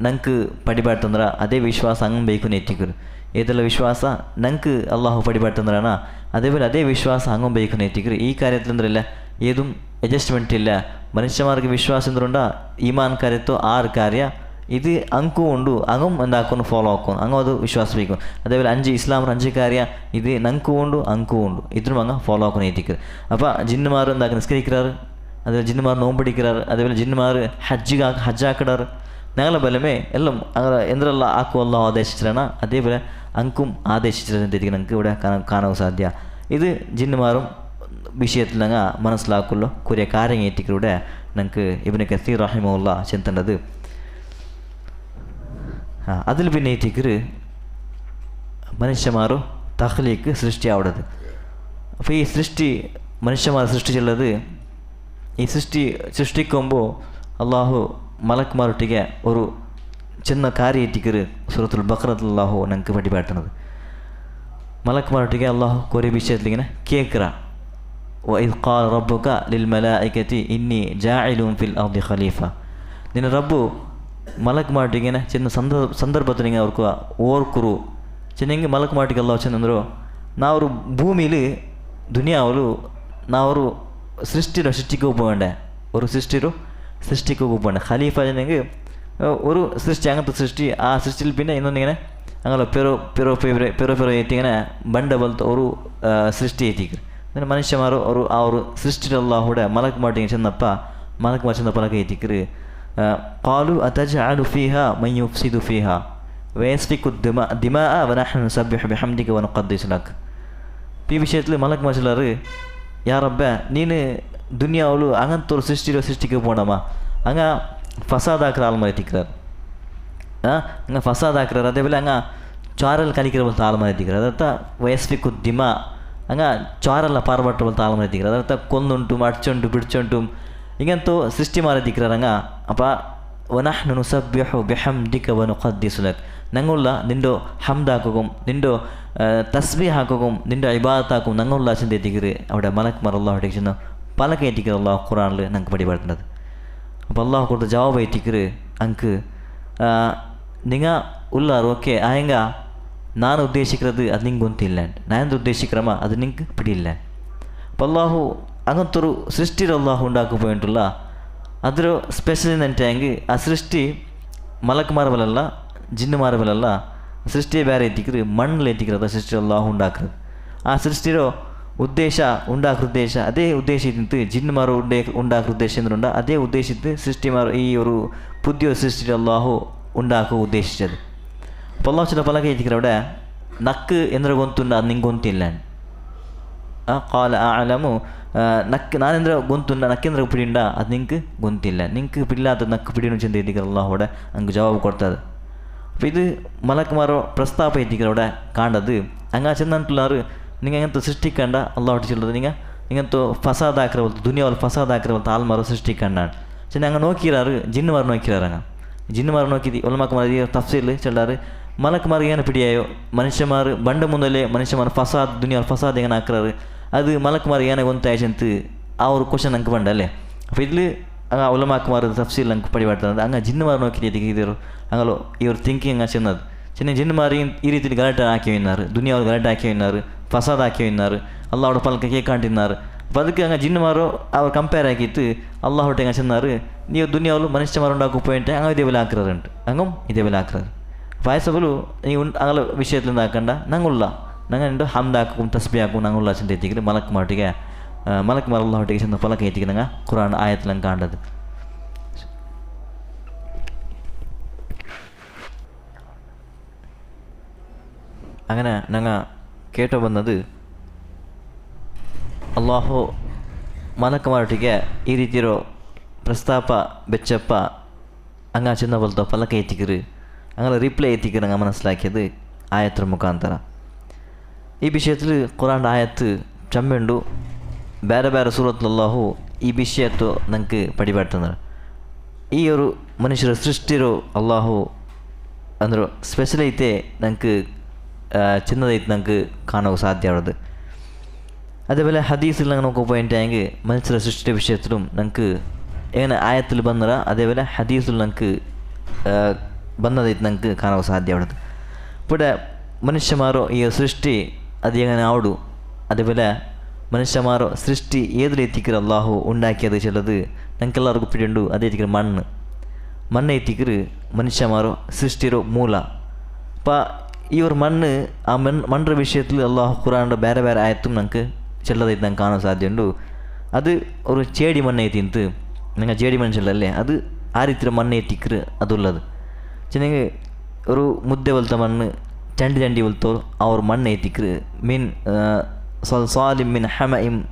ನಂಗೆ ಪಡಿಬಾರ್ದಂದ್ರೆ ಅದೇ ವಿಶ್ವಾಸ ಹಂಗೆ ಬೇಕು ಎತ್ತಿಕರು. ಏದೆಲ್ಲ ವಿಶ್ವಾಸ ನಂಗೆ ಅಲ್ಲಾಹು ಪಡಿಬಾರ್ದಂದ್ರಣ അതേപോലെ അതേ വിശ്വാസം അങ്ങും ಬೇಕು എത്തിക്കರು. ഈ കാര്യത്തിലെന്തല്ല ഏതും അഡ്ജസ്റ്റ്മെൻറ്റ് ಇಲ್ಲ. മനുഷ്യന്മാർക്ക് വിശ്വാസം എന്തുകൊണ്ടാ ഈമാൻ കാര്യത്തോ ആറ് കാര്യ ഇത് ಅಂಕೂ ಉಂಡು ಅಂಗಂ ಒಂದು ಹಾಕೊಂಡು ಫಾಲೋ ಹಾಕೊಂಡು ಹಂಗೆ ಅದು ವಿಶ್ವಾಸ ಬೇಕು. അതേപോലെ 5 ഇസ്ലാം 5 ಕಾರ್ಯ ഇത് ನಂಗೂ ಉಂಡು ಅಂಕೂ ಉಂಡು ഇതും അങ്ങ് ഫോളോ ಹಾಕೊಂಡು എത്തിക്കರು. അപ്പോൾ ജിന്നുമാർ എന്താക്കി നിസ്കരിക്കാറ് അതേപോലെ ജിന്നുമാർ നോമ്പടിക്കാറ് അതേപോലെ ജിന്നുമാർ ഹജ്ജാക്കിടാറ് ഞങ്ങളെ ബലമേ എല്ലാം അങ്ങനെ എന്തെല്ലാം ആക്കുമല്ലോ ആദേശിച്ചിട്ടാണ് അതേപോലെ അങ്കും ആദേശിച്ചിട്ട് ഞങ്ങൾക്ക് ഇവിടെ കാണാൻ സാധ്യ. ഇത് ജിന്നുമാറും വിഷയത്തിൽ ഞങ്ങൾ മനസ്സിലാക്കുള്ളൂ കുറേ കാര്യങ്ങേറ്റിക്കൂടെ ഞങ്ങൾക്ക് ഇബ്നു കസീർ റഹിമഹുല്ല ചിന്തണ്ടത്. അതിൽ പിന്നെ എത്തിക്കറ് മനുഷ്യന്മാരും തഖ്ലീക്ക് സൃഷ്ടി ആവിടത്. അപ്പോൾ ഈ സൃഷ്ടി മനുഷ്യന്മാർ സൃഷ്ടിച്ചുള്ളത് ഈ സൃഷ്ടിക്കുമ്പോൾ അള്ളാഹു മലക്മാരൊട്ടിಗೆ ഒരു ಚಿನ್ನ ಕಾರ್ಯ ಎತ್ತಿಕರು ಸೂರತುಲ್ ಬಕ್ರದಲ್ಲಿ ಅಲ್ಲಾಹು ನಂಗೆ ಪಡಿಪಾಟನದು ಮಲಕ್ಮಾರೊಟ್ಟಿಗೆ ಅಲ್ಲಾಹು ಕೊರೆ ವಿಷಯದಲ್ಲಿಗೆ ಕೇಕ್ರ وإذ قال ربك للملائكة إني جاعل في الأرض خليفة. ನಿನ್ನ ರಬ್ಬು ಮಲಕ್ಮಾರೊಟ್ಟಿಗೆ ಚಿನ್ನ ಸಂದರ್ಭದಲ್ಲಿ ಅವ್ರಿಗೆ ಓರ್ಕರು ಚಿನ್ನಂಗೆ ಮಲಕ್ಮಾರೊಟ್ಟಿಗೆ ಅಲ್ಲಾಹು ಚೆನ್ನಂದರು ನಾವು ಭೂಮಿಲಿ ದುನಿಯಾವಲು ನಾವು സൃഷ്ടിക്ക് പോകണ്ടേ ഒരു സൃഷ്ടിക്ക് പോകണ്ടേ ഖലീഫ ചെന്നെങ്കിൽ ഒരു സൃഷ്ടി അങ്ങനത്തെ സൃഷ്ടി ആ സൃഷ്ടിയിൽ പിന്നെ ಇನ್ನೊಂದಿങ്ങനെ അങ്ങനെ പെറോ എത്തിങ്ങനെ ಬಂಡ ಬಲ್ತ ഒരു സൃഷ്ടി എത്തിക്കರು. അങ്ങനെ മനുഷ്യന്മാർ ആ ഒരു സൃഷ്ടിയുടെ അല്ലാഹുടെ മലക്ക് മാട്ടിങ്ങനെ ചെന്നപ്പ മലക്ക് മാറ്റി ചെന്നപ്പലൊക്കെ എത്തിക്കറ് قالوا أتجعل فيها من يفسد فيها ويسفك الدماء ونحن نسبح بحمدك ونقدس لك. ഈ വിഷയത്തിൽ മലക്ക് മാറ്റില്ലാറ് യാ റബ്ബേ നീന് ദുനിയാവുള്ളൂ അങ്ങനത്തെ ഒരു സൃഷ്ടിക്ക് പോകണമാ അങ്ങ് ഫസാദാക്കിற ആൾമാർ എത്തിக்கிறார். അങ്ങ് ഫസാദാക്കിறார் അതേപോലെ അങ്ങ് ചോരൽ കലിக்கிற പോലത്തെ ആൾമാർ എത്തിக்கிறார். അതർത്ഥ വയസ്ഫിക്കു ദിമ അങ്ങ് ചോരല്ല പാർവട്ട പോലത്തെ ആൾമാർ എത്തിக்கிறார். അതർത്ഥ കൊന്നുണ്ടും അടിച്ചോണ്ടും പിടിച്ചോണ്ടും ഇങ്ങനത്തെ സൃഷ്ടിമാർ എത്തിக்கிறார். അങ്ങ് അപ്പോൾ വനഹ്നു നുസബ്ബിഹു ബിഹംദിക വനുഖദ്ദിസു ലക് ഞങ്ങളുള്ള നിൻ്റെ ഹംദാക്കുകയും നിൻ്റെ തസ്ബീഹ് ആക്കുകയും നിൻ്റെ ഇബാദത്താക്കും ഞങ്ങളുള്ള ചിന്ത എത്തിക്കറ് അവിടെ മലക്മാർ അല്ലാഹുവിലേക്ക് ചെന്ന് പല കയറ്റിക്കറ് അല്ലാഹു ഖുർആനിൽ ഞങ്ങൾക്ക് പഠിപ്പാടുന്നത്. അപ്പോൾ അള്ളാഹു കൊടുത്ത ജവാബ് എത്തിക്കറ് അങ്ക് നിങ്ങൾ ഉള്ളാർ ഓക്കെ ആയെങ്ക ನಾನು ಉದ್ದೇಶಿಕ್ಕಿರೋದು ಅದು ನಿಂಗೆ ಗೊತ್ತಿಲ್ಲ ನಾನು ಉದ್ದೇಶಿಕ್ರಮ ಅದು ನಿಂಗೆ പിടിയില്ല അപ്പോൾ അള്ളാഹു അങ്ങനത്തൊരു സൃഷ്ടിയിൽ അള്ളാഹു ഉണ്ടാക്കി പോയിട്ടുള്ള അതൊരു സ്പെഷ്യൽ എന്നിട്ടെങ്കിൽ ആ സൃഷ്ടി മലക്കുമാർവലല്ല ജിന്നുമാർവലല്ല സൃഷ്ടിയെ ಬೇರೆ ಎತ್ತಿಕ್ಕಿರು ಮಣ್ಣಲ್ಲಿ ಎತ್ತಿಕ್ಕಿರೋದು ಸೃಷ್ಟಿ ಅಲ್ಲಾಹು ഉണ്ടാക്കുന്നത് ಆ ಸೃಷ್ಟಿರೋ ಉದ್ದೇಶ ഉണ്ടാക്കുന്ന ಉದ್ದೇಶ അതേ ഉദ്ദേശിച്ചിട്ട് ജിന്നുമാർ ഉണ്ടാക്കുന്ന ഉദ്ദേശം എന്തുണ്ട് അതേ ഉദ്ദേശിച്ച് സൃഷ്ടിമാർ ഈ ഒരു പുതിയ സൃഷ്ടി അള്ളാഹു ഉണ്ടാക്കുക ഉദ്ദേശിച്ചത് അപ്പോൾ അള്ളാഹു ചില പല എത്തിക്കിற അവിടെ നക്ക് എന്നൊരു ഗൊಂತುಂಡ ಅದು ನಿಂಗೆ ಗೊತ್ತಿಲ್ಲ ಕಾಲ ಆಲಮು ನಕ್ ನಾನೆಂದ್ರೆ ಗೊತ್ತುಂಡ ನಕ್ಕೆಂದ್ರೆ ಪಿಡಿಂಡ ಅದು ನಿಂಗೆ ಗೊತ್ತಿಲ್ಲ ನಿಂಗೆ ಪಿಡಿಲ್ಲ ಅದು ನಕ್ಕು ಪಿಡಿನು ಚೆಂದ ಎತ್ತಿக்கிற ಅಲ್ಲಾಹು അവിടെ ಹಂಗೆ ಜವಾಬು ಕೊಡ್ತದೆ അപ്പോൾ ഇത് മലക്കുമാരോ പ്രസ്താപ എത്തിக்கிற അവിടെ കാണ്ടത് അങ്ങ് ചെന്നിട്ടുള്ളാറ് നിങ്ങൾ അങ്ങനത്തെ സൃഷ്ടിക്കണ്ട അള്ളാഹു ചൊല്ലത് നിങ്ങനത്തെ ഫസാദാക്കിற പോലത്തെ ദുനിയാവിൽ ഫസാദാക്കിற പോലത്തെ ആൾമാരോ സൃഷ്ടിക്കണ്ടാണ് ചെന്ന അങ്ങ് നോക്കിയിറാറ് ജിന്നുമാർ നോക്കിയിറാറ് അങ്ങ് ജിന്നുമാർ നോക്കി ഒലമാക്കുമാർ തഫ്സീൽ ചെല്ലാറ് മലക്കുമാർ ಏನು പിടിയായോ മനുഷ്യന്മാർ ಬಂಡ ಮುಂದಲೇ ಮನುಷ್ಯಮಾರ ಫಸಾದ್ ದುನಿಯಾವಿൽ ಫಸಾದ್ ಹೆಂಗೆ ಹಾಕ್ರಾರು ಅದು ಮಲಕ್ಮಾರ್ ಏನೇ ಗೊತ್ತಾಯ್ತು ಅವ್ರ ಕ್ವಶನ್ ನಂಗೆ ಬಂಡಲ್ಲೇ അപ്പോൾ ഇതിൽ അങ്ങ് ഉലമാക്കുമാർ തഫ്സീൽ ನಂಗೆ ಪಡಿಬಾಡ್ತಾರೆ ಹಂಗೆ ಜಿನ್ನುಮಾರ್ നോക്കി ಇದ್ರು ಹಂಗಲ್ಲೋ ಇವ್ರ ಥಿಂಕಿಂಗ್ ಹಂಗೆ ಚೆನ್ನದು ಚೆನ್ನ ಜಿನ್ನುಮಾರಿ ಈ ರೀತಿ ಗಲಾಟೆ ಹಾಕಿ ಇన్నారు ದುನಿಯಾವ್ರು ಗಲಾಟೆ ಹಾಕಿ ಇన్నారు ಫಸಾದ್ ಹಾಕಿ ಇన్నారు ಅಲ್ಲಾಹೋட ಪಲಕ ಕೇಳ್ಕೊಂಡಿన్నారు അപ്പോൾ ಅದಕ್ಕೆ ಹಂಗೆ ಜಿನ್ನುಮಾರು ಅವ್ರು ಕಂಪೇರ್ ಆಗಿತ್ತು ಅಲ್ಲಾಹೋಟ ಹೆಂಗೆ ಚೆన్నారు ನೀವು ದುನಿಯಾವ್ಲು ಮನುಷ್ಯಮಾರು ഉണ്ടാക്കി പോയിട്ട് ಹಂಗೆ ഇതേപോലെ ആക്കുறாருണ്ട് ಹಂಗം ഇതേപോലെ ആക്കുறாரு പായസബಲು ನೀವು അങ്ങനെ ವಿಷಯದಿಂದ ಹಾಕಂಡ ನಂಗುಲ್ಲ ನಂಗೆ ಹಮ್ದಾಕು ತಸ್ಬಿ ಹಾಕು ನಂಗುಲ್ಲ ಚೆಂದ ಎತ್ತಿಕ್ಕಿರಿ ಮಲಕ್ ಮಾಟಿಗೆ ಮಲಕ್ ಮರಲ್ಲ ಹೊಟ್ಟಿಗೆ ಚೆಂದ ಫಲಕ ಎತ್ತಿಕ್ಕೆ ನಂಗೆ ಕುರಾನ್ ಆಯತ್ ನಂಗೆ ಕಾಂಡದು അങ്ങനെ ഞങ്ങൾ കേട്ടോ വന്നത് ಅಲ್ಲಾಹು ಮಲಕಮಾರೊಟ್ಟಿಗೆ ಈ ರೀತಿರೋ ಪ್ರಸ್ತಾಪ ಬೆಚ್ಚಪ್ಪ ಹಂಗ ಚೆಂದ ಬಲ್ತೋ ಫಲಕ ಎತ್ತಿಕ್ಕಿರಿ അങ്ങനെ റിപ്ലൈ എത്തിക്കണം ഞങ്ങൾ മനസ്സിലാക്കിയത് ആയത്ര മുഖാന്തരം ഈ വിഷയത്തിൽ ഖുറാൻ്റെ ആയത്ത് ചമ്മയുണ്ടു ಬೇರೆ ಬೇರೆ ಸೂರತ್ಲಲ್ಲಾಹು ಈ ವಿಷಯತ್ತು ನಂಗೆ ಪಡಿಬಾಡ್ತಂದ್ರೆ ಈ ഒരു ಮನುಷ್ಯರ ಸೃಷ್ಟಿರೋ ಅಲ್ಲಾಹು ಅಂದ್ರೆ ಸ್ಪೆಷಲ್ ಐತೆ ನಂಗೆ ಚಿನ್ನದೈತೆ ನಂಗೆ ಕಾಣೋಕೆ ಸಾಧ್ಯ ಆಗೋದು അതേപോലെ ഹദീസിൽ ഞങ്ങൾ നോക്കാൻ പോയിട്ടായെങ്കിൽ മനുഷ്യരുടെ സൃഷ്ടി വിഷയത്തിലും ഞങ്ങൾക്ക് എങ്ങനെ ആയത്തിൽ ಬಂದರ അതേപോലെ ഹദീസിൽ ഞങ്ങൾക്ക് ಬಂದದೈತೆ ನಂಗೆ ಕಾಣೋಕೆ ಸಾಧ್ಯ ಆಗೋದು ಪುಡ ಮನುಷ್ಯಮಾರೋ ಈ ಸೃಷ್ಟಿ ಅದು എങ്ങനെ ആവടു അതേപോലെ മനുഷ്യമാരോ സൃഷ്ടി ഏത് രീതിക്ക് അല്ലാഹു ഉണ്ടാക്കിയത് ചിലത് ഞങ്ങൾക്കെല്ലാവർക്കും പിടിയുണ്ട് അതേ രീതിക്ക് മണ്ണ് എത്തിക്കറ് മനുഷ്യമാരോ സൃഷ്ടിയുടെ മൂല അപ്പോൾ ഈ ഒരു മണ്ണ് ആ മണ്ണിൻ്റെ വിഷയത്തിൽ അല്ലാഹു ഖുറാൻ്റെ ಬೇರೆ ಬೇರೆ ആയത്തും ഞങ്ങൾക്ക് ചിലതായിട്ട് ഞങ്ങൾക്ക് കാണാൻ സാധ്യതയുണ്ട് അത് ഒരു ചേടി മണ്ണ് എത്തിയിട്ട് നിങ്ങൾ ചേടി മനുഷ്യല്ലേ അത് ആ ರೀತಿಯ മണ്ണ് എത്തിക്കറ് അതുള്ളത് ചെന്നെങ്കിൽ ഒരു മുദ്ദ പോലത്തെ മണ്ണ് ചണ്ടി പോലത്തോ അവർ മണ്ണ് എത്തിക്കറ് മീൻ സാലിം മിൻ ഹമഇം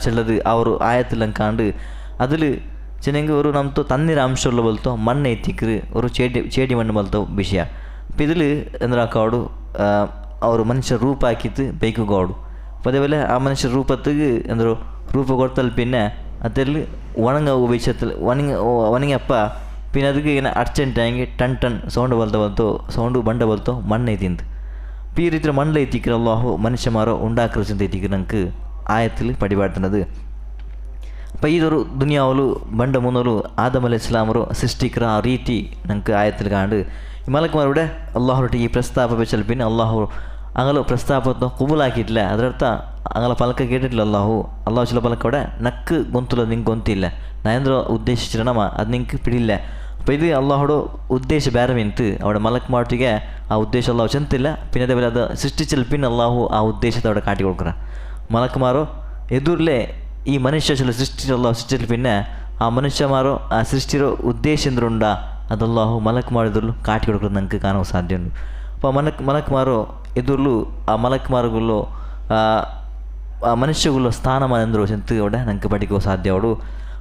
ചിലത് അവർ ആയത്തിലും കാണ്ട് അതിൽ ചെന്നെങ്കിൽ ഒരു നമുക്ക് തണ്ണീർ അംശമുള്ള പോലത്തോ മണ്ണ് എത്തിക്കറ് ഒരു ചേടി മണ്ണ് പോലത്തോ വിഷയ അപ്പോൾ ഇതിൽ എന്താക്കാവു അവർ മനുഷ്യ ರೂಪ ಹಾಕಿತ್ತು ಬೈಕುಗಾಡು അപ്പോൾ അതേപോലെ ആ മനുഷ്യ ರೂಪത്തിക്ക് എന്തോ ರೂಪ കൊടുത്താൽ പിന്നെ അതിൽ ಒಣಗುವ ವಿಷಯത്തിൽ ಒಣಗಿಯಪ್ಪ പിന്നെ ಅದಕ್ಕೆ ಏನು ಅರ್ಜೆಂಟಾಗಿ ಟನ್ ಸೌಂಡ್ ಬಲ್ತೋ ಸೌಂಡು ಬಂಡ ಬಲ್ತೋ ಮಣ್ಣು ಐತಿಂದು അപ്പോൾ ഈ രീതിയിൽ മണ്ണിൽ എത്തിക്കുന്ന അല്ലാഹു മനുഷ്യന്മാരോ ഉണ്ടാക്കുന്ന ചിന്ത എത്തിക്കുന്ന നമുക്ക് ആയത്തിൽ പടിപാടുന്നത് അപ്പോൾ ഇതൊരു ദുനിയാവിൽ ಬಂಡ മുന്നോಲು ആദം അലൈഹിസ്സലാമರು ಸೃಷ್ಟಿಕರ ಆ ರೀತಿ ನಂಗೆ ಆಯത്തിൽ ಕಾಂಡು ಈ ಮಲಕಮಾരുടെ ಅಲ್ಲಾಹೊಟ್ಟಿಗೆ ಈ ಪ್ರಸ್ತಾಪ ಬೆಚ್ಚಲ್ പിന്നെ ಅಲ್ಲಾಹು അങ്ങനെ ಪ್ರಸ್ತಾಪವನ್ನು ಕುಬುಲಾಕಿಟ್ಟಿಲ್ಲ ಅದರರ್ಥ അങ്ങനെ ಪಲಕ ಕೇട്ടിട്ടിಲ್ಲ ಅಲ್ಲಾಹು ചില പലക്കവിടെ നക്ക് ഗൊಂತುಲ್ಲ ನಿಂಗೆ ಗೊತ್ತಿಲ್ಲ ನಾನೇಂದ್ರ ಉದ್ದೇಶಿಸಿರನಮ್ಮ ಅದು ನಿಂಗೆ പിടിയില്ല അപ്പോൾ ഇത് അള്ളാഹുടെ ഉദ്ദേശം ಬೇರೆ ಮಿಂತು അവിടെ മലക്ക് മാട്ടിಗೆ ആ ഉദ്ദേശം അള്ളാഹു ചെന്നില്ല പിന്നെ അതേപോലെ അത് സൃഷ്ടിച്ചാൽ പിന്നെ അള്ളാഹു ആ ഉദ്ദേശത്തെ അവിടെ കാട്ടി കൊടുക്കണം മലക്കുമാരോ എതിരിലെ ഈ മനുഷ്യ ചില സൃഷ്ടിച്ച അള്ളാഹു സൃഷ്ടിച്ചാൽ പിന്നെ ആ മനുഷ്യമാരോ ആ സൃഷ്ടിയുടെ ഉദ്ദേശം എന്തുണ്ടാ അത് അള്ളാഹു മലക്ക് ಮಾಡಿದ್ರು കാട്ടി കൊടുക്കുന്നത് നമുക്ക് കാണാൻ സാധ്യതയുണ്ട് അപ്പോൾ ಮಲಕ್ಮಾರೋ ಎದುರ್ಲು ಆ ಮಲಕ್ಮಾರ್ಗುಲ್ಲೋ ಆ ಮನುಷ್ಯಗುಲ್ಲೋ ಸ್ಥಾನಮಾನ ಎಂದರು ಚೆಂತ അവിടെ നമുക്ക് പഠിക്കാൻ സാധ്യ ആവു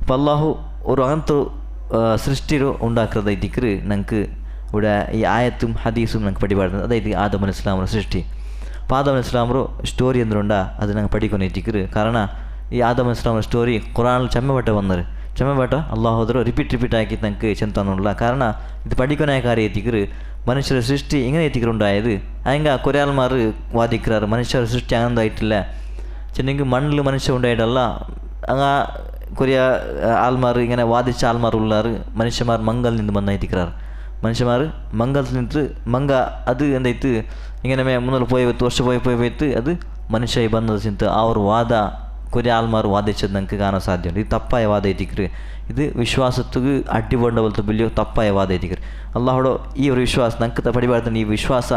അപ്പോൾ അള്ളാഹു ഒരു അങ്ങനത്തെ സൃഷ്ടിರೋ ഉണ്ടാക്കുന്നത് ഇതിക്ക് നമുക്ക് ഇവിടെ ഈ ആയത്തും ഹദീസും നമുക്ക് പഠിപ്പാടുന്നത് അതായത് ആദം അലൈഹിസ്സലാമರ സൃഷ്ടി അപ്പോൾ ആദം അലൈഹിസ്സലാമರು ಸ್ಟೋರಿ ಎಂದ್ರುಂಡ ಅದು ನಂಗೆ ಪಡಿಕೊಂಡು ಇಟ್ಟಿಕ್ಕಿರು ಕಾರಣ ಈ ಆದಮ್ ಅಲೈಹಿಸ್ಸಲಾಮರ ಸ್ಟೋರಿ ಕುರಾನ್ ಚೆಮ್ಮೆ ಬಂದರು ಚೆಮ್ಮೆ ಅಲ್ಲಾಹ್ ಹೋದ್ರು ರಿಪೀಟ್ ಹಾಕಿತ್ತು ನಂಗೆ ಚೆಂತನಲ್ಲ ಕಾರಣ ಇದು ಪಡಿಕೊನೆಯ ಕಾರ್ಯ ಎತ್ತಿಕ್ಕಿರು മനുഷ്യರ സൃഷ്ടി ഇങ്ങനെ എത്തിക്കുണ്ടായത് അതിങ്ങ കുറേ ആൾമാർ വാദിക്കാറ് മനുഷ്യരുടെ സൃഷ്ടി അങ്ങനൊന്നും ആയിട്ടില്ല ചെന്നെങ്കിൽ മണ്ണിൽ മനുഷ്യ ഉണ്ടായിട്ടല്ല അങ്ങ് കൊറിയ ആൾമാർ ഇങ്ങനെ വാദിച്ച ആൾമാരുള്ളാർ മനുഷ്യന്മാർ മംഗൽ നിന്ന് വന്നായിട്ടിക്കാറ് മനുഷ്യന്മാർ മംഗലത്തിൽ നിന്നിട്ട് മംഗ അത് എന്തായിട്ട് ഇങ്ങനെ മുന്നോട്ട് പോയി വർഷം പോയിട്ട് അത് മനുഷ്യ ಬಂದದ ಸಿಂತ ಅವ್ರ ವಾದ ಕೊರಿಯ ಆಲ್ಮಾರು ವಾದಿಸೋದು ನಂಗೆ ಕಾಣೋ ಸಾಧ್ಯ ಇದು ತಪ್ಪಾಯ ವಾದ ಐತಿಕ್ರಿ ಇದು ವಿಶ್ವಾಸತ್ತಿಗೆ ಅಡ್ಡಿ ಬಂಡವಲ್ತು ಬಿಲ್ಲಿಯೋ ತಪ್ಪಾಯ ವಾದ ಐತಿಕ್ರಿ ಅಲ್ಲಾಹೋಡೋ ಈ ಅವ್ರ ವಿಶ್ವಾಸ ನಂಗೆ ಪಡಿಬಾರ್ದು ಈ ವಿಶ್ವಾಸ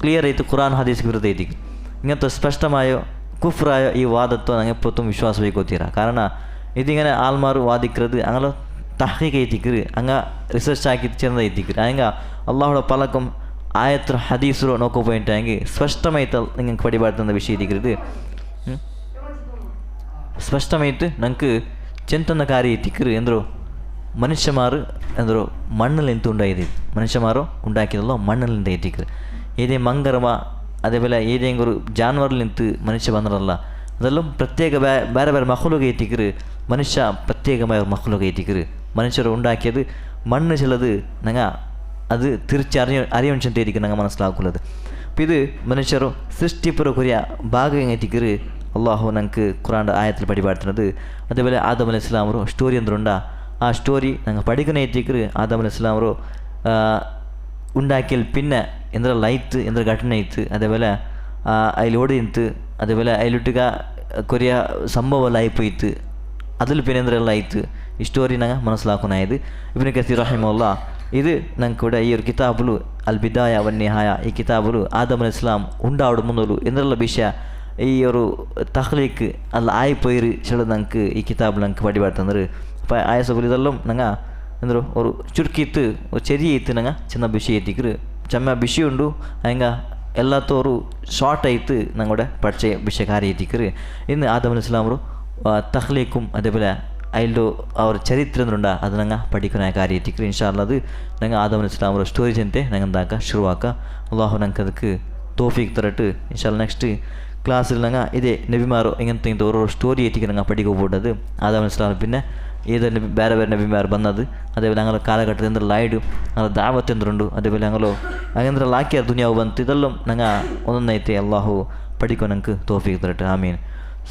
ಕ್ಲಿಯರ್ ಐತು ಕುರಾನ್ ಹದೀಸ್ಗೆ ವಿರುದ್ಧ ಐತಿಕ್ರಿ ഇങ്ങനത്തെ സ്പഷ്ടമായ കുഫ്രായ ഈ വാദത്തോ ഞങ്ങൾ എപ്പോഴും വിശ്വാസം വയ്ക്കോത്തീര കാരണം ഇതിങ്ങനെ ആൾമാർ വാദിക്കുന്നത് അങ്ങനെ തഹ്ഖീഖ് എത്തിക്കറ് അങ്ങ റിസർച്ച് ആക്കി ചെന്നത് എത്തിക്കറ് അങ്ങ അള്ളാഹുടെ പലക്കും ആയത്ര ഹദീസറോ നോക്കോ പോയിട്ടാങ്കിൽ സ്പഷ്ടമായിട്ട് നിങ്ങൾക്ക് പടിപാടുന്ന വിഷയം എത്തിക്കരുത് ಸ್ಪಷ್ಟമായിട്ട് ഞങ്ങൾക്ക് ചെന്തുന്ന കാര്യം എത്തിക്കറ് ಎಂದರು ಮನುಷ್ಯಮಾರು ಎಂದರು ಮಣ್ಣಲ್ಲಿಂತ ಉಂಟಾಯಿದೆ ಮನುಷ್ಯಮಾರು ഉണ്ടാക്കിയതല്ലോ മണ്ണിലിಂದ എത്തിക്കറ് ഏതേ ಮಂಗರಮ അതേപോലെ ഏതെങ്കിലും ഒരു ജാൻവറിൽ നിന്ന് മനുഷ്യ വന്നതല്ല അതെല്ലാം പ്രത്യേക വേറെ വേറെ മഹ്ലൂക എത്തിക്കറ് മനുഷ്യ പ്രത്യേകമായ ഒരു മഹ്ലൂക എത്തിക്കറ് മനുഷ്യർ ഉണ്ടാക്കിയത് മണ്ണ് ചിലത് ഞങ്ങൾ അത് തിരിച്ചറിയണിച്ചിട്ടായിരിക്കും ഞങ്ങൾ മനസ്സിലാക്കുന്നത് അപ്പോൾ ഇത് മനുഷ്യರು സൃഷ്ടിಪುರ ಕೊರಿಯ ಭಾಗ ಎತ್ತಿಕರು ಅಲ್ಲಾಹು ನಂಗೆ ಕುರಾನ್ ಆಯത്തിൽ ಪಡಿಪಾಡ್ತಿರೋದು അതേപോലെ ಆದಮ್ ಅಲೈಹಿಸ್ಸಲಾಂ ಅವರು ಸ್ಟೋರಿ ಅಂದ್ರುಂಡ ಆ ಸ್ಟೋರಿ ഞങ്ങൾ പഠിക്കുന്ന എത്തിക്കರು ಆದಮ್ ಅಲೈಹಿಸ್ಸಲಾಂ ಅವರು ഉണ്ടാക്കിയാൽ പിന്നെ എന്തെല്ലാം ലൈറ്റ് എന്തെല്ലാം ഘടന ഇത്ത് അതേപോലെ അതിലോട് ഇത്ത് അതേപോലെ അതിലൊട്ടുക കൊറിയ സംഭവമെല്ലാം പോയിത്ത് അതിൽ പിന്നെ എന്തെല്ലാം ആയിത്ത് ഈ സ്റ്റോറി ഞങ്ങൾ മനസ്സിലാക്കുന്നതായത് ഇബ്നു കസീർ റഹിമഹുല്ലാ ഇത് ഞങ്ങൾക്കിവിടെ ഈ ഒരു കിതാബുಲು അൽ ബിദായ വൻ നിഹായ ഈ കിതാബുಲು ആദം അലൈഹിസ്സലാം ഉണ്ടാവడం മുന്നോlu എന്നുള്ള വിഷയ ഈ ഒരു തഖ്ലീഖ് അല്ല ആയിപ്പോയി ചില ഞങ്ങൾക്ക് ഈ കിതാബിൽ ഞങ്ങൾക്ക് പടിപാടുന്നത് അപ്പോൾ ആയസബുൽ ഇതെല്ലാം ഞങ്ങൾ എന്തൊരു ഒരു ചുരുക്കിയിട്ട് ഒരു ചെറിയ ഞങ്ങൾ ചിന്ന വിഷയം എത്തിക്കറ് ചെമ്മ വിഷയമുണ്ട് ಹಂಗ ಎಲ್ಲತ್ತೋರು ಶಾರ್ಟ್ ಆಯ್ತು ഞങ്ങളുടെ പഠിച്ച ವಿಷಯ ಕಾರ್ಯ ಎತ್ತಿಕರು ಇನ್ನು ಆದಮ್ ಅಲೈಹಿಸ್ಸಲಾಂ ಅವರು തഖ്ലീഖും അതേപോലെ അതിലോ അവർ ചരിത്രം എന്തുണ്ടാ അത് ഞങ്ങൾ പഠിക്കുന്ന കാര്യം എത്തിക്കറ് ഇൻഷാ അല്ലാ അത് ഞങ്ങൾ ആദം അലൈഹിസ്സലാം ಅವರ ಸ್ಟೋರಿ ಜಂತೆ ഞങ്ങൾ എന്താക്കുക ಶುರುವಾಕ ಅಲ್ಲಾಹು ഞങ്ങൾക്ക് ಅದಕ್ಕೆ ತೌಫೀಕ್ ತರಟ್ಟು ಇನ್ಶಾ ಅಲ್ಲಾ ನೆಕ್ಸ್ಟ್ ക്ലാസ്സിൽ ഞങ്ങൾ ഇതേ നബിമാരോ ഇങ്ങനത്തെ ഓരോ സ്റ്റോറി എത്തിക്ക് ഞങ്ങൾ പഠിക്കപ്പെട്ടത് ആദം അലൈഹിസ്സലാം പിന്നെ ഏതൊരു ಬೇರೆ ಬೇರೆ ನಬಿಮಾರ್ ಬಂದದು അതേപോലെ ഞങ്ങൾ കാലഘട്ടത്തിൽ എന്തെല്ലാം ആയിടും ഞങ്ങൾ ദാവത്ത് എന്തുണ്ട് അതേപോലെ ഞങ്ങളോ അങ്ങനെന്തെല്ലാം ആക്കിയ ദുനിയാവ് ಬಂತು ഇതെല്ലാം ഞങ്ങൾ ഒന്നൈತೆ അള്ളാഹു പഠിക്കാൻ ഞങ്ങൾക്ക് തൗഫീഖ് തരട്ടെ ആമീൻ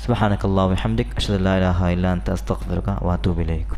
സുബ്ഹാനകല്ലാഹു വബിഹംദിക അഷ്ഹദു അല്ലാ ഇലാഹ ഇല്ലാ അൻത അസ്തഗ്ഫിറുക വഅതൂബു ഇലൈക്